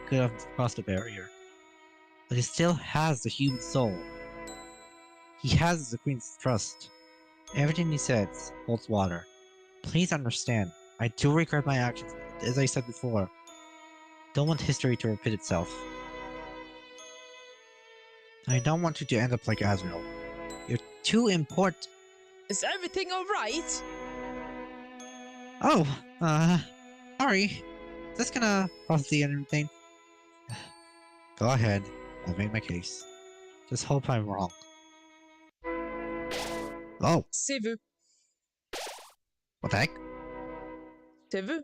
he could have crossed the barrier. But he still has the human soul. He has the Queen's trust. Everything he says holds water. Please understand, I do regret my actions, but as I said before, don't want history to repeat itself. I don't want you to end up like Azrael. You're too important. Is everything alright? Oh, sorry. Just gonna process the everything. Go ahead. I've made my case. Just hope I'm wrong. Oh, C'est vu. what the heck? C'est vu.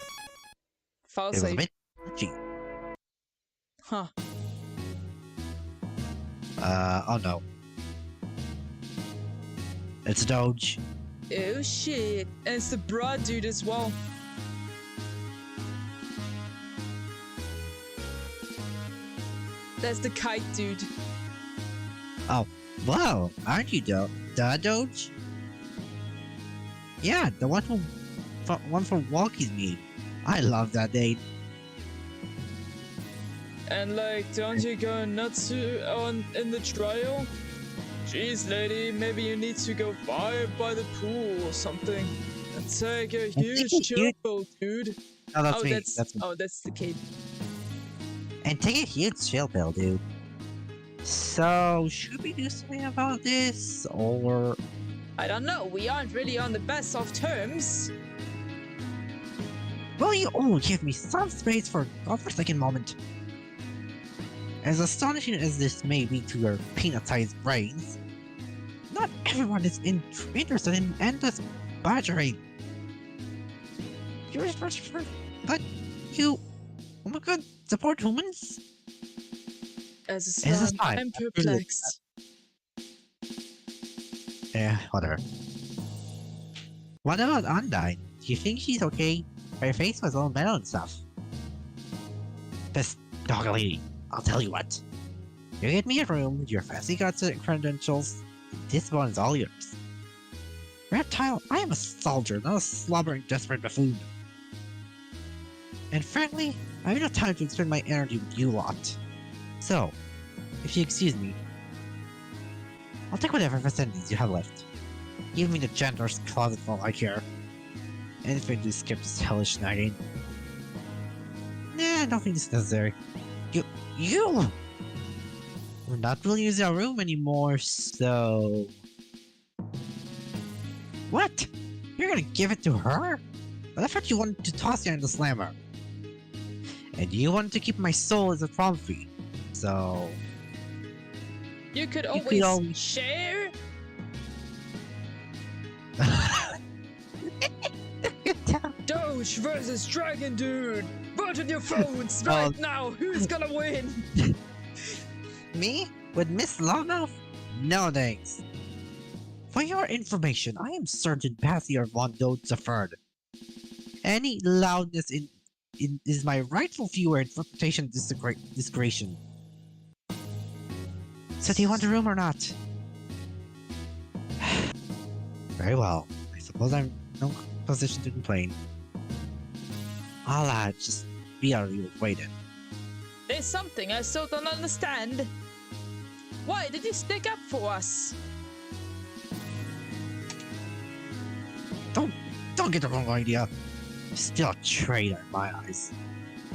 File It was a save. bit glitchy. Huh. Oh no. It's a Doge. Oh shit. And it's the broad dude as well. That's the kite dude. Oh, wow, aren't you the Doge? Yeah, the one from Walkie's meme. I love that name. And like, don't you go nuts in the trial? Jeez, lady, maybe you need to go by the pool or something. And take a huge chill pill, dude. Oh, that's me. That's me. Oh, that's the kid. And take a huge chill pill, dude. So, should we do something about this, or... I don't know, we aren't really on the best of terms. Will you all give me some space for a godforsaken moment? As astonishing as this may be to your peanut-sized brains, not everyone is interested in endless badgering. But you... Oh my god, support humans? As a As a slime, slime, I'm perplexed. Yeah, whatever. What about Undyne? Do you think she's okay? Her face was all metal and stuff. This dog lady, I'll tell you what. You get me a room with your fancy guts and credentials, this one is all yours. Reptile, I am a soldier, not a slobbering, desperate buffoon. And frankly, I have no time to expend my energy with you lot. So, if you excuse me, I'll take whatever facilities you have left. Give me the janitor's closet for all I care. And if I do skip this hellish nagging. Nah, I don't think it's necessary. You! We're not really using our room anymore, so... What? You're gonna give it to her? But I thought you wanted to toss her in the slammer. And you wanted to keep my soul as a trophy, so... You could always share. Doge versus Dragon Dude. Vote on your phones right now. Who's gonna win? Me? With Miss Loudmouth? No thanks. For your information, I am Sergeant Pathier von Dote III. Any loudness in is my rightful viewer and reputation discretion. So do you want the room or not? Very well. I suppose I'm in no position to complain. I'll just be out of your way then. There's something I still don't understand. Why did you stick up for us? Don't get the wrong idea. You're still a traitor in my eyes.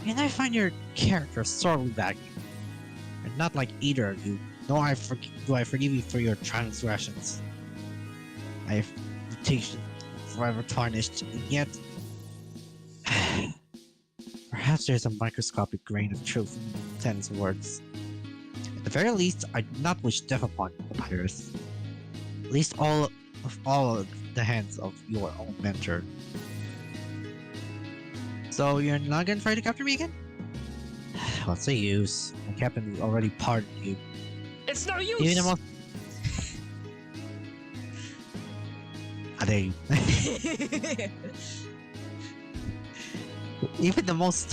And I find your character sorely valued. And not like either of you. Nor do I forgive you for your transgressions. I have reputation forever tarnished, and yet perhaps there's a microscopic grain of truth in Ten's words. At the very least, I do not wish death upon you, Papyrus. At least all of the hands of your own mentor. So you're not gonna try to capture me again? What's the use? My captain already pardoned you. It's no use! Even the most... Even the most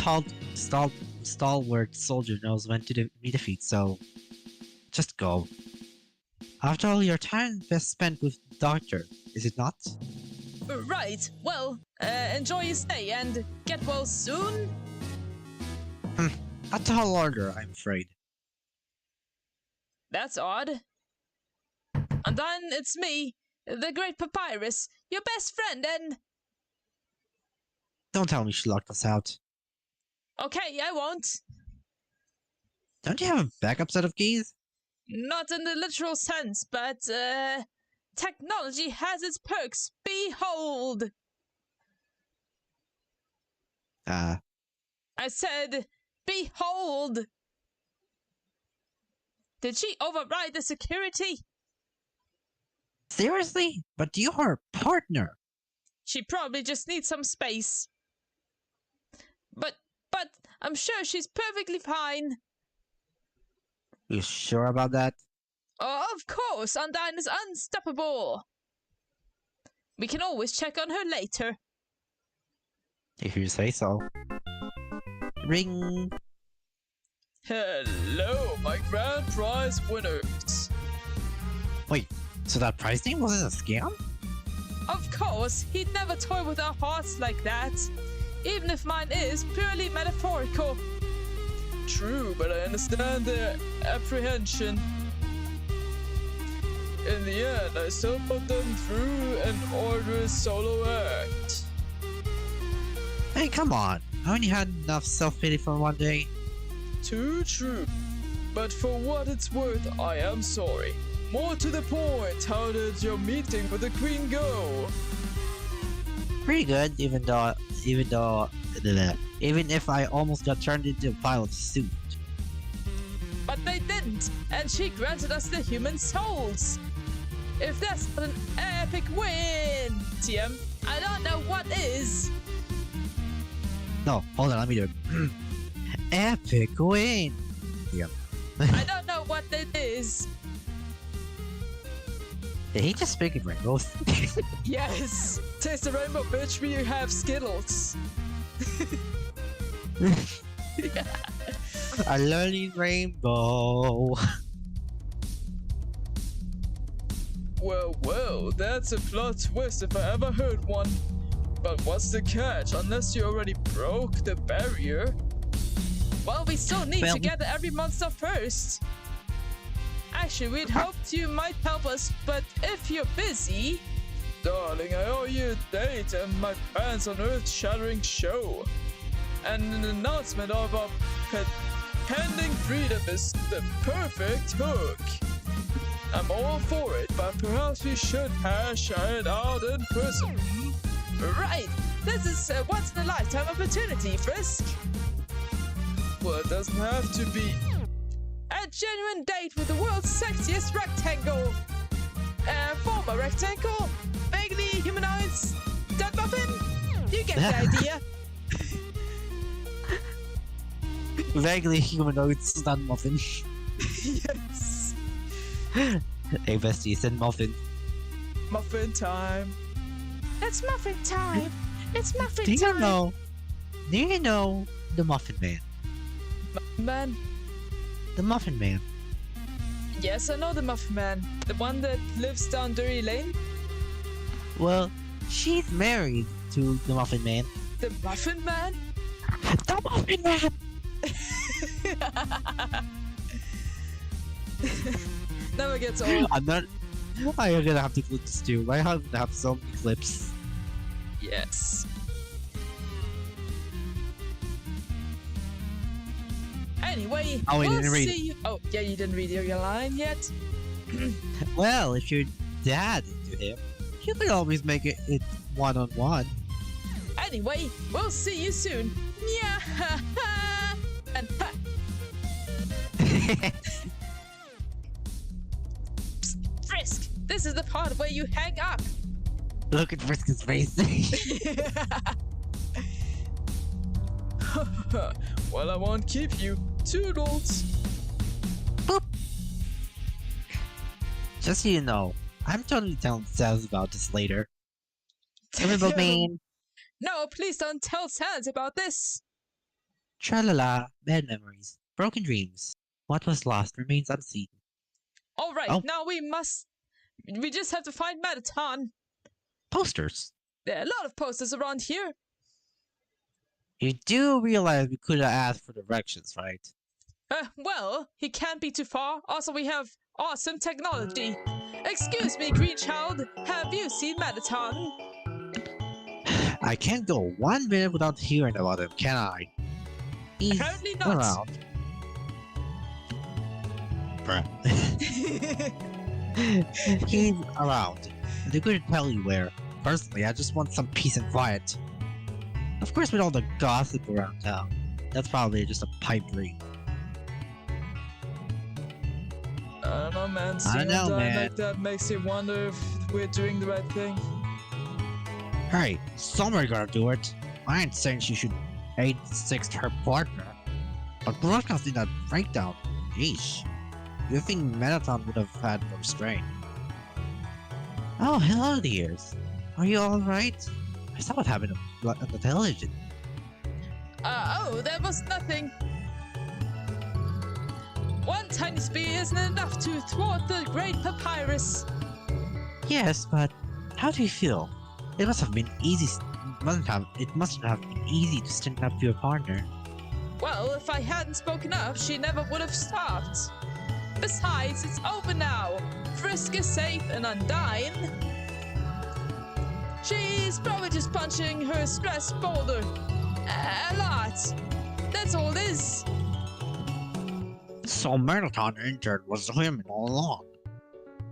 stalwart soldier knows when to meet defeat, so just go. After all, your time best spent with the doctor, is it not? Right. Well, enjoy your stay and get well soon. A tall order, I'm afraid. That's odd. And then it's me, the great Papyrus, your best friend, and... Don't tell me she locked us out. Okay, I won't. Don't you have a backup set of keys? Not in the literal sense, but, technology has its perks. Behold! I said, behold! Did she override the security? Seriously? But you're her partner. She probably just needs some space. But I'm sure she's perfectly fine. You sure about that? Oh, of course, Undyne is unstoppable. We can always check on her later. If you say so. Ring. Hello, my grand prize winners. Wait, so that prize thing wasn't a scam? Of course, he'd never toy with our hearts like that. Even if mine is purely metaphorical. True, but I understand their apprehension. In the end, I still put them through an order's solo act. Hey, come on. Haven't you had enough self-pity for one day? Too true. But for what it's worth, I am sorry. More to the point, how did your meeting with the Queen go? Pretty good, even if I almost got turned into a pile of soup. But they didn't, and she granted us the human souls. If that's not an epic win, TM, I don't know what is. No, hold on, let me do it. Epic win! Yep. I don't know what it is. Did he just speak in rainbows? Yes! Taste the rainbow, bitch, we have Skittles. A learning rainbow. Well, that's a plot twist if I ever heard one. But what's the catch? Unless you already broke the barrier. Well, we still need to gather every monster first. Actually, we'd hoped you might help us, but if you're busy... Darling, I owe you a date and my plans on earth-shattering show. And an announcement of our pending freedom is the perfect hook. I'm all for it, but perhaps we should hash it out in person. Right! This is a once-in-a-lifetime opportunity, Frisk! Well, it doesn't have to be. A genuine date with the world's sexiest rectangle! Former rectangle? Vaguely humanoids? Dead muffin? You get the idea. Vaguely humanoids, not muffin. Yes! Hey bestie, send muffin. Muffin time. It's muffin time. It's muffin Do you time. know? do you know the Muffin Man? Man? The Muffin Man. Yes, I know the Muffin Man. The one that lives down Drury Lane? Well, she's married to the Muffin Man. The Muffin Man? The Muffin Man! Never gets old. I'm gonna have to clip this too. I have so many clips. Yes. Anyway, Oh, we we'll didn't read. see. Oh, yeah, you didn't read your line yet? Well, if your dad into him, you could always make it one-on-one. Anyway, we'll see you soon. Yeah. And ha. Psst, Frisk, this is the part where you hang up. Look at Frisk's face. Well, I won't keep you. Toodles. Boop. Just so you know, I'm totally telling Saz about this later. Terrible man. No, please don't tell Sans about this. Tra-la-la, bad memories, broken dreams. What was lost remains unseen. All right, Oh. now we just have to find Mataton. Posters. There are a lot of posters around here. You do realize we could have asked for directions, right? Well, he can't be too far. Also, we have awesome technology. Excuse me, green child. Have you seen Mataton? I can't go 1 minute without hearing about him, can I? He's Apparently not. around. Bruh. He's around. They couldn't tell you where. Personally, I just want some peace and quiet. Of course, with all the gossip around town, that's probably just a pipe dream. I don't know, man. I Seeing know, him die man. like that makes you wonder if we're doing the right thing. Hey, somebody gotta do it. I ain't saying she should aid sixth her partner, but broadcasting that breakdown, yeesh. You think Metaton would have had more restraint? Oh, hello, dears. Are you alright? I saw what happened on the television. Oh, there was nothing. One tiny spear isn't enough to thwart the great Papyrus. Yes, but how do you feel? It must have been easy. It mustn't have been easy to stand up to your partner. Well, if I hadn't spoken up, she never would have stopped. Besides, it's over now. Frisk is safe and undying. She's probably just punching her stress boulder. A lot. That's all it is. So Metaton entered was him all along.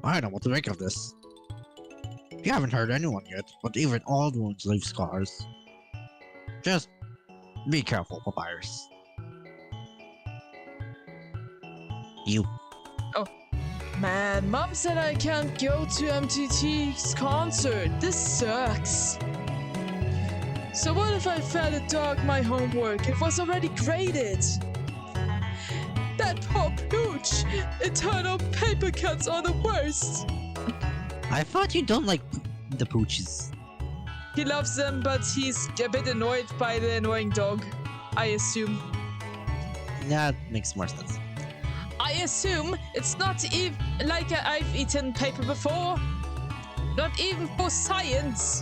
I don't know what to make of this. You haven't hurt anyone yet, but even old wounds leave scars. Just be careful, Papyrus. You. Man, Mom said I can't go to MTT's concert. This sucks. So what if I fed a dog my homework? It was already graded. That poor pooch! Eternal paper cuts are the worst. I thought you don't like the pooches. He loves them, but he's a bit annoyed by the annoying dog. I assume. That makes more sense. I assume it's not even like I've eaten paper before. Not even for science.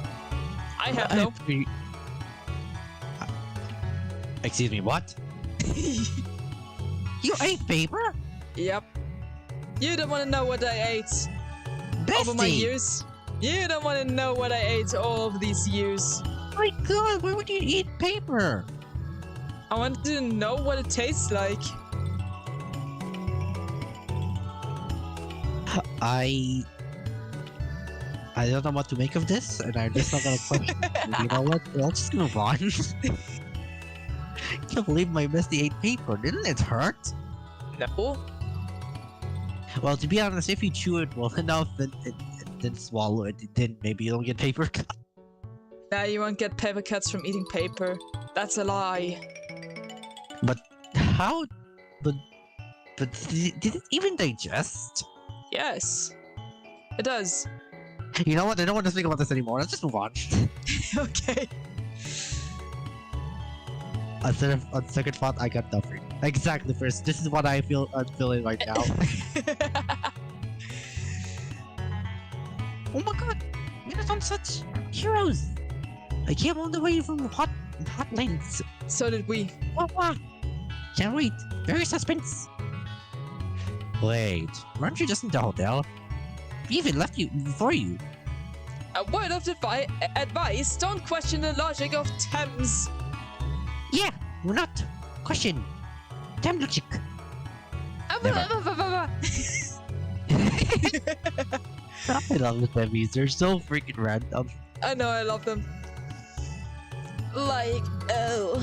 I have no. Excuse me, what? You ate paper? Yep. You don't want to know what I ate over my Bestie! years. You don't want to know what I ate all of these years. My god, why would you eat paper? I want to know what it tastes like. I don't know what to make of this, and I'm just not gonna question it. You know what? Let's just move on. Can't believe my bestie ate paper. Didn't it hurt? No. Well, to be honest, if you chew it well enough and then swallow it, then maybe you'll get paper cut. Now you won't get paper cuts from eating paper. That's a lie. But how? But did it even digest? Yes. It does. You know what? I don't want to think about this anymore. Let's just move on. Okay. On second thought, I got nothing. Exactly, first. This is what I'm feeling right now. Oh my god! You're on such heroes! I came all the way from hot lands. So did we. Wow. Can't wait. Very suspense. Wait, weren't you just in the hotel? We even left you before you. A word of advice, don't question the logic of Thames. Yeah, we're not. Question. Damn logic. Never. I love the Temies. They're so freaking random. I know, I love them. Like, O-M-G.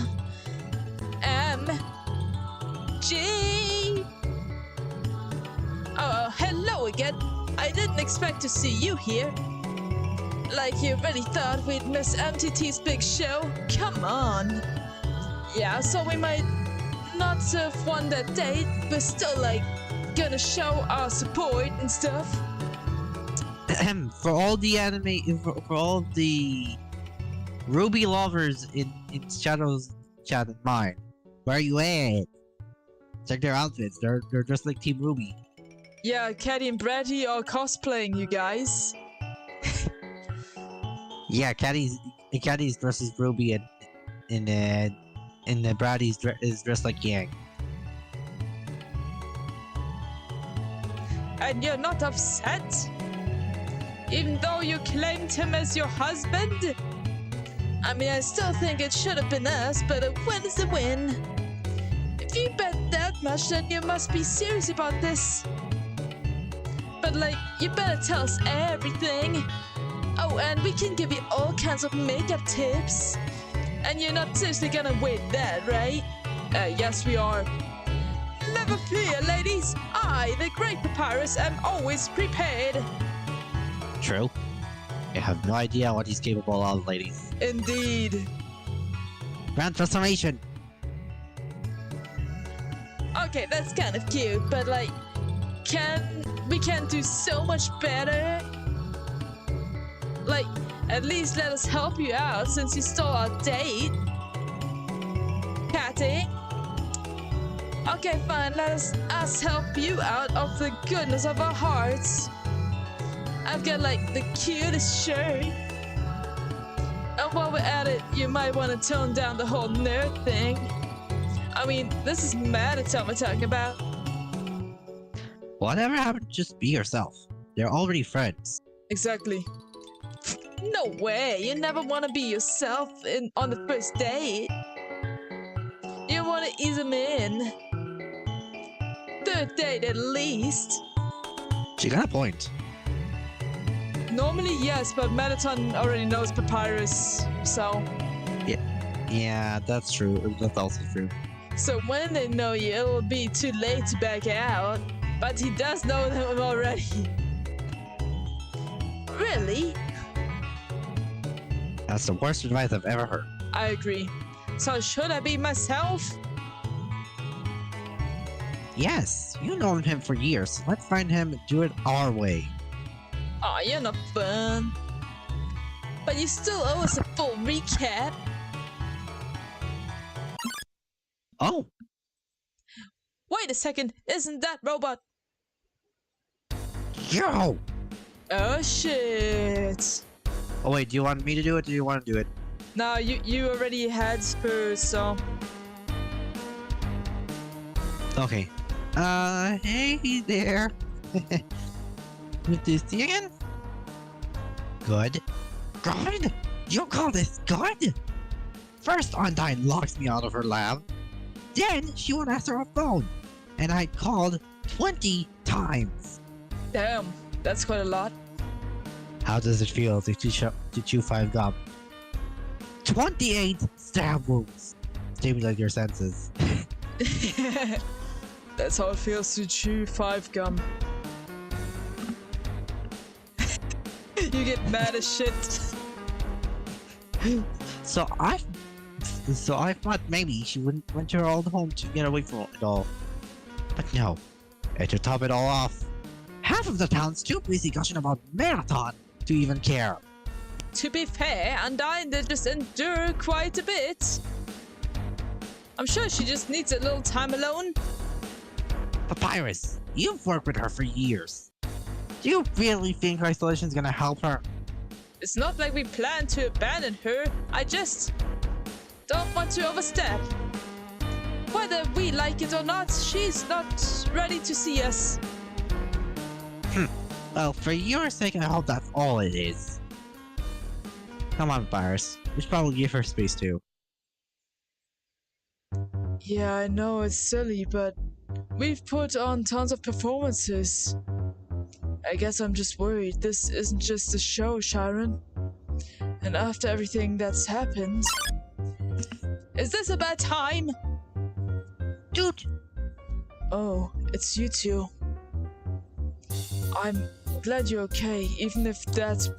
Oh, hello again. I didn't expect to see you here. Like you really thought we'd miss MTT's big show? Come on. Yeah, so we might not have won that date, but still, like, gonna show our support and stuff. For all the anime, for all the Ruby lovers in Shadow's chat and mine, where are you at? Check their outfits. They're just like Team Ruby. Yeah, Caddy and Bratty are cosplaying, you guys. Yeah, Caddy's dressed as Ruby and the Bratty's is dressed like Yang. And you're not upset? Even though you claimed him as your husband? I mean, I still think it should have been us, but a win is a win. If you bet that much, then you must be serious about this. But like, you better tell us everything. Oh, and we can give you all kinds of makeup tips. And you're not seriously gonna wait that, right? Yes we are. Never fear, ladies. I, the great Papyrus, am always prepared. True. I have no idea what he's capable of, ladies. Indeed. Grand transformation. Okay, that's kind of cute, but like, we can do so much better. Like, at least let us help you out since you stole our date. Catty. Okay, fine, let us help you out of the goodness of our hearts. I've got like the cutest shirt. And while we're at it, you might want to tone down the whole nerd thing. I mean, this is Manatome we're talking about. Whatever happened, just be yourself. They're already friends. Exactly. No way, you never want to be yourself on the first date. You want to ease them in. Third date at least. She got a point. Normally yes, but Mettaton already knows Papyrus, so... Yeah, that's true. That's also true. So when they know you, it'll be too late to back out. But he does know them already. Really? That's the worst advice I've ever heard. I agree. So should I be myself? Yes, you've known him for years. Let's find him and do it our way. Aw, you're not fun. But you still owe us a full recap. Oh, Wait a second, isn't that robot? yo! Oh shit. Oh wait, do you want me to do it or do you want to do it? No, you already had Spurs, so... Okay. Hey there. With this again? Good. Good? You call this good? First, Undyne locks me out of her lab. Then, she won't answer her phone. And I called 20 times. Damn, that's quite a lot. How does it feel to chew 5 gum? 28 stab wounds. Stimulate your senses. That's how it feels to chew 5 gum. You get mad as shit. So I thought maybe she went to her old home to get away from it all. But no. And to top it all off, half of the town's too busy gushing about Marathon to even care. To be fair, Undyne did just endure quite a bit. I'm sure she just needs a little time alone. Papyrus, you've worked with her for years. Do you really think isolation's gonna help her? It's not like we plan to abandon her. I just don't want to overstep. Whether we like it or not, she's not ready to see us. Well, for your sake, I hope that's all it is. Come on, Papyrus. We should probably give her space too. Yeah, I know it's silly, but we've put on tons of performances. I guess I'm just worried this isn't just a show, Sharon. And after everything that's happened... Is this a bad time? Dude! Oh, it's you two. I'm glad you're okay, even if that's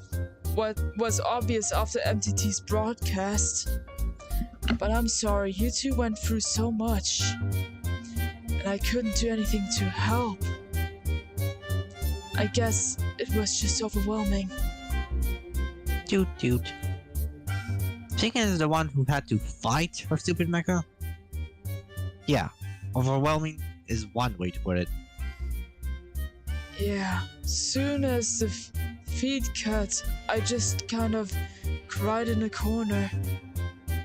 what was obvious after MTT's broadcast. But I'm sorry, you two went through so much. And I couldn't do anything to help. I guess it was just overwhelming. Dude. Chicken is the one who had to fight for stupid mecha? Yeah, overwhelming is one way to put it. Yeah, soon as the feed cut, I just kind of cried in a corner.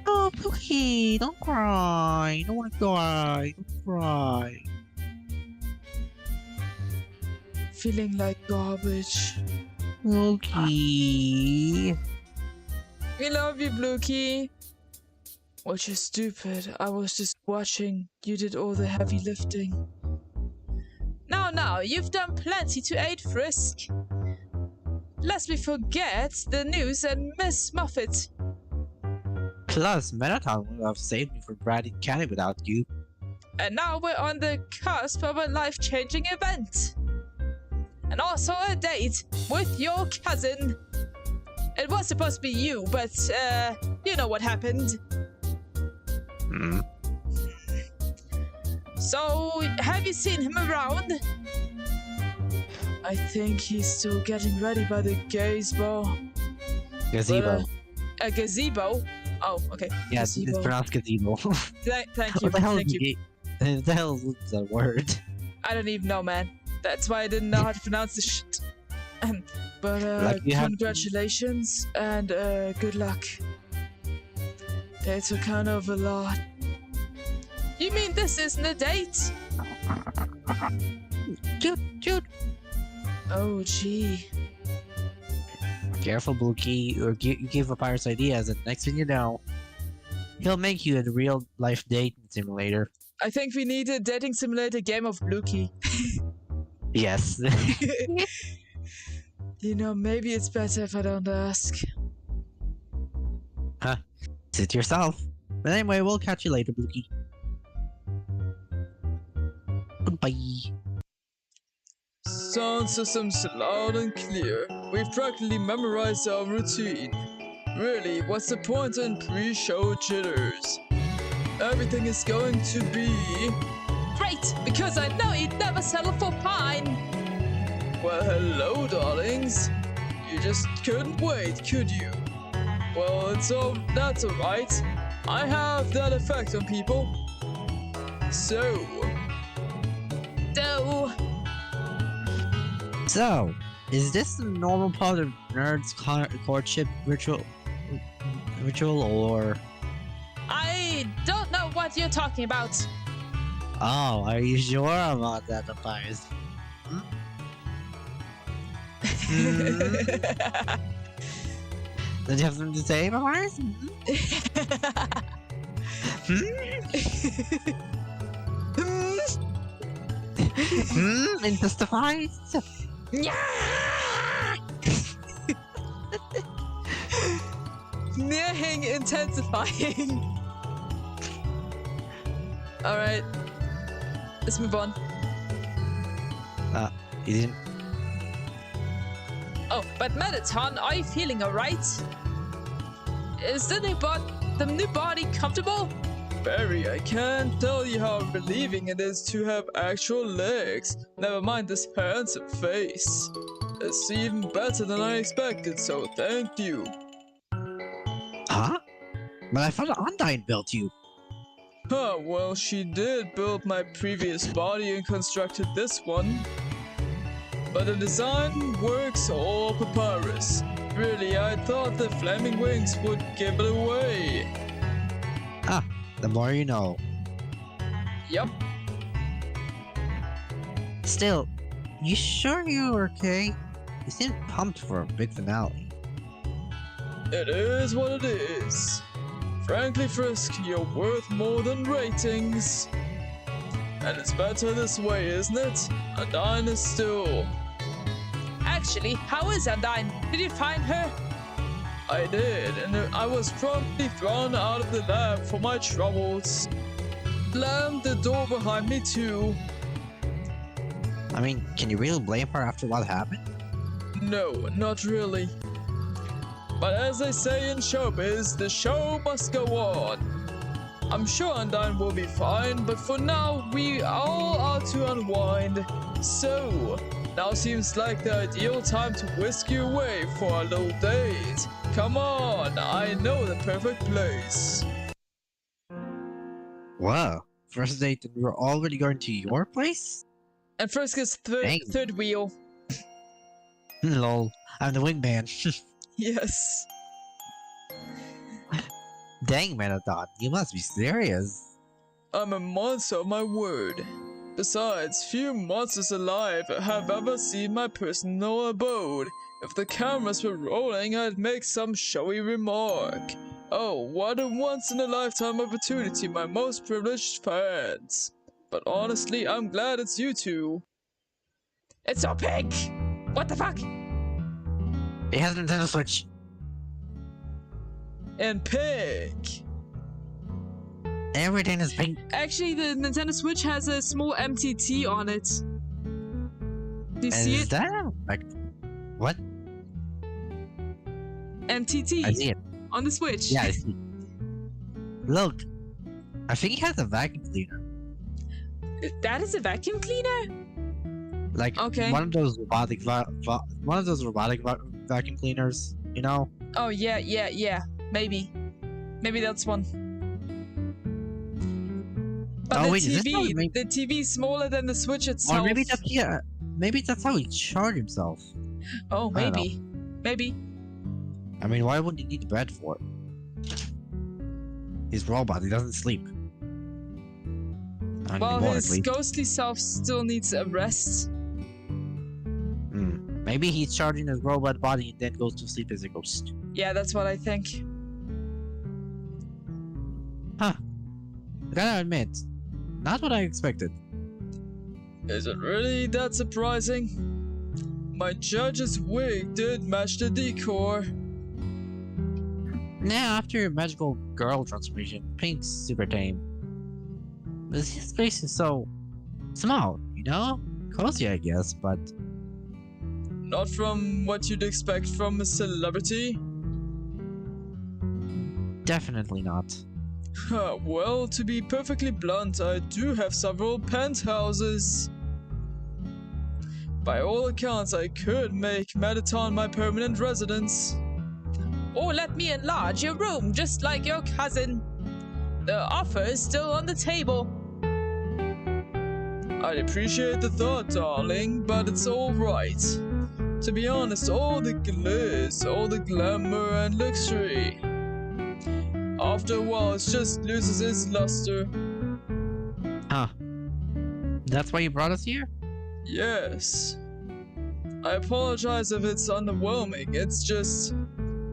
Oh, Pookie, don't cry. Don't want to cry. Don't cry. Feeling like garbage. Pookie. We love you, Bluey. Well, you're stupid. I was just watching. You did all the heavy lifting. Now, you've done plenty to aid Frisk. Lest we forget the news and Miss Muffet. Plus, Metaton would have saved me from Brad and Candy without you. And now we're on the cusp of a life-changing event. And also a date with your cousin. It was supposed to be you, but, you know what happened. So, have you seen him around? I think he's still getting ready by the gazebo. Gazebo. A gazebo? Oh, okay. Yes, it's pronounced gazebo. Thank you. What the hell Thank you. What the hell is that word? I don't even know, man. That's why I didn't know how to pronounce this shit. But, congratulations and, good luck. Dates are kind of a lot. You mean this isn't a date? Dude. Oh, gee. Careful, Bluey, or you give Papyrus ideas, and next thing you know, he'll make you a real-life dating simulator. I think we need a dating simulator game of Bluey. Yes. You know, maybe it's better if I don't ask. Huh. Sit yourself. But anyway, we'll catch you later, Bluey. Goodbye. Sound systems loud and clear. We've practically memorized our routine. Really, what's the point in pre-show jitters? Everything is going to be... great, because I know you'd never settle for fine. Well, hello, darlings. You just couldn't wait, could you? Well, that's alright. I have that effect on people. So, is this the normal part of nerds' courtship ritual, or? I don't know what you're talking about. Oh, are you sure about that, Papyrus? Did you have something to say, Papyrus? Intensifies? Nearing intensifying. Alright. Let's move on. You didn't. Oh, but Metaton, are you feeling alright? Is the new body comfortable? Barry, I can't tell you how relieving it is to have actual legs. Never mind this handsome face. It's even better than I expected, so thank you. Huh? But I thought Undyne built you. Huh, well, she did build my previous body and constructed this one. But the design works all Papyrus. Really, I thought the flaming wings would give it away. Ah, the more you know. Yup. Still, you sure you're okay? You seem pumped for a big finale. It is what it is. Frankly, Frisk, you're worth more than ratings. And it's better this way, isn't it? Undyne is still... Actually, how is Undyne? Did you find her? I did, and I was promptly thrown out of the lab for my troubles. Slammed the door behind me too. I mean, can you really blame her after what happened? No, not really. But as they say in showbiz, the show must go on. I'm sure Undyne will be fine, but for now, we all are to unwind. So, now seems like the ideal time to whisk you away for a little date. Come on, I know the perfect place. Wow, first date and we're already going to your place? And Frisk is Dang. third wheel. Lol, I'm the wingman. Yes. Dang, Metatron, you must be serious. I'm a monster of my word. Besides, few monsters alive have ever seen my personal abode. If the cameras were rolling, I'd make some showy remark. Oh, what a once-in-a-lifetime opportunity, my most privileged fans. But honestly, I'm glad it's you two. It's so pink! What the fuck? It has a Nintendo Switch. And pink. Everything is pink. Actually, the Nintendo Switch has a small MTT on it. Do you see Is it? that like what? MTT I see it. on the Switch. Yeah, I see. Look, I think he has a vacuum cleaner. That is a vacuum cleaner? Like Okay. one of those robotic vacuum cleaners, you know? Oh yeah. Maybe that's one. But Oh, the wait, is this TV, how it make- the TV is smaller than the Switch itself. Or maybe that's how he charged himself. Oh, I don't maybe. I mean, why would he need a bed for it? He's a robot, he doesn't sleep. Not Well, anymore, his at least. ghostly self still needs a rest. Maybe he's charging his robot body and then goes to sleep as a ghost. Yeah, that's what I think. Huh. I gotta admit, not what I expected. Is it really that surprising? My judge's wig did match the decor. Now, after your magical girl transformation, Pink's super tame. But his face is so small, you know? Cozy, I guess, but Not from what you'd expect from a celebrity. definitely not. Well, to be perfectly blunt, I do have several penthouses. By all accounts, I could make Mettaton my permanent residence. Or let me enlarge your room just like your cousin. The offer is still on the table. I'd appreciate the thought, darling, but it's alright. To be honest, all the gliss, all the glamour and luxury. After a while, it just loses its luster. Huh. That's why you brought us here? Yes. I apologize if it's underwhelming, it's just...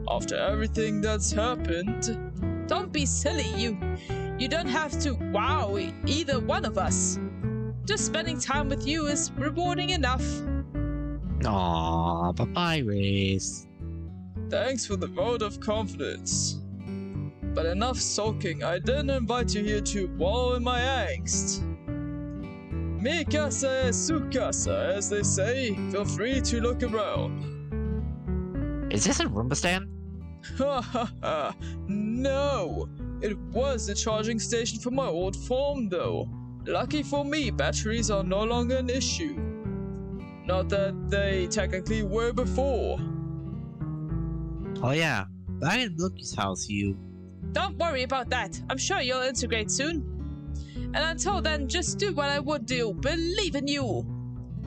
After everything that's happened... Don't be silly, you don't have to wow either one of us. Just spending time with you is rewarding enough. Aww, Papyrus. Thanks for the vote of confidence. But enough sulking, I didn't invite you here to wallow in my angst. Mi casa es su casa, as they say. Feel free to look around. Is this a Roomba stand? Ha ha ha! No! It was the charging station for my old phone, though. Lucky for me, batteries are no longer an issue. Not that they technically were before. Oh yeah, back at Loki's house, you... Don't worry about that. I'm sure you'll integrate soon. And until then, just do what I would do. Believe in you.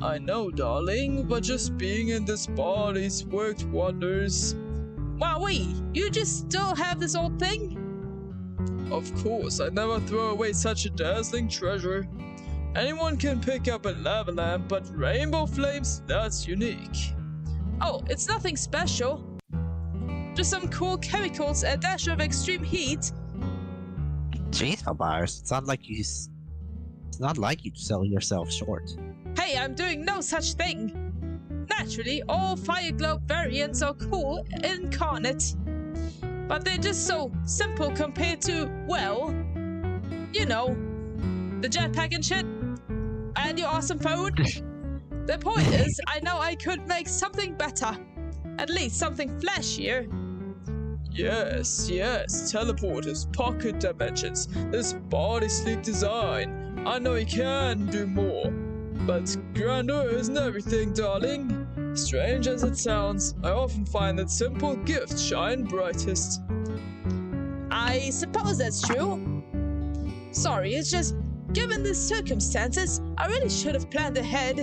I know, darling, but just being in this body's worked wonders. Wowee, you just still have this old thing? Of course, I'd never throw away such a dazzling treasure. Anyone can pick up a lava lamp, but rainbow flames, that's unique. Oh, it's nothing special. Just some cool chemicals, a dash of extreme heat. Jeez, Papyrus, it's not like you sell yourself short. Hey, I'm doing no such thing. Naturally, all Fire Globe variants are cool incarnate. But they're just so simple compared to, well, you know, the jetpack and shit. And your awesome phone. The point is, I know I could make something better. At least something flashier. Yes, teleporters, pocket dimensions, this body sleek design. I know you can do more. But grandeur isn't everything, darling. Strange as it sounds, I often find that simple gifts shine brightest. I suppose that's true. Sorry, it's just, given the circumstances, I really should have planned ahead.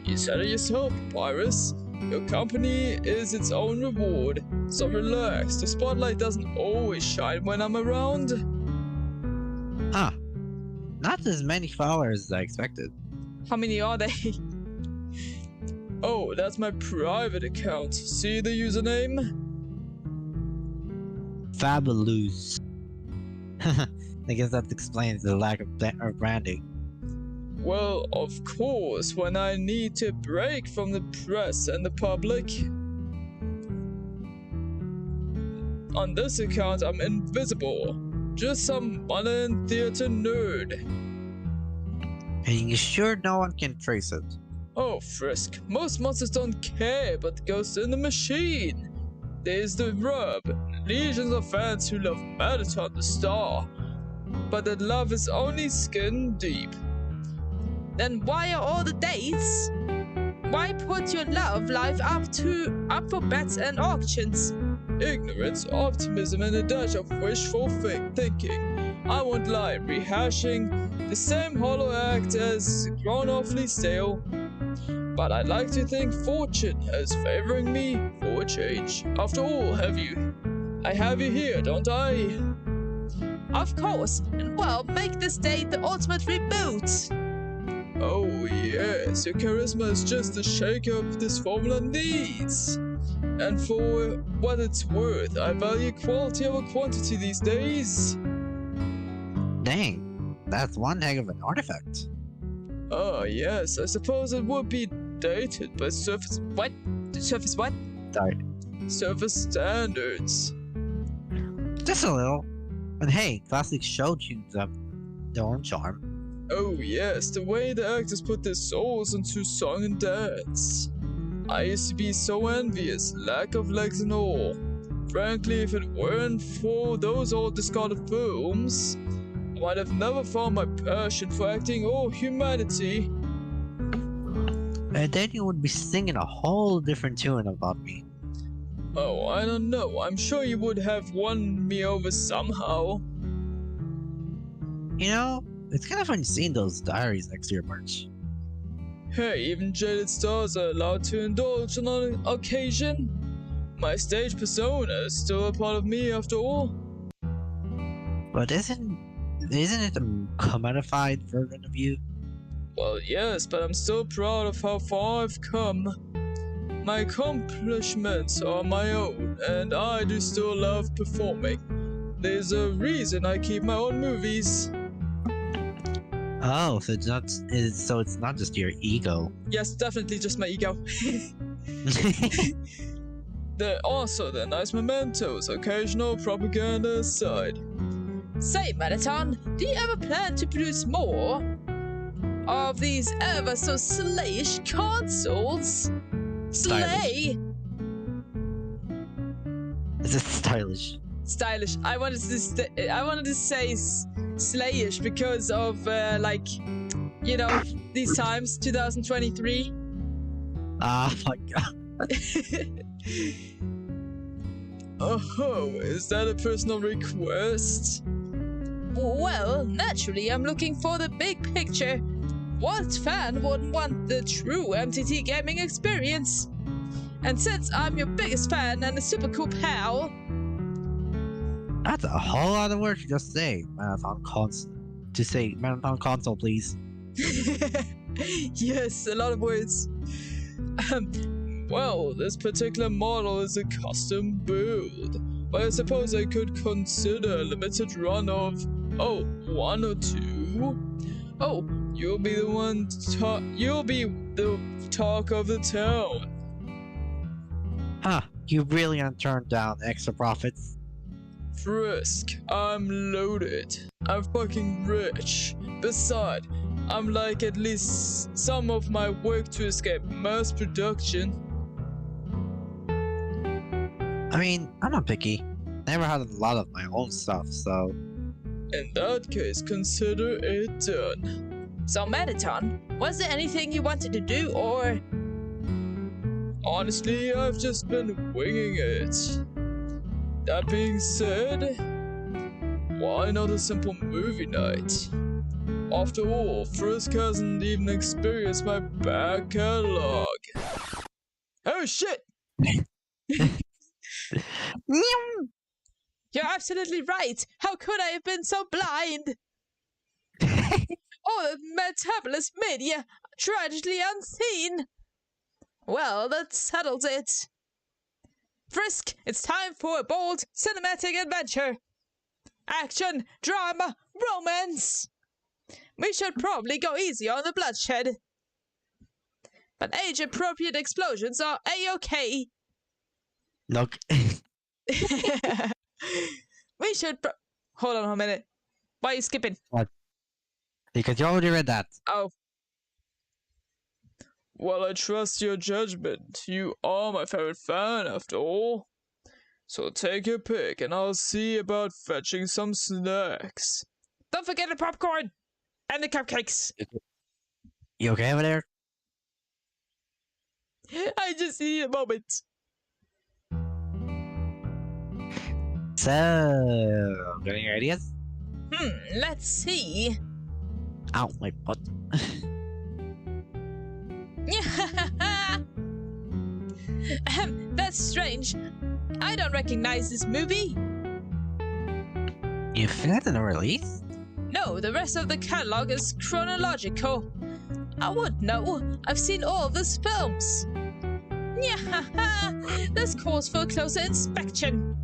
You said it yourself, Papyrus. Your company is its own reward, so relax, the spotlight doesn't always shine when I'm around. Huh. Not as many followers as I expected. How many are they? Oh, that's my private account. See the username? Fabulous. I guess that explains the lack of branding. Well, of course, when I need to break from the press and the public. On this account, I'm invisible. Just some modern theater nerd. And you sure no one can trace it? Oh, Frisk, most monsters don't care but Ghost in the Machine. There's the rub. Legions of fans who love Marathon the Star. But that love is only skin deep. Then why are all the dates? Why put your love life up for bets and auctions? Ignorance, optimism, and a dash of wishful thinking. I won't lie, rehashing the same hollow act as grown awfully stale. But I'd like to think fortune is favoring me for a change. After all, I have you here, don't I? Of course, and well, make this date the ultimate reboot. Oh yes, your charisma is just the shake-up this formula needs. And for what it's worth, I value quality over quantity these days. Dang, that's one heck of an artifact. Oh yes, I suppose it would be dated by surface what? Surface what? Sorry. Surface standards. Just a little. But hey, classic show tunes have their own charm. Oh yes, the way the actors put their souls into song and dance. I used to be so envious, lack of legs and all. Frankly, if it weren't for those old discarded films, I might have never found my passion for acting or humanity. And then you would be singing a whole different tune about me. Oh, I don't know. I'm sure you would have won me over somehow. You know, it's kind of fun seeing those diaries next to your merch. Hey, even jaded stars are allowed to indulge on an occasion. My stage persona is still a part of me after all. But isn't it a commodified version of you? Well, yes, but I'm still proud of how far I've come. My accomplishments are my own, and I do still love performing. There's a reason I keep my own movies. Oh, so it's not just your ego. Yes, definitely just my ego. There are also the nice mementos, occasional propaganda aside. Say, Marathon, do you ever plan to produce more of these ever so slayish consoles? Slay! Is it stylish? Stylish. I wanted to say slayish because of these times, 2023. Ah, my god. Oh, is that a personal request? Well, naturally, I'm looking for the big picture. What fan wouldn't want the true MTT gaming experience? And since I'm your biggest fan and a super cool pal... That's a whole lot of words to just say. Marathon console. To say marathon console, please. Yes, a lot of words. Well, this particular model is a custom build, but I suppose I could consider a limited run of, one or two. Oh, you'll be the one you'll be the talk of the town. Huh, you really aren't turned down extra profits. Frisk, I'm loaded. I'm fucking rich. Besides, I'm like at least some of my work to escape mass production. I mean, I'm not picky. Never had a lot of my own stuff, so... In that case, consider it done. So, Marathon, was there anything you wanted to do, or... Honestly, I've just been winging it. That being said, why not a simple movie night? After all, Frisk hasn't even experienced my back catalog. Oh shit! You're absolutely right! How could I have been so blind? All the metabolist media, tragically unseen! Well, that settles it. Frisk, it's time for a bold cinematic adventure. Action, drama, romance. We should probably go easy on the bloodshed. But age-appropriate explosions are A-okay. Look. We should hold on a minute. Why are you skipping? What? Because you already read that. Oh. Well, I trust your judgment. You are my favorite fan, after all. So take your pick, and I'll see about fetching some snacks. Don't forget the popcorn! And the cupcakes! You okay over there? I just need a moment. So, got any ideas? Let's see. Ow, my butt. That's strange. I don't recognize this movie. You think in a release? No, the rest of the catalog is chronological. I would know. I've seen all of these films. This calls for closer inspection.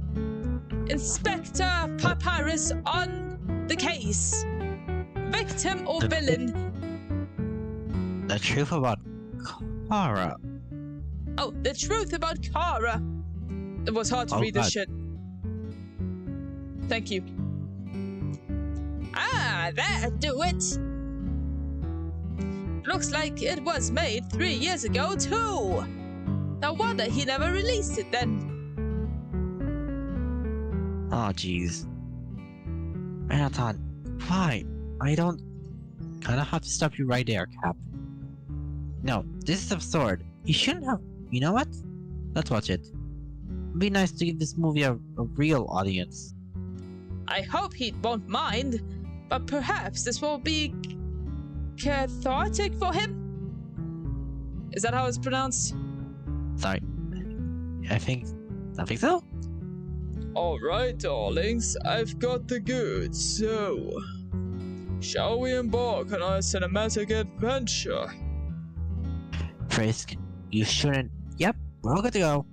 Inspector Papyrus on the case. Victim or villain? The truth about Kara. Oh, the truth about Kara. It was hard to read this shit. Thank you. Ah, that'd do it. Looks like it was made 3 years ago, too. No wonder he never released it then. Oh, jeez. Marathon, why? I don't... Kinda have to stop you right there, Cap. No, this is absurd. You shouldn't have... You know what? Let's watch it. It'd be nice to give this movie a real audience. I hope he won't mind, but perhaps this will be cathartic for him? Is that how it's pronounced? Sorry. I think so? Alright, darlings, I've got the goods, so... Shall we embark on our cinematic adventure? Frisk, you shouldn't... Yep, we're all good to go.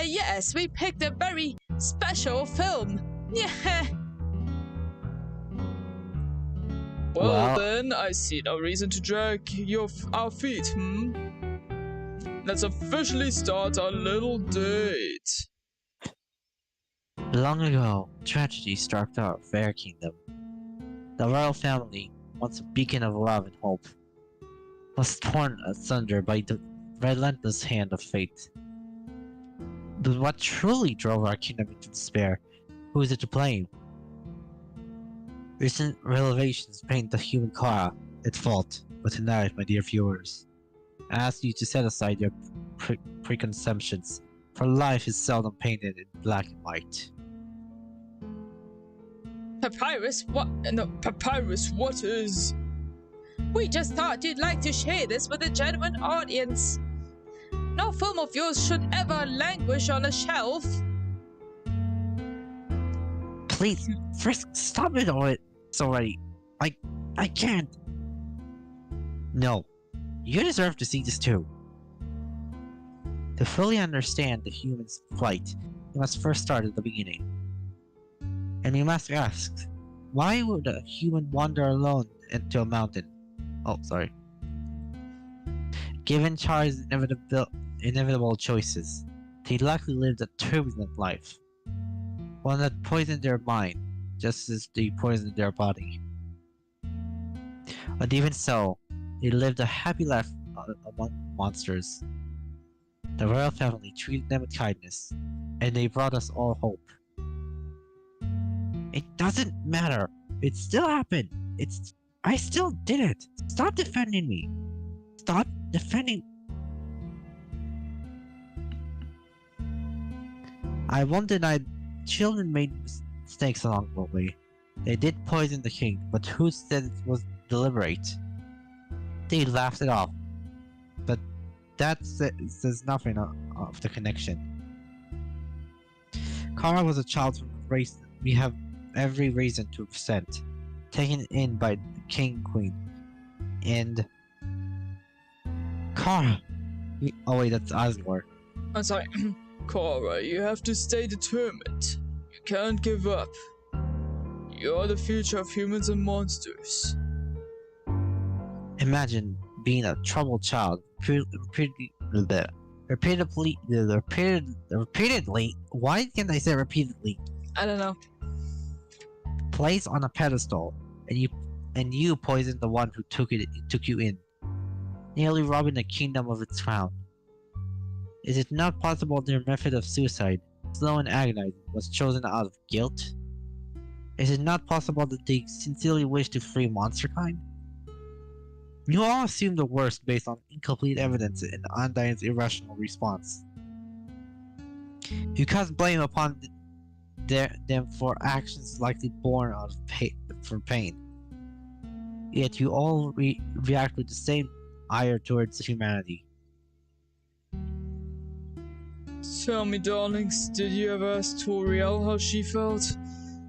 Yes, we picked a very special film. Yeah. Well then, I see no reason to drag our feet, Let's officially start our little date. Long ago, tragedy struck our fair kingdom. The royal family, once a beacon of love and hope, was torn asunder by the relentless hand of fate. But what truly drove our kingdom into despair? Who is it to blame? Recent revelations paint the human Kara at fault, but tonight, my dear viewers, I ask you to set aside your preconceptions, for life is seldom painted in black and white. Papyrus, what? No, Papyrus, what is... we just thought you'd like to share this with a genuine audience. No film of yours should ever languish on a shelf. Please, Frisk, stop it already. I can't. No, you deserve to see this too. To fully understand the human's plight, you must first start at the beginning. And you must ask, why would a human wander alone into a mountain? Oh, sorry. Given Char's inevitable choices, they likely lived a turbulent life. One that poisoned their mind, just as they poisoned their body. But even so, they lived a happy life among monsters. The royal family treated them with kindness, and they brought us all hope. It doesn't matter. It still happened. I still did it. Stop defending me. Stop defending. I won't deny children made mistakes along the way. They did poison the king, but who said it was deliberate? They laughed it off. But that says nothing of the connection. Kara was a child from a race we have every reason to resent, taken in by the king and queen. And Kara. Oh wait, that's Asgore. I'm sorry. Kara, you have to stay determined. You can't give up. You're the future of humans and monsters. Imagine being a troubled child, repeatedly. Why can't I say repeatedly? I don't know. Placed on a pedestal, and you poisoned the one who took you in, nearly robbing the kingdom of its crown. Is it not possible their method of suicide, slow and agonizing, was chosen out of guilt? Is it not possible that they sincerely wish to free monsterkind? You all assume the worst based on incomplete evidence and Undyne's irrational response. You cast blame upon them for actions likely born out of pain. Yet you all react with the same ire towards humanity. Tell me, darlings, did you ever ask Toriel how she felt?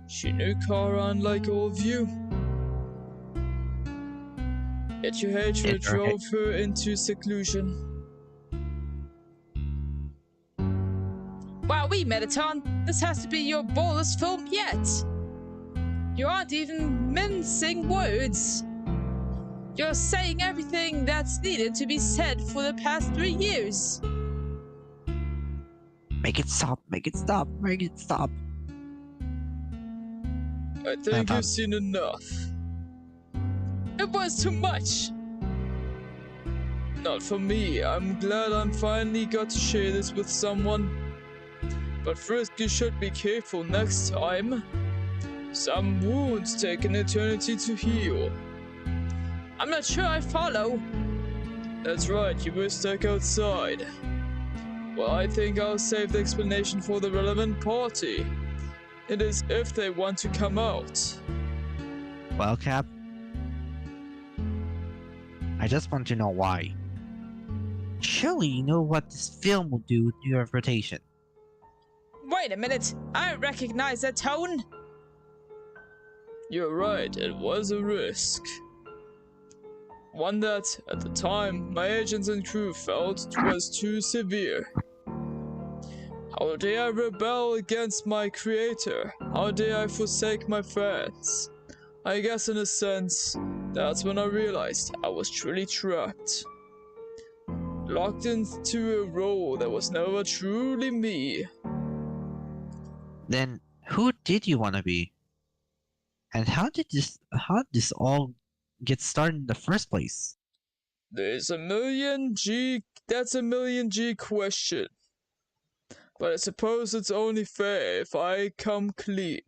She knew Kara unlike all of you. Yet your hatred drove her into seclusion. Wow, Mettaton, this has to be your boldest film yet. You aren't even mincing words. You're saying everything that's needed to be said for the past 3 years. Make it stop, make it stop, make it stop. I think you've seen enough. It was too much. Not for me. I'm glad I finally got to share this with someone. But first, you should be careful next time. Some wounds take an eternity to heal. I'm not sure I follow. That's right, you were stuck outside. Well, I think I'll save the explanation for the relevant party. It is if they want to come out. Well, Cap, I just want to know why. Surely you know what this film will do to your reputation. Wait a minute, I recognize that tone. You're right, it was a risk. One that, at the time, my agents and crew felt was too severe. How dare I rebel against my creator? How dare I forsake my friends? I guess in a sense, that's when I realized I was truly trapped. Locked into a role that was never truly me. Then, who did you want to be? And how did this all get started in the first place? That's a million G question. But I suppose it's only fair if I come clean.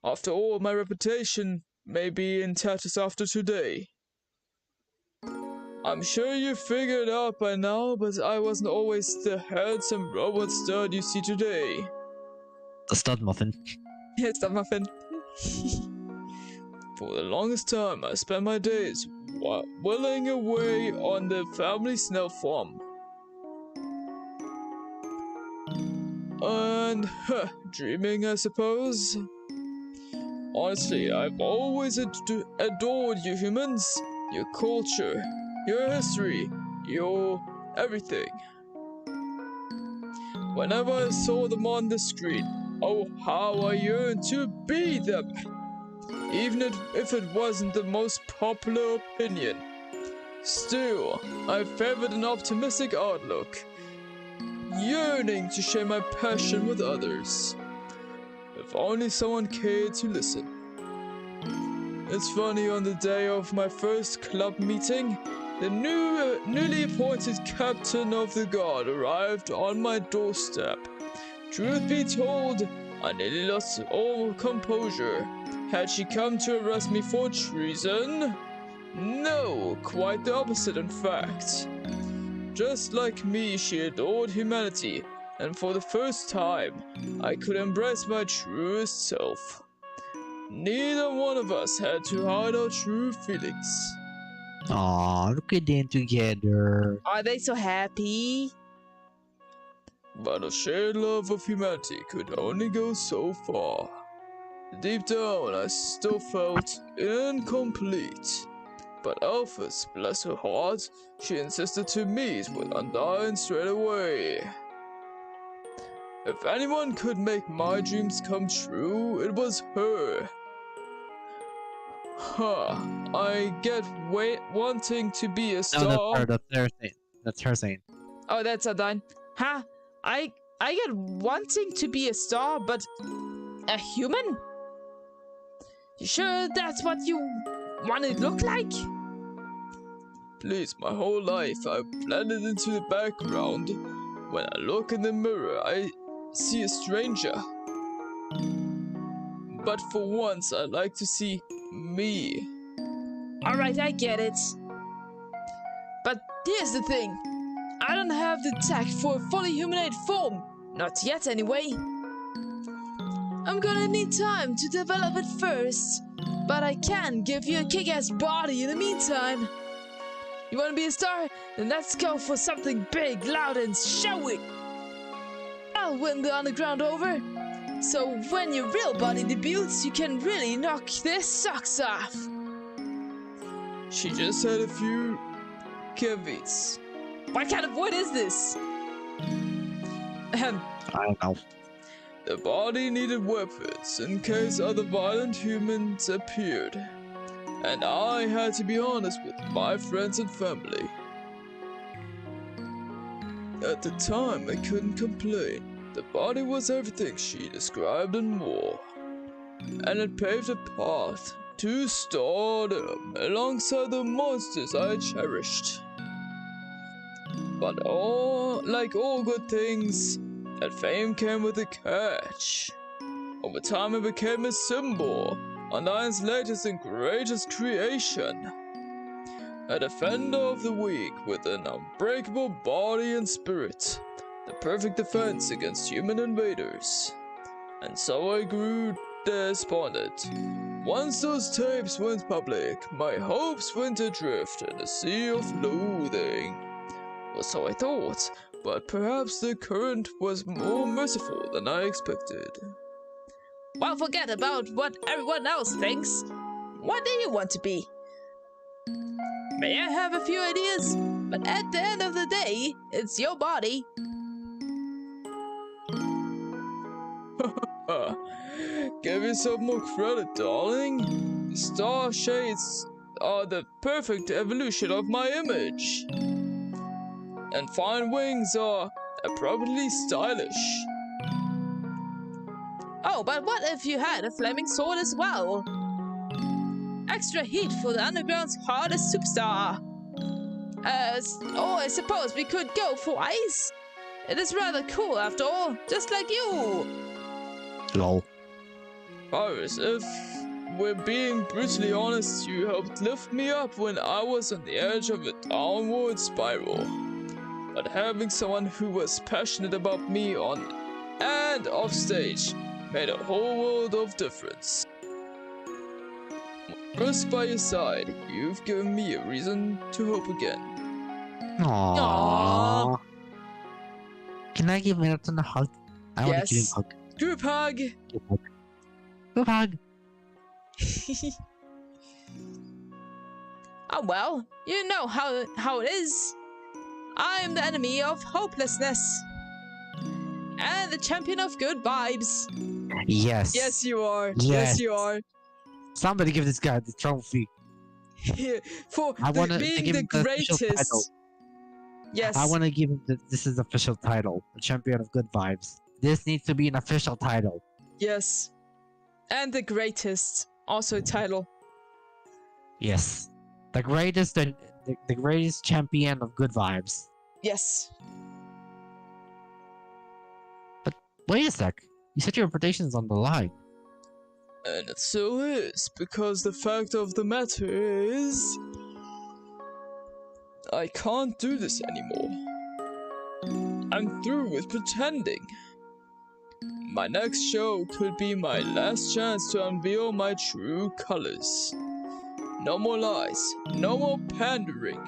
After all, my reputation may be in tatters after today. I'm sure you figured out by now, but I wasn't always the handsome robot stud you see today. The stud muffin. Yes, the muffin. For the longest time, I spent my days whittling away on the family snail farm. And, dreaming, I suppose. Honestly, I've always adored you humans, your culture, your history, your everything. Whenever I saw them on the screen, oh how I yearned to be them! Even if it wasn't the most popular opinion. Still, I favored an optimistic outlook, yearning to share my passion with others. If only someone cared to listen. It's funny, on the day of my first club meeting, the newly appointed captain of the guard arrived on my doorstep. Truth be told, I nearly lost all composure. Had she come to arrest me for treason? No, quite the opposite in fact. Just like me, she adored humanity, and for the first time, I could embrace my truest self. Neither one of us had to hide our true feelings. Aw, look at them together. Are they so happy? But a shared love of humanity could only go so far. Deep down, I still felt incomplete. But Alphys, bless her heart, she insisted to meet with Undyne straight away. If anyone could make my dreams come true, it was her. I get wanting to be a star. No, that's her saying. That's her saying. Oh, that's Undyne. I get wanting to be a star, but a human? You sure that's what you want to look like? Please, my whole life I've blended into the background. When I look in the mirror, I see a stranger. But for once, I like to see me. Alright, I get it. But here's the thing. I don't have the tact for a fully humanoid form. Not yet, anyway. I'm gonna need time to develop it first. But I can give you a kick-ass body in the meantime. You wanna be a star? Then let's go for something big, loud, and showy. I'll win the underground over. So when your real body debuts, you can really knock their socks off. She just had a few caveats. What kind of wood is this? I don't know. The body needed weapons in case other violent humans appeared. And I had to be honest with my friends and family. At the time, I couldn't complain. The body was everything she described and more. And it paved a path to stardom alongside the monsters I cherished. But like all good things, that fame came with a catch. Over time it became a symbol, Undyne's latest and greatest creation. A defender of the weak with an unbreakable body and spirit. The perfect defense against human invaders. And so I grew despondent. Once those tapes went public, my hopes went adrift in a sea of loathing. Well, so I thought, but perhaps the current was more merciful than I expected. Well, forget about what everyone else thinks. What do you want to be? May I have a few ideas? But at the end of the day, it's your body. Give yourself more credit, darling. The star shades are the perfect evolution of my image. And fine wings are appropriately stylish. Oh, but what if you had a flaming sword as well? Extra heat for the underground's hardest superstar. Or I suppose we could go for ice. It is rather cool after all, just like you. Lol. Papyrus, if we're being brutally honest, you helped lift me up when I was on the edge of a downward spiral. But having someone who was passionate about me on and off stage made a whole world of difference. First by your side, you've given me a reason to hope again. Aww. Can I give Milton a hug? I want to give him Yes. a hug. Group hug! Group hug. Oh well, you know how it is. I am the enemy of hopelessness. And the champion of good vibes. Yes. Yes, you are. Yes. Yes, you are. Somebody give this guy the trophy. For I want to being give the him the official title. greatest. Yes. I want to give him this is the official title, the champion of good vibes. This needs to be an official title. Yes. And the greatest. Also a title. Yes, the greatest the greatest champion of good vibes. Yes. Wait a sec. You said your reputation's on the line. And it so is, because the fact of the matter is, I can't do this anymore. I'm through with pretending. My next show could be my last chance to unveil my true colors. No more lies, no more pandering.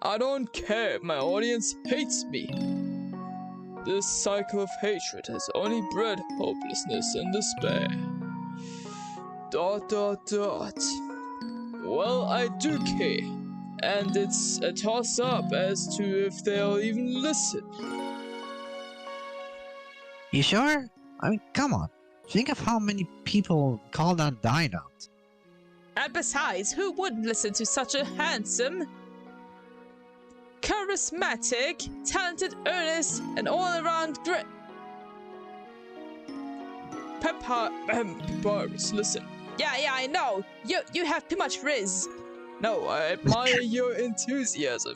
I don't care if my audience hates me. This cycle of hatred has only bred hopelessness and despair. ... Well, I do care, and it's a toss-up as to if they'll even listen. You sure? I mean, come on. Think of how many people called Undyne out. And besides, who wouldn't listen to such a handsome, charismatic, talented, earnest, and all-around great Papyrus, listen. Yeah, I know. You have too much riz. No, I admire your enthusiasm.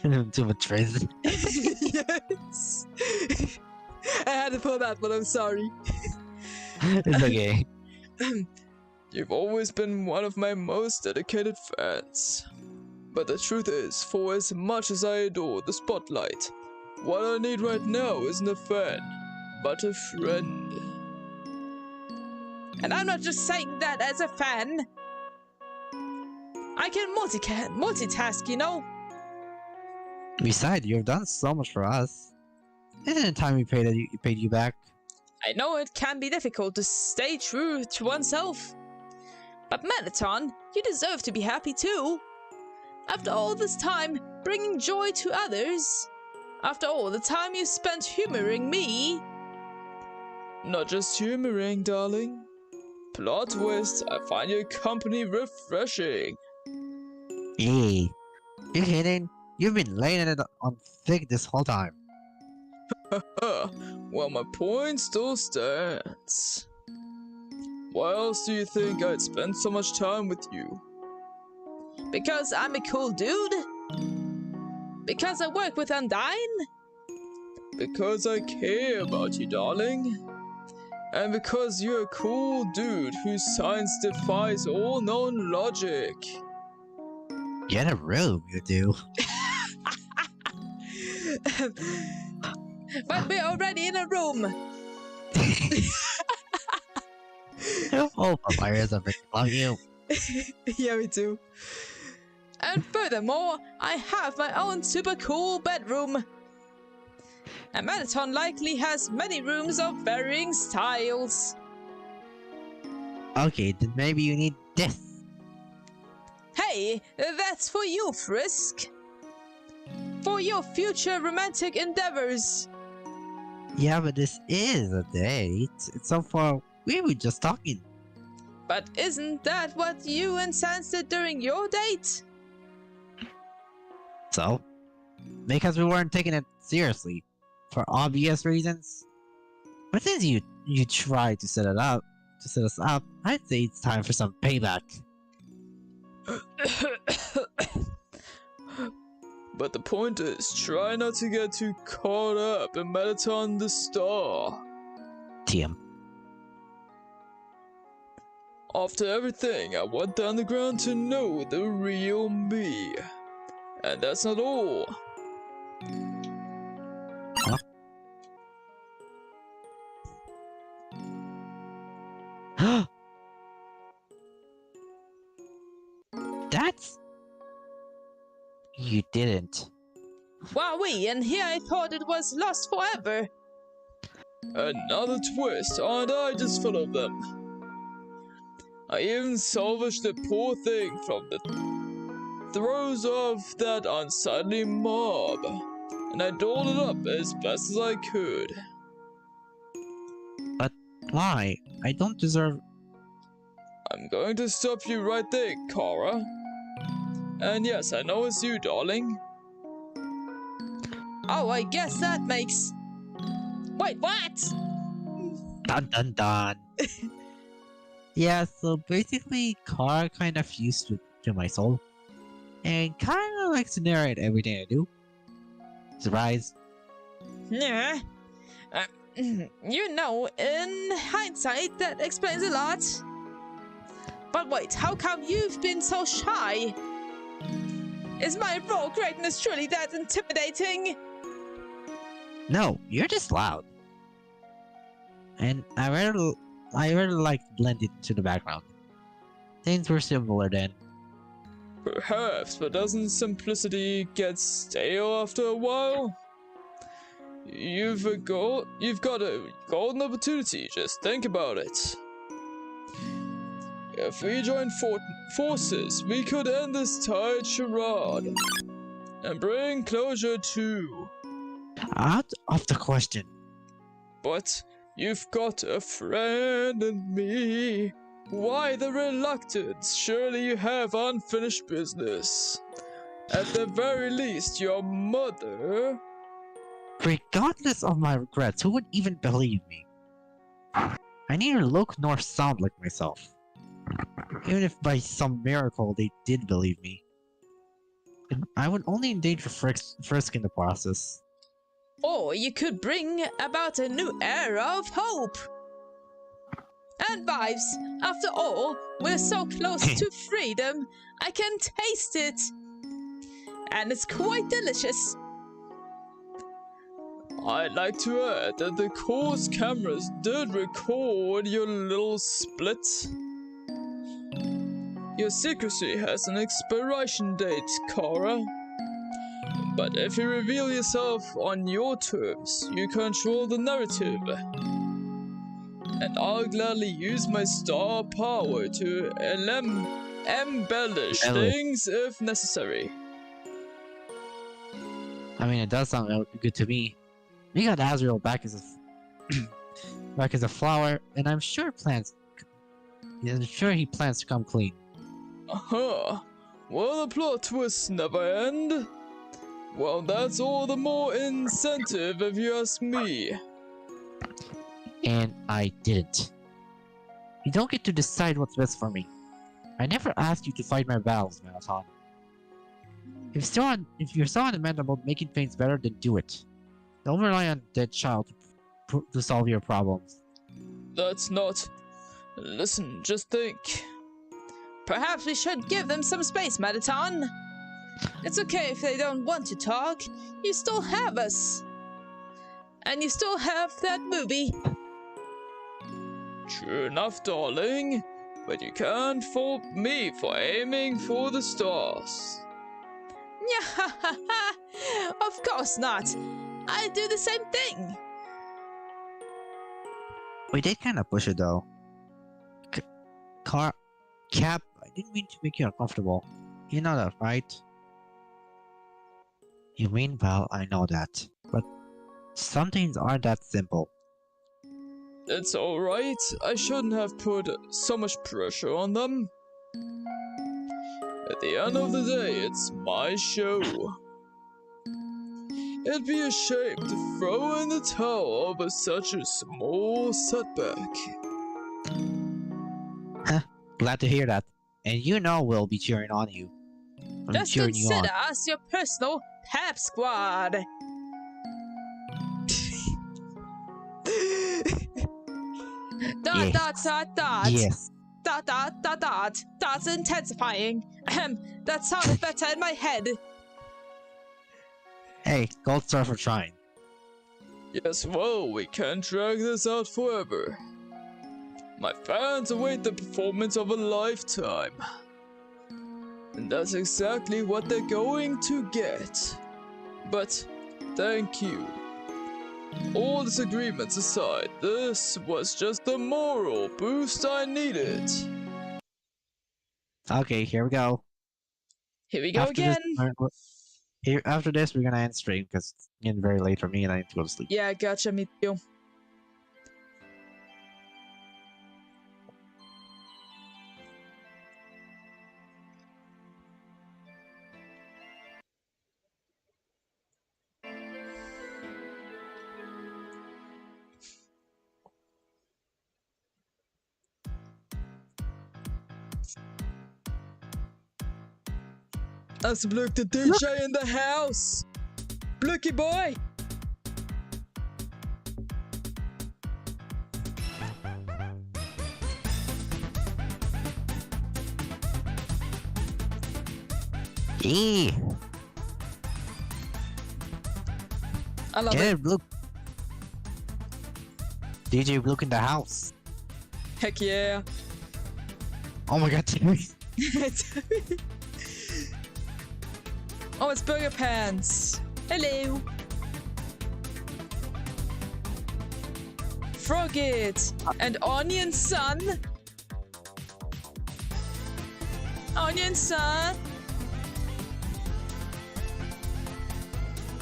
Too much praise. Yes. I had to pull that, but I'm sorry. It's okay. You've always been one of my most dedicated fans. But the truth is, for as much as I adore the spotlight, what I need right now isn't a fan, but a friend. And I'm not just saying that as a fan. I can multitask, you know? Besides, you've done so much for us. Isn't it time we paid you back? I know it can be difficult to stay true to oneself. But Melaton, you deserve to be happy too. After all this time bringing joy to others. After all the time you spent humoring me. Not just humoring, darling. Plot twist, I find your company refreshing. Hey, you kidding? You've been laying it on thick this whole time. Well, my point still stands. Why else do you think I'd spend so much time with you? Because I'm a cool dude? Because I work with Undyne? Because I care about you, darling. And because you're a cool dude whose science defies all known logic. Get a room, you do. But we're already in a room. Oh, Papyrus, I freaking love you. Yeah, me too. And furthermore, I have my own super cool bedroom. And Melaton likely has many rooms of varying styles. Okay, then maybe you need this. Hey, that's for you, Frisk. For your future romantic endeavors. Yeah, but this is a date. So far, we were just talking. But isn't that what you and Sans did during your date? So? Because we weren't taking it seriously. For obvious reasons. But since you tried to set us up, I'd say it's time for some payback. But the point is, try not to get too caught up in Melaton the Star. TM. After everything, I want the underground to know the real me. And that's not all. Huh? That's... You didn't. Wowee, and here I thought it was lost forever. Another twist, aren't I just full of them? I even salvaged the poor thing from the throes of that unsightly mob, and I dolled it up as best as I could. But why? I don't deserve... I'm going to stop you right there, Kara. And yes, I know it's you, darling. Oh, I guess that makes... Wait, what? Dun dun dun. Yeah, so basically, Kara kind of fused to my soul. And kind of likes to narrate everything I do. Surprise. Yeah. You know, in hindsight, that explains a lot. But wait, how come you've been so shy? Is my raw greatness truly that intimidating? No, you're just loud. And I rather like blended into the background. Things were similar then. Perhaps, but doesn't simplicity get stale after a while? You've got a golden opportunity, just think about it. If we join forces, we could end this tired charade and bring closure to... Out of the question. But you've got a friend in me. Why the reluctance? Surely you have unfinished business. At the very least, your mother... Regardless of my regrets, who would even believe me? I neither look nor sound like myself. Even if by some miracle they did believe me, I would only endanger Frisk in the process. Or you could bring about a new era of hope. And vibes. After all, we're so close to freedom. I can taste it. And it's quite delicious. I'd like to add that the course cameras did record your little split. Your secrecy has an expiration date, Kara. But if you reveal yourself on your terms, you control the narrative. And I'll gladly use my star power to embellish things if necessary. I mean, it does sound good to me. We got Azrael back as a flower, and I'm sure he plans to come clean. Uh-huh. Well, the plot twists never end. Well, that's all the more incentive if you ask me. And I didn't. You don't get to decide what's best for me. I never asked you to fight my battles, Marathon. If you're so adamant about making things better, then do it. Don't rely on a dead child to solve your problems. That's not... Listen, just think. Perhaps we should give them some space, Marathon. It's okay if they don't want to talk. You still have us. And you still have that movie. True enough, darling. But you can't fault me for aiming for the stars. Of course not. I do the same thing. We did kind of push it though. Cap, I didn't mean to make you uncomfortable. You know that, right? You mean well, I know that. But some things aren't that simple. It's alright. I shouldn't have put so much pressure on them. At the end of the day, it's my show. It'd be a shame to throw in the towel over such a small setback. Glad to hear that. And you know we'll be cheering on you. Just cheering you on. consider us your personal pep squad. Dot dot dot dot. Yes. Dot dot dot dot. That's intensifying. That sounded better in my head. Hey, gold star for trying. Yes, well, we can't drag this out forever. My fans await the performance of a lifetime. And that's exactly what they're going to get. But thank you. All disagreements aside, this was just the moral boost I needed. Okay, here we go. Here we go After this, again. after this, we're gonna end stream because it's getting very late for me and I need to go to sleep. Yeah, gotcha, me too. That's Bluk the DJ in the house. Bluky boy. Yeah. I love Get it. it, Blue. DJ Blue in the house. Heck yeah. Oh my god, Timmy. Oh, it's Burger Pants. Hello. Frogget and Onion Sun. Onion Sun.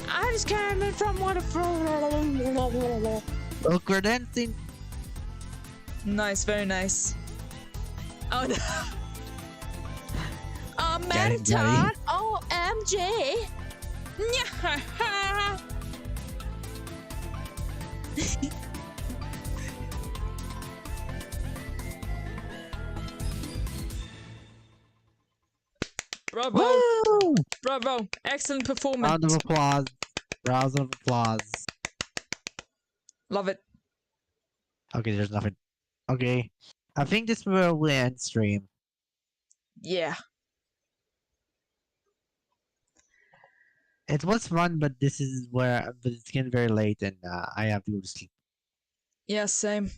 I just came in from one of. Look, we're dancing. Nice, very nice. Oh no. Oh, Got it, Menton. OMG. Bravo. Woo! Bravo. Excellent performance. Round of applause. Round of applause. Love it. Okay, there's nothing. Okay. I think this will end stream. Yeah. It was fun, but this is but it's getting very late and I have to go to sleep. Yeah, same.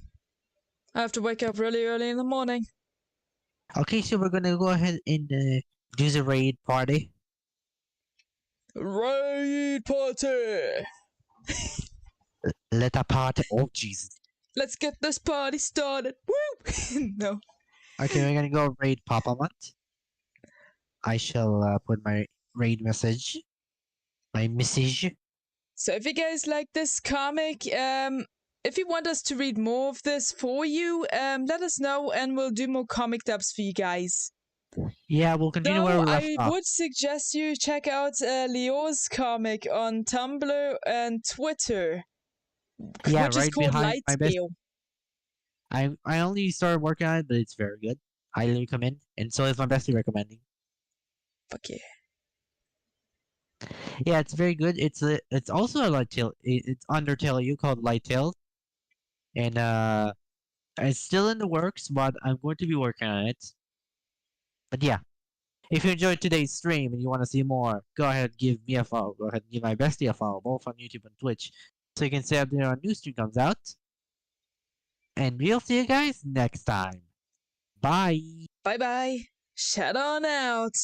I have to wake up really early in the morning. Okay, so we're gonna go ahead and do the raid party. Raid party. Let a party. Oh Jesus. Let's get this party started. Woo! No. Okay, we're gonna go raid Papa Mutt. I shall put my raid message. My message. So if you guys like this comic, if you want us to read more of this for you, let us know and we'll do more comic dubs for you guys. Yeah, we'll continue where So we left I off. would suggest you check out Leo's comic on Tumblr and Twitter, Yeah, which is right called behind my best. Lightspeal. I only started working on it, but it's very good. Highly recommend, and so is my bestie recommending. Fuck yeah. Yeah, it's very good. It's also a light tail. It's Undertale. You called light tail, and it's still in the works, but I'm going to be working on it. But yeah, if you enjoyed today's stream and you want to see more, go ahead and give me a follow. Go ahead and give my bestie a follow, both on YouTube and Twitch, so you can see up there when a new stream comes out. And we'll see you guys next time. Bye. Bye bye. Shout on out.